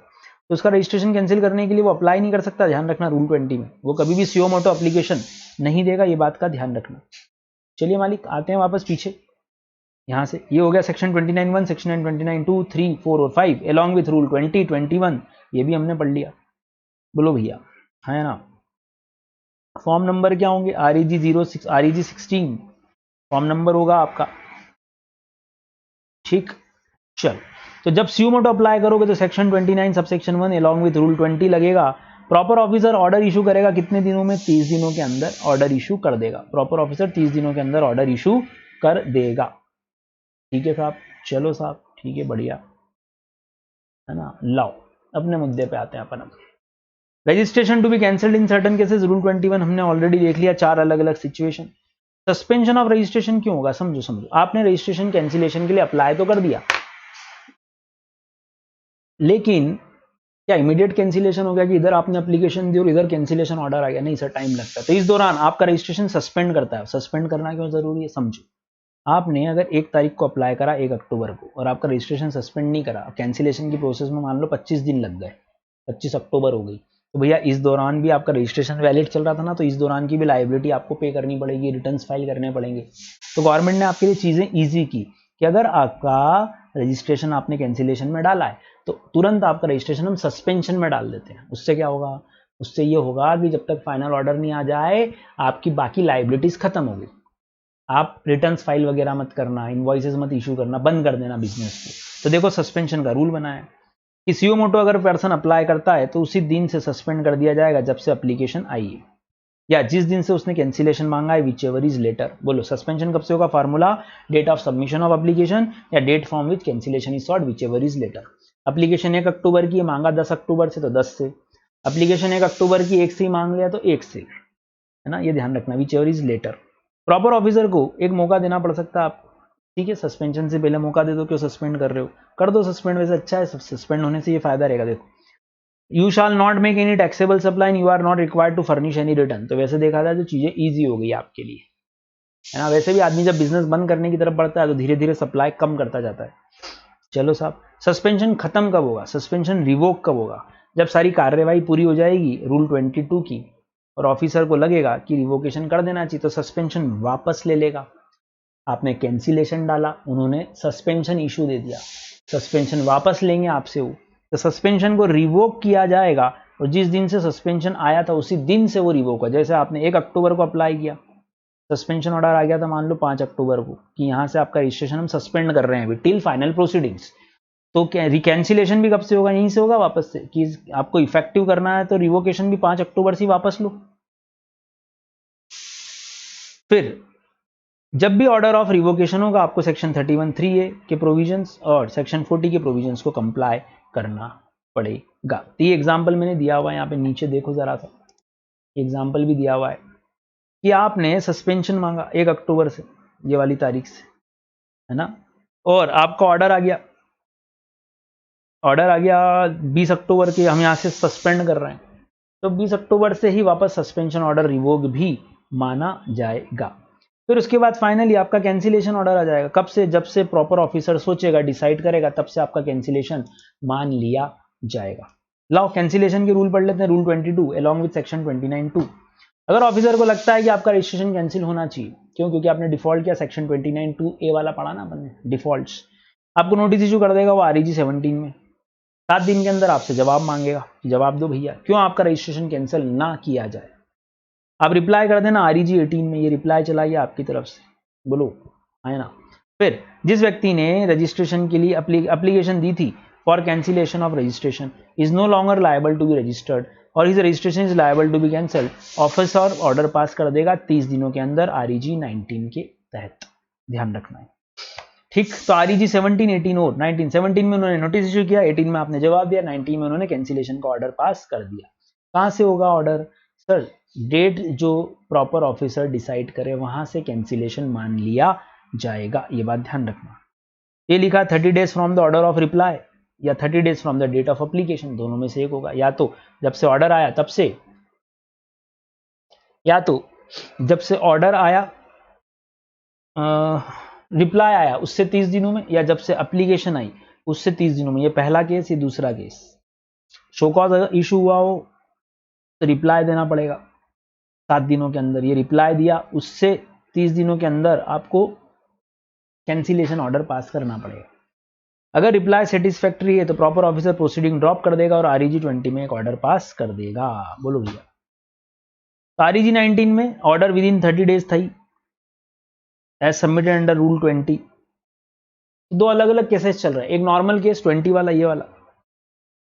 तो उसका रजिस्ट्रेशन कैंसिल करने के लिए वो अप्लाई नहीं कर सकता, ध्यान रखना रूल 20 में, वो कभी भी सुओ मोटो एप्लीकेशन नहीं देगा, ये बात का ध्यान रखना। चलिए मालिक, आते हैं वापस पीछे यहां से, ये हो गया सेक्शन 29(1), सेक्शन 29(2), 3, 4 और 5 अलॉन्ग विथ रूल 20, 21, ये भी हमने पढ़ लिया। बोलो भैया, है ना। फॉर्म नंबर क्या होंगे, REG 16 फॉर्म नंबर होगा आपका। ठीक, चल, तो जब सुओ मोटो अप्लाई करोगे तो section 29 subsection 1 along with rule 20 लगेगा। प्रॉपर ऑफिसर ऑर्डर इशू करेगा कितने दिनों में, 30 दिनों के अंदर ऑर्डर इशू कर देगा। प्रॉपर ऑफिसर 30 दिनों के अंदर ऑर्डर इशू कर देगा। ठीक है साहब, चलो साहब, ठीक है, बढ़िया है ना। लाओ अपने मुद्दे पे आते हैं अपन। अब registration to be cancelled in certain cases, rule 21 हमने ऑलरेडी देख लिया, 4 अलग अलग सिचुएशन। सस्पेंशन ऑफ रजिस्ट्रेशन क्यों होगा, समझो, आपने रजिस्ट्रेशन कैंसिलेशन के लिए अप्लाई तो कर दिया, लेकिन क्या इमीडिएट कैंसिलेशन हो गया कि इधर आपने एप्लीकेशन दी और इधर कैंसिलेशन ऑर्डर आ गया, नहीं सर, टाइम लगता है। तो इस दौरान आपका रजिस्ट्रेशन सस्पेंड करता है। सस्पेंड करना क्यों जरूरी है, समझो। आपने अगर 1 तारीख को अप्लाई करा 1 अक्टूबर को, और आपका रजिस्ट्रेशन सस्पेंड नहीं करा, कैंसिलेशन की प्रोसेस में मान लो 25 दिन लग गए, 25 अक्टूबर हो गई, तो भैया इस दौरान भी आपका रजिस्ट्रेशन वैलिड चल रहा था ना, तो इस दौरान की भी लाइबिलिटी आपको पे करनी पड़ेगी, रिटर्न्स फाइल करने पड़ेंगे। तो गवर्नमेंट ने आपके लिए चीजें ईजी की कि अगर आपका रजिस्ट्रेशन आपने कैंसिलेशन में डाला है तो तुरंत आपका रजिस्ट्रेशन हम सस्पेंशन में डाल देते हैं। उससे क्या होगा, उससे ये होगा कि जब तक फाइनल ऑर्डर नहीं आ जाए आपकी बाकी लाइबिलिटीज खत्म हो गई, आप रिटर्न्स फाइल वगैरह मत करना, इनवॉइसेस मत इशू करना, बंद कर देना बिजनेस को। तो देखो सस्पेंशन का रूल बनाया कि सुओ मोटो अगर पर्सन अप्लाई करता है तो उसी दिन से सस्पेंड कर दिया जाएगा जब से एप्लीकेशन आई है, या जिस दिन से उसने कैंसिलेशन मांगा है, विच एवर इज लेटर। बोलो सस्पेंशन कब से होगा, formula date of submission of application या date from which cancellation is sought, whichever is later. Application 1 अक्टूबर की मांगा 10 अक्टूबर से तो 10 से, एप्लीकेशन 1 अक्टूबर की 1 से ही मांग लिया तो 1 से, है ना, ये ध्यान रखना, whichever is later. Proper officer को एक मौका देना पड़ सकता है आपको, ठीक है, सस्पेंशन से पहले मौका दे दो, क्यों सस्पेंड कर रहे हो, कर दो सस्पेंड, वैसे अच्छा है, सस्पेंड होने से ये फायदा रहेगा। देखो, you shall not make any taxable supply, you are not required to furnish any return. तो वैसे देखा जाए तो चीजें ईजी हो गई आपके लिए, है ना। वैसे भी आदमी जब बिजनेस बंद करने की तरफ बढ़ता है तो धीरे धीरे सप्लाई कम करता जाता है। चलो साहब, सस्पेंशन खत्म कब होगा, सस्पेंशन रिवोक कब होगा, जब सारी कार्यवाही पूरी हो जाएगी रूल 22 की और ऑफिसर को लगेगा कि रिवोकेशन कर देना चाहिए, तो सस्पेंशन वापस ले लेगा। आपने कैंसिलेशन डाला, उन्होंने सस्पेंशन इशू दे दिया, सस्पेंशन वापस लेंगे आपसे वो, तो सस्पेंशन को रिवोक किया जाएगा, और जिस दिन से सस्पेंशन आया था उसी दिन से वो रिवोक है। जैसे आपने 1 अक्टूबर को अप्लाई किया, सस्पेंशन ऑर्डर आ गया था मान लो 5 अक्टूबर को कि यहां से आपका रजिस्ट्रेशन हम सस्पेंड कर रहे हैं टिल फाइनल प्रोसीडिंग्स, तो रिकैंसिलेशन भी कब से होगा, यहीं से होगा वापस से, कि आपको इफेक्टिव करना है तो रिवोकेशन भी 5 अक्टूबर से वापस लो। फिर जब भी ऑर्डर ऑफ रिवोकेशन होगा आपको सेक्शन 31(3)(a) के प्रोविजंस और सेक्शन 40 के प्रोविजंस को कंप्लाई करना पड़ेगा। तो ये एग्जांपल मैंने दिया हुआ है, यहाँ पे नीचे देखो जरा सा, एग्जांपल भी दिया हुआ है कि आपने सस्पेंशन मांगा 1 अक्टूबर से, ये वाली तारीख से, है ना, और आपका ऑर्डर आ गया, 20 अक्टूबर के, हम यहाँ से सस्पेंड कर रहे हैं, तो 20 अक्टूबर से ही वापस सस्पेंशन ऑर्डर रिवोक भी माना जाएगा। फिर उसके बाद फाइनली आपका कैंसिलेशन ऑर्डर आ जाएगा, कब से, जब से प्रॉपर ऑफिसर सोचेगा, डिसाइड करेगा, तब से आपका कैंसिलेशन मान लिया जाएगा। लाओ कैंसिलेशन के रूल पढ़ लेते हैं, रूल 22 अलॉन्ग विद सेक्शन 29(2). अगर ऑफिसर को लगता है कि आपका रजिस्ट्रेशन कैंसिल होना चाहिए, क्यों, क्योंकि आपने डिफॉल्ट किया, सेक्शन 29(2)(a) वाला पढ़ा ना अपन ने, डिफॉल्ट्स, आपको नोटिस इशू कर देगा वो REG 17 में, 7 दिन के अंदर आपसे जवाब मांगेगा, जवाब दो भैया क्यों आपका रजिस्ट्रेशन कैंसिल ना किया जाए। आप रिप्लाई कर देना REG 18 में, ये रिप्लाई चला गया आपकी तरफ से, बोलो है ना। फिर जिस व्यक्ति ने रजिस्ट्रेशन के लिए एप्लीकेशन दी थी for cancellation of registration is no longer liable to be registered और his registration is liable to be cancel, officer order pass कर देगा 30 दिनों के अंदर REG 19 के तहत, ध्यान रखना है। ठीक, तो REG 17, 18 और 19, 17 में उन्होंने नोटिस इशू किया, 18 में आपने जवाब दिया, 19 में उन्होंने कैंसिलेशन का ऑर्डर पास कर दिया। कहां से होगा ऑर्डर सर, डेट जो प्रॉपर ऑफिसर डिसाइड करे वहां से कैंसिलेशन मान लिया जाएगा, ये बात ध्यान रखना। ये लिखा 30 days from the order of reply या 30 days from the date of application, दोनों में से एक होगा, या तो जब से ऑर्डर आया तब से, या तो जब से ऑर्डर आया रिप्लाई आया उससे 30 दिनों में, या जब से एप्लीकेशन आई उससे 30 दिनों में। ये पहला केस, ये दूसरा केस। शो कॉज अगर इशू हुआ हो तो रिप्लाई देना पड़ेगा 7 दिनों के अंदर, ये रिप्लाई दिया उससे 30 दिनों के अंदर आपको कैंसिलेशन ऑर्डर पास करना पड़ेगा। अगर रिप्लाई सेटिस्फैक्ट्री है तो प्रॉपर ऑफिसर प्रोसीडिंग ड्रॉप कर देगा और REG 20 में एक ऑर्डर पास कर देगा, बोलो भैया। तो REG 19 में ऑर्डर विद इन 30 डेज थी एज सबमिटेड अंडर रूल 20। दो अलग अलग केसेस चल रहे हैं, एक नॉर्मल केस 20 वाला, ये वाला,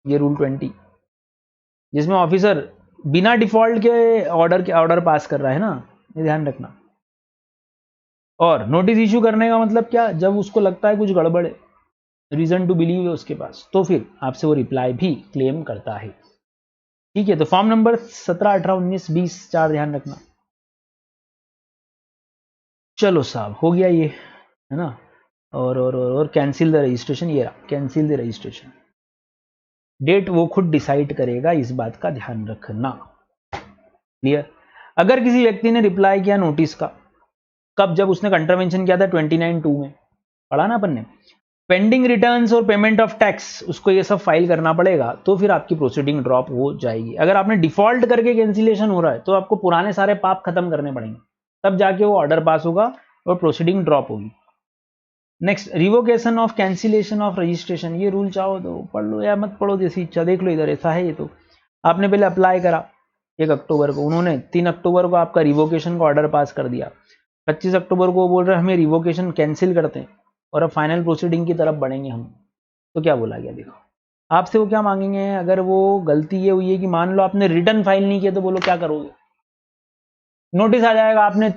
ये रूल 20 जिसमें ऑफिसर बिना डिफॉल्ट के ऑर्डर पास कर रहा है ना, ये ध्यान रखना। और नोटिस इशू करने का मतलब क्या, जब उसको लगता है कुछ गड़बड़ है, रीजन टू बिलीव है उसके पास, तो फिर आपसे वो रिप्लाई भी क्लेम करता है। ठीक है, तो फॉर्म नंबर 17, 18, 19, 20 4 ध्यान रखना। चलो साहब हो गया ये, है ना। और कैंसिल द रजिस्ट्रेशन, ये रहा कैंसिल द रजिस्ट्रेशन। डेट वो खुद डिसाइड करेगा, इस बात का ध्यान रखना। क्लियर। अगर किसी व्यक्ति ने रिप्लाई किया नोटिस का, कब, जब उसने कंट्रावेंशन किया था 29(2) में, पढ़ा ना अपन ने, पेंडिंग रिटर्न्स और पेमेंट ऑफ टैक्स, उसको ये सब फाइल करना पड़ेगा, तो फिर आपकी प्रोसीडिंग ड्रॉप हो जाएगी। अगर आपने डिफॉल्ट करके कैंसिलेशन हो रहा है तो आपको पुराने सारे पाप खत्म करने पड़ेंगे, तब जाके वो ऑर्डर पास होगा और प्रोसीडिंग ड्रॉप होगी। Next, revocation of cancellation of registration, ये रूल चाहो तो पढ़ लो या मत पढ़ो, जैसी इच्छा, देख लो इधर ऐसा है ये। तो आपने पहले अप्लाई करा 1 अक्टूबर को, उन्होंने 3 अक्टूबर को आपका रिवोकेशन का ऑर्डर पास कर दिया, 25 अक्टूबर को बोल रहे हैं हमें रिवोकेशन कैंसिल करते हैं और अब फाइनल प्रोसीडिंग की तरफ बढ़ेंगे हम, तो क्या बोला गया, देखो आपसे वो क्या मांगेंगे। अगर वो गलती ये हुई है कि मान लो आपने रिटर्न फाइल नहीं किया, तो बोलो क्या करोगे। नोटिस आ जाएगा आपने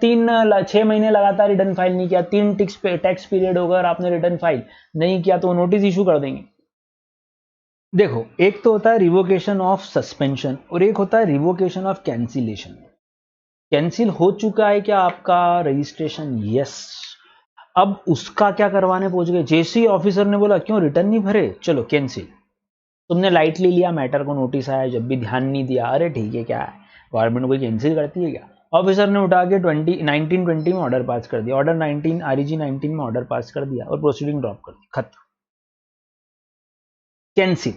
6 महीने लगातार रिटर्न फाइल नहीं किया, 3 टैक्स पीरियड होगा और आपने रिटर्न फाइल नहीं किया, तो नोटिस इशू कर देंगे। देखो, एक तो होता है रिवोकेशन ऑफ सस्पेंशन और एक होता है रिवोकेशन ऑफ कैंसिलेशन। कैंसिल हो चुका है क्या आपका रजिस्ट्रेशन, यस, अब उसका क्या करवाने पहुंच गए। जैसे ही ऑफिसर ने बोला क्यों रिटर्न नहीं भरे, चलो कैंसिल, तुमने लाइटली लिया मैटर को, नोटिस आया जब भी ध्यान नहीं दिया, अरे ठीक है क्या है, गवर्नमेंट कोई कैंसिल करती है क्या। ऑफिसर ने उठा के 1920 में ऑर्डर पास कर दिया, ऑर्डर 19 REG 19 में ऑर्डर पास कर दिया और प्रोसीडिंग ड्रॉप कर दी, खत्म, कैंसिल।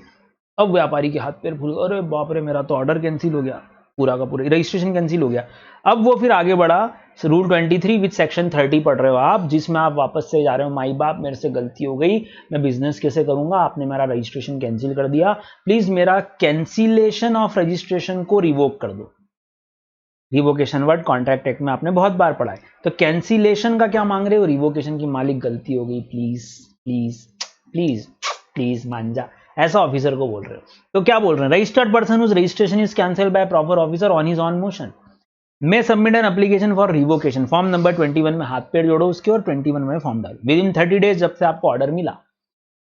अब व्यापारी के हाथ पैर फूल, अरे बाप रे मेरा तो ऑर्डर कैंसिल हो गया, पूरा का पूरा रजिस्ट्रेशन कैंसिल हो गया। अब वो फिर आगे बढ़ा, रूल 23 विद सेक्शन 30 पढ़ रहे हो आप, जिसमें आप वापस से जा रहे हो, माई बाप मेरे से गलती हो गई, मैं बिजनेस कैसे करूंगा, आपने मेरा रजिस्ट्रेशन कैंसिल कर दिया, प्लीज मेरा कैंसिलेशन ऑफ रजिस्ट्रेशन को रिवोक कर दो। रिवोकेशन वर्ड कॉन्ट्रैक्ट एक्ट में आपने बहुत बार पढ़ा है। तो कैंसिलेशन का क्या मांग रहे हो, रिवोकेशन की, मालिक गलती हो गई, प्लीज प्लीज प्लीज प्लीज मान जा, ऐसा ऑफिसर को बोल रहे हो। तो क्या बोल रहे हैं, registered person whose registration is cancelled by proper officer on his own motion may submit an application for revocation, form number 21 में हाथ पैर जोड़ो उसके और 21 में फॉर्म डालो विद इन 30 डेज, जब से आपको ऑर्डर मिला,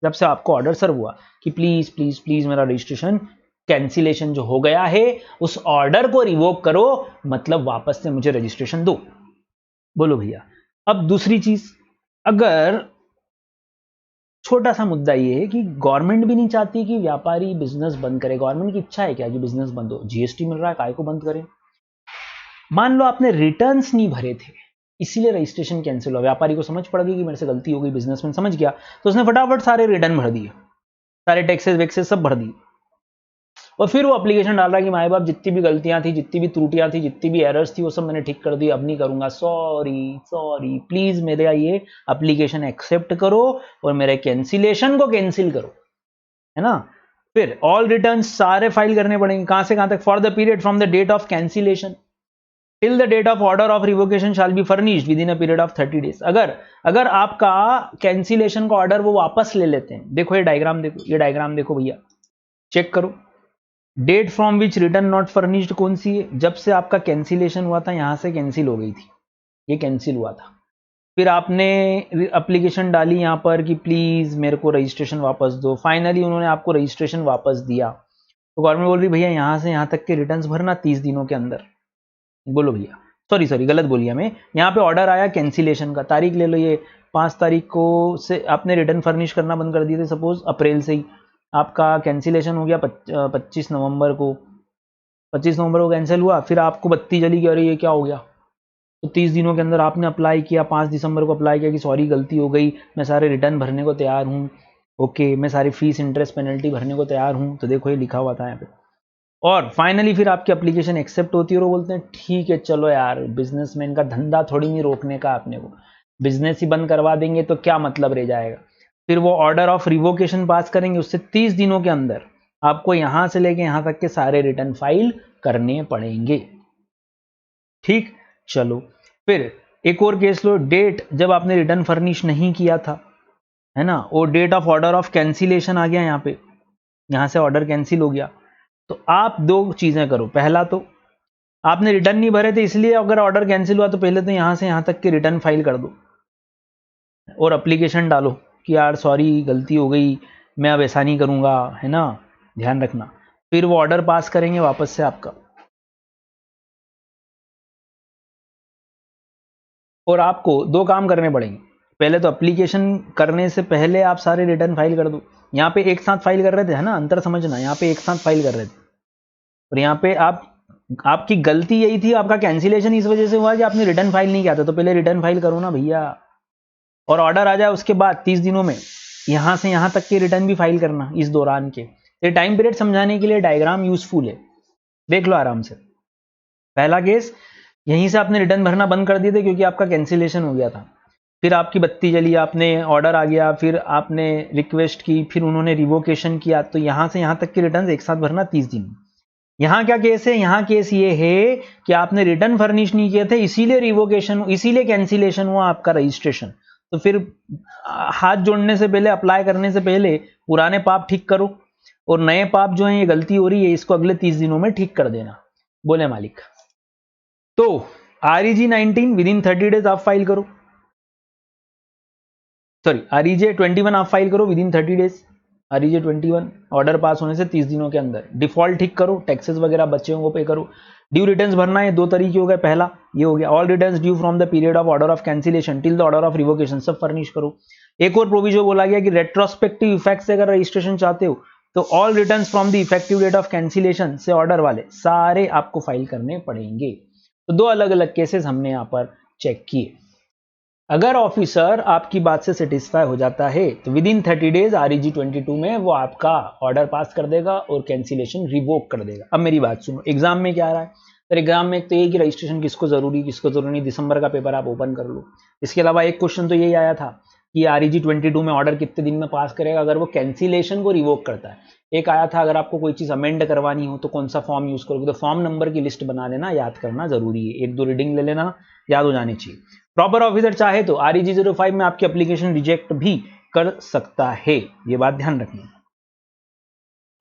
जब से आपको ऑर्डर सर्व हुआ कि प्लीज प्लीज प्लीज मेरा रजिस्ट्रेशन कैंसिलेशन जो हो गया है उस ऑर्डर को रिवोक करो, मतलब वापस से मुझे रजिस्ट्रेशन दो, बोलो भैया। अब दूसरी चीज, अगर छोटा सा मुद्दा ये है कि गवर्नमेंट भी नहीं चाहती कि व्यापारी बिजनेस बंद करे, गवर्नमेंट की इच्छा है क्या कि बिजनेस बंद हो, जीएसटी मिल रहा है काय को बंद करें। मान लो आपने रिटर्न्स नहीं भरे थे इसीलिए रजिस्ट्रेशन कैंसिल हुआ, व्यापारी को समझ पड़ गई कि मेरे से गलती हो गई, बिजनेसमैन समझ गया, तो उसने फटाफट सारे रिटर्न भर दिए, सारे टैक्सेस वैक्सेस सब भर दिए, और फिर वो एप्लीकेशन डाल रहा कि माए बाप जितनी भी गलतियां थी, जितनी भी त्रुटियां थी, जितनी भी एरर्स थी, वो सब मैंने ठीक कर दी, अब नहीं करूंगा, सॉरी सॉरी प्लीज मेरा ये एप्लीकेशन एक्सेप्ट करो और मेरे कैंसिलेशन को कैंसिल करो, है ना। फिर ऑल रिटर्न सारे फाइल करने पड़ेंगे, कहां से कहां तक, for the period from the date of cancellation till the date of order of revocation shall be furnished within a period of 30 days. अगर आपका कैंसिलेशन का ऑर्डर वो वापस ले लेते हैं, देखो ये डायग्राम देखो, ये डायग्राम देखो भैया, चेक करो, date from which return not furnished कौन सी है, जब से आपका कैंसिलेशन हुआ था, यहां से कैंसिल हो गई थी, ये कैंसिल हुआ था, फिर आपने एप्लीकेशन डाली यहां पर कि प्लीज मेरे को रजिस्ट्रेशन वापस दो, फाइनली उन्होंने आपको रजिस्ट्रेशन वापस दिया, तो गवर्नमेंट बोल रही भैया यहां से यहां तक के रिटर्न्स भरना 30 दिनों के अंदर। बोलो भैया, सॉरी गलत बोली हमें, यहाँ पे ऑर्डर आया कैंसिलेशन का, तारीख ले लो, ये 5 तारीख को से आपने रिटर्न फर्निश करना बंद कर दिए थे, सपोज अप्रैल से ही आपका कैंसिलेशन हो गया 25 नवंबर को, 25 नवंबर को कैंसिल हुआ, फिर आपको बत्ती जली कि अरे ये क्या हो गया, तो 30 दिनों के अंदर आपने अप्लाई किया, 5 दिसंबर को अप्लाई किया कि सॉरी गलती हो गई, मैं सारे रिटर्न भरने को तैयार हूँ, ओके मैं सारी फीस इंटरेस्ट पेनल्टी भरने को तैयार हूँ, तो देखो ये लिखा हुआ था यहाँ पे, और फाइनली फिर आपकी एप्लीकेशन एक्सेप्ट होती है और वो बोलते हैं ठीक है चलो यार, बिजनेसमैन का धंधा थोड़ी नहीं रोकने का आपने को, बिजनेस ही बंद करवा देंगे तो क्या मतलब रह जाएगा, फिर वो ऑर्डर ऑफ रिवोकेशन पास करेंगे, उससे 30 दिनों के अंदर आपको यहां से लेके यहां तक के सारे रिटर्न फाइल करने पड़ेंगे। ठीक, चलो फिर एक और केस लो, डेट जब आपने रिटर्न फर्निश नहीं किया था, है ना, वो date of order of cancellation आ गया, यहाँ पे यहां से ऑर्डर कैंसिल हो गया, तो आप दो चीजें करो, पहला तो आपने रिटर्न नहीं भरे थे, इसलिए अगर ऑर्डर कैंसिल हुआ तो पहले तो यहां से यहां तक के रिटर्न फाइल कर दो और एप्लीकेशन डालो कि यार सॉरी गलती हो गई, मैं अब ऐसा नहीं करूंगा, है ना, ध्यान रखना, फिर वो ऑर्डर पास करेंगे वापस से आपका, और आपको दो काम करने पड़ेंगे, पहले तो एप्लीकेशन करने से पहले आप सारे रिटर्न फाइल कर दो, यहाँ पे एक साथ फाइल कर रहे थे, है ना, अंतर समझना, यहाँ पे एक साथ फाइल कर रहे थे, और यहाँ पे आपकी गलती यही थी, आपका कैंसिलेशन इस वजह से हुआ कि आपने रिटर्न फाइल नहीं किया था, तो पहले रिटर्न फाइल करो ना भैया, और ऑर्डर आ जाए उसके बाद 30 दिनों में यहां से यहां तक के रिटर्न भी फाइल करना इस दौरान के, ये टाइम पीरियड समझाने के लिए डायग्राम यूजफुल है, देख लो आराम से। पहला केस, यहीं से आपने रिटर्न भरना बंद कर दिए थे क्योंकि आपका कैंसिलेशन हो गया था, फिर आपकी बत्ती जली, आपने ऑर्डर आ गया, फिर आपने रिक्वेस्ट की, फिर उन्होंने रिवोकेशन किया, तो यहां से यहां तक के रिटर्न एक साथ भरना 30 दिन। यहां क्या केस है, यहां केस ये है कि आपने रिटर्न फर्निश नहीं किए थे, इसीलिए रिवोकेशन, इसीलिए कैंसिलेशन हुआ आपका रजिस्ट्रेशन, तो फिर हाथ जोड़ने से पहले, अप्लाई करने से पहले पुराने पाप ठीक करो, और नए पाप जो है, ये गलती हो रही है, इसको अगले 30 दिनों में ठीक कर देना, बोले मालिक। तो REG 19 विद इन 30 डेज आप फाइल करो, सॉरी REG 21 आप फाइल करो with in 30 days, REG 21 order pass होने से 30 दिनों के अंदर, डिफॉल्ट ठीक करो, टैक्सेस वगैरह बच्चे को पे करो, ड्यू रिटर्न्स भरना है, दो तरीके हो गए, पहला ये हो गया all returns due from the period of order of cancellation till the order of revocation, सब फर्निश करो। एक और प्रोविजन बोला गया कि रेट्रोस्पेक्टिव इफेक्ट से अगर रजिस्ट्रेशन चाहते हो तो all returns from the effective date of cancellation से ऑर्डर वाले सारे आपको फाइल करने पड़ेंगे। तो दो अलग अलग केसेस हमने यहाँ पर चेक किए। अगर ऑफिसर आपकी बात से सेटिस्फाई हो जाता है तो विद इन 30 डेज REG 22 में वो आपका ऑर्डर पास कर देगा और कैंसिलेशन रिवोक कर देगा। अब मेरी बात सुनो, एग्जाम में क्या आ रहा है, तो एग्जाम में एक तो ये कि रजिस्ट्रेशन किसको जरूरी किसको जरूरी नहीं, दिसंबर का पेपर आप ओपन कर लो। इसके अलावा एक क्वेश्चन तो यही आया था कि REG 22 में ऑर्डर कितने दिन में पास करेगा अगर वो कैंसिलेशन को रिवोक करता है। एक आया था अगर आपको कोई चीज अमेंड करवानी हो तो कौन सा फॉर्म यूज करोगे, तो फॉर्म नंबर की लिस्ट बना लेना, याद करना जरूरी है, एक दो रीडिंग ले लेना, याद हो जानी चाहिए। प्रॉपर ऑफिसर चाहे तो REG 05 में आपकी एप्लीकेशन रिजेक्ट भी कर सकता है, ये बात ध्यान रखनी।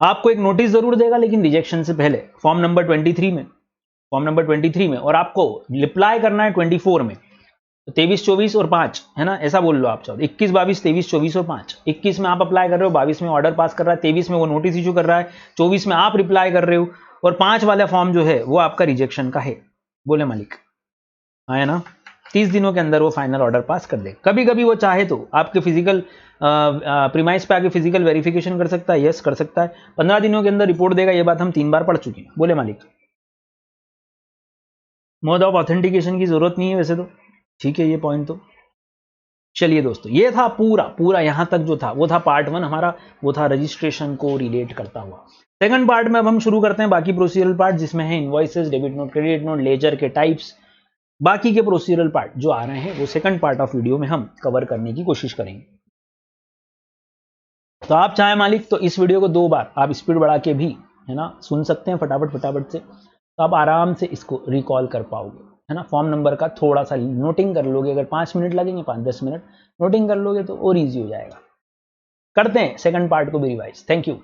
आपको एक नोटिस जरूर देगा लेकिन रिजेक्शन से पहले, फॉर्म नंबर 23 में, फॉर्म नंबर 23 में, और आपको रिप्लाई करना है 24 में, तो 23, 24 और 5, है ना, ऐसा बोल लो आप चाहो, 21, 22, 23, 24 और 5। 21 में आप अप्लाई कर रहे हो, 22 में ऑर्डर पास कर रहा है, 23 में वो नोटिस इशू कर रहा है, 24 में आप रिप्लाई कर रहे हो, और 5 वाला फॉर्म जो है वो आपका रिजेक्शन का है, बोले मालिक, है ना। 30 दिनों के अंदर वो फाइनल ऑर्डर पास कर दे। कभी कभी वो चाहे तो आपके फिजिकल प्रीमाइस पे आके फिजिकल वेरिफिकेशन कर सकता है, यस कर सकता है, 15 दिनों के अंदर रिपोर्ट देगा, ये बात हम 3 बार पढ़ चुके हैं, बोले मालिक। मोड ऑफ ऑथेंटिकेशन की जरूरत नहीं है वैसे तो, ठीक है ये पॉइंट तो। चलिए दोस्तों, ये था पूरा पूरा यहां तक जो था वो था पार्ट 1 हमारा, वो था रजिस्ट्रेशन को रिलेट करता हुआ। सेकंड पार्ट में अब हम शुरू करते हैं बाकी प्रोसीजरल पार्ट, जिसमें है invoices, debit note, credit note, ledger के टाइप्स, बाकी के प्रोसीजरल पार्ट जो आ रहे हैं वो सेकंड पार्ट ऑफ वीडियो में हम कवर करने की कोशिश करेंगे। तो आप चाहे मालिक तो इस वीडियो को 2 बार आप स्पीड बढ़ा के भी, है ना, सुन सकते हैं फटाफट से, तो आप आराम से इसको रिकॉल कर पाओगे, है ना। फॉर्म नंबर का थोड़ा सा नोटिंग कर लोगे, अगर 5 मिनट लगेंगे, 5-10 मिनट नोटिंग कर लोगे तो और ईजी हो जाएगा। करते हैं सेकंड पार्ट को भी रिवाइज। Thank you.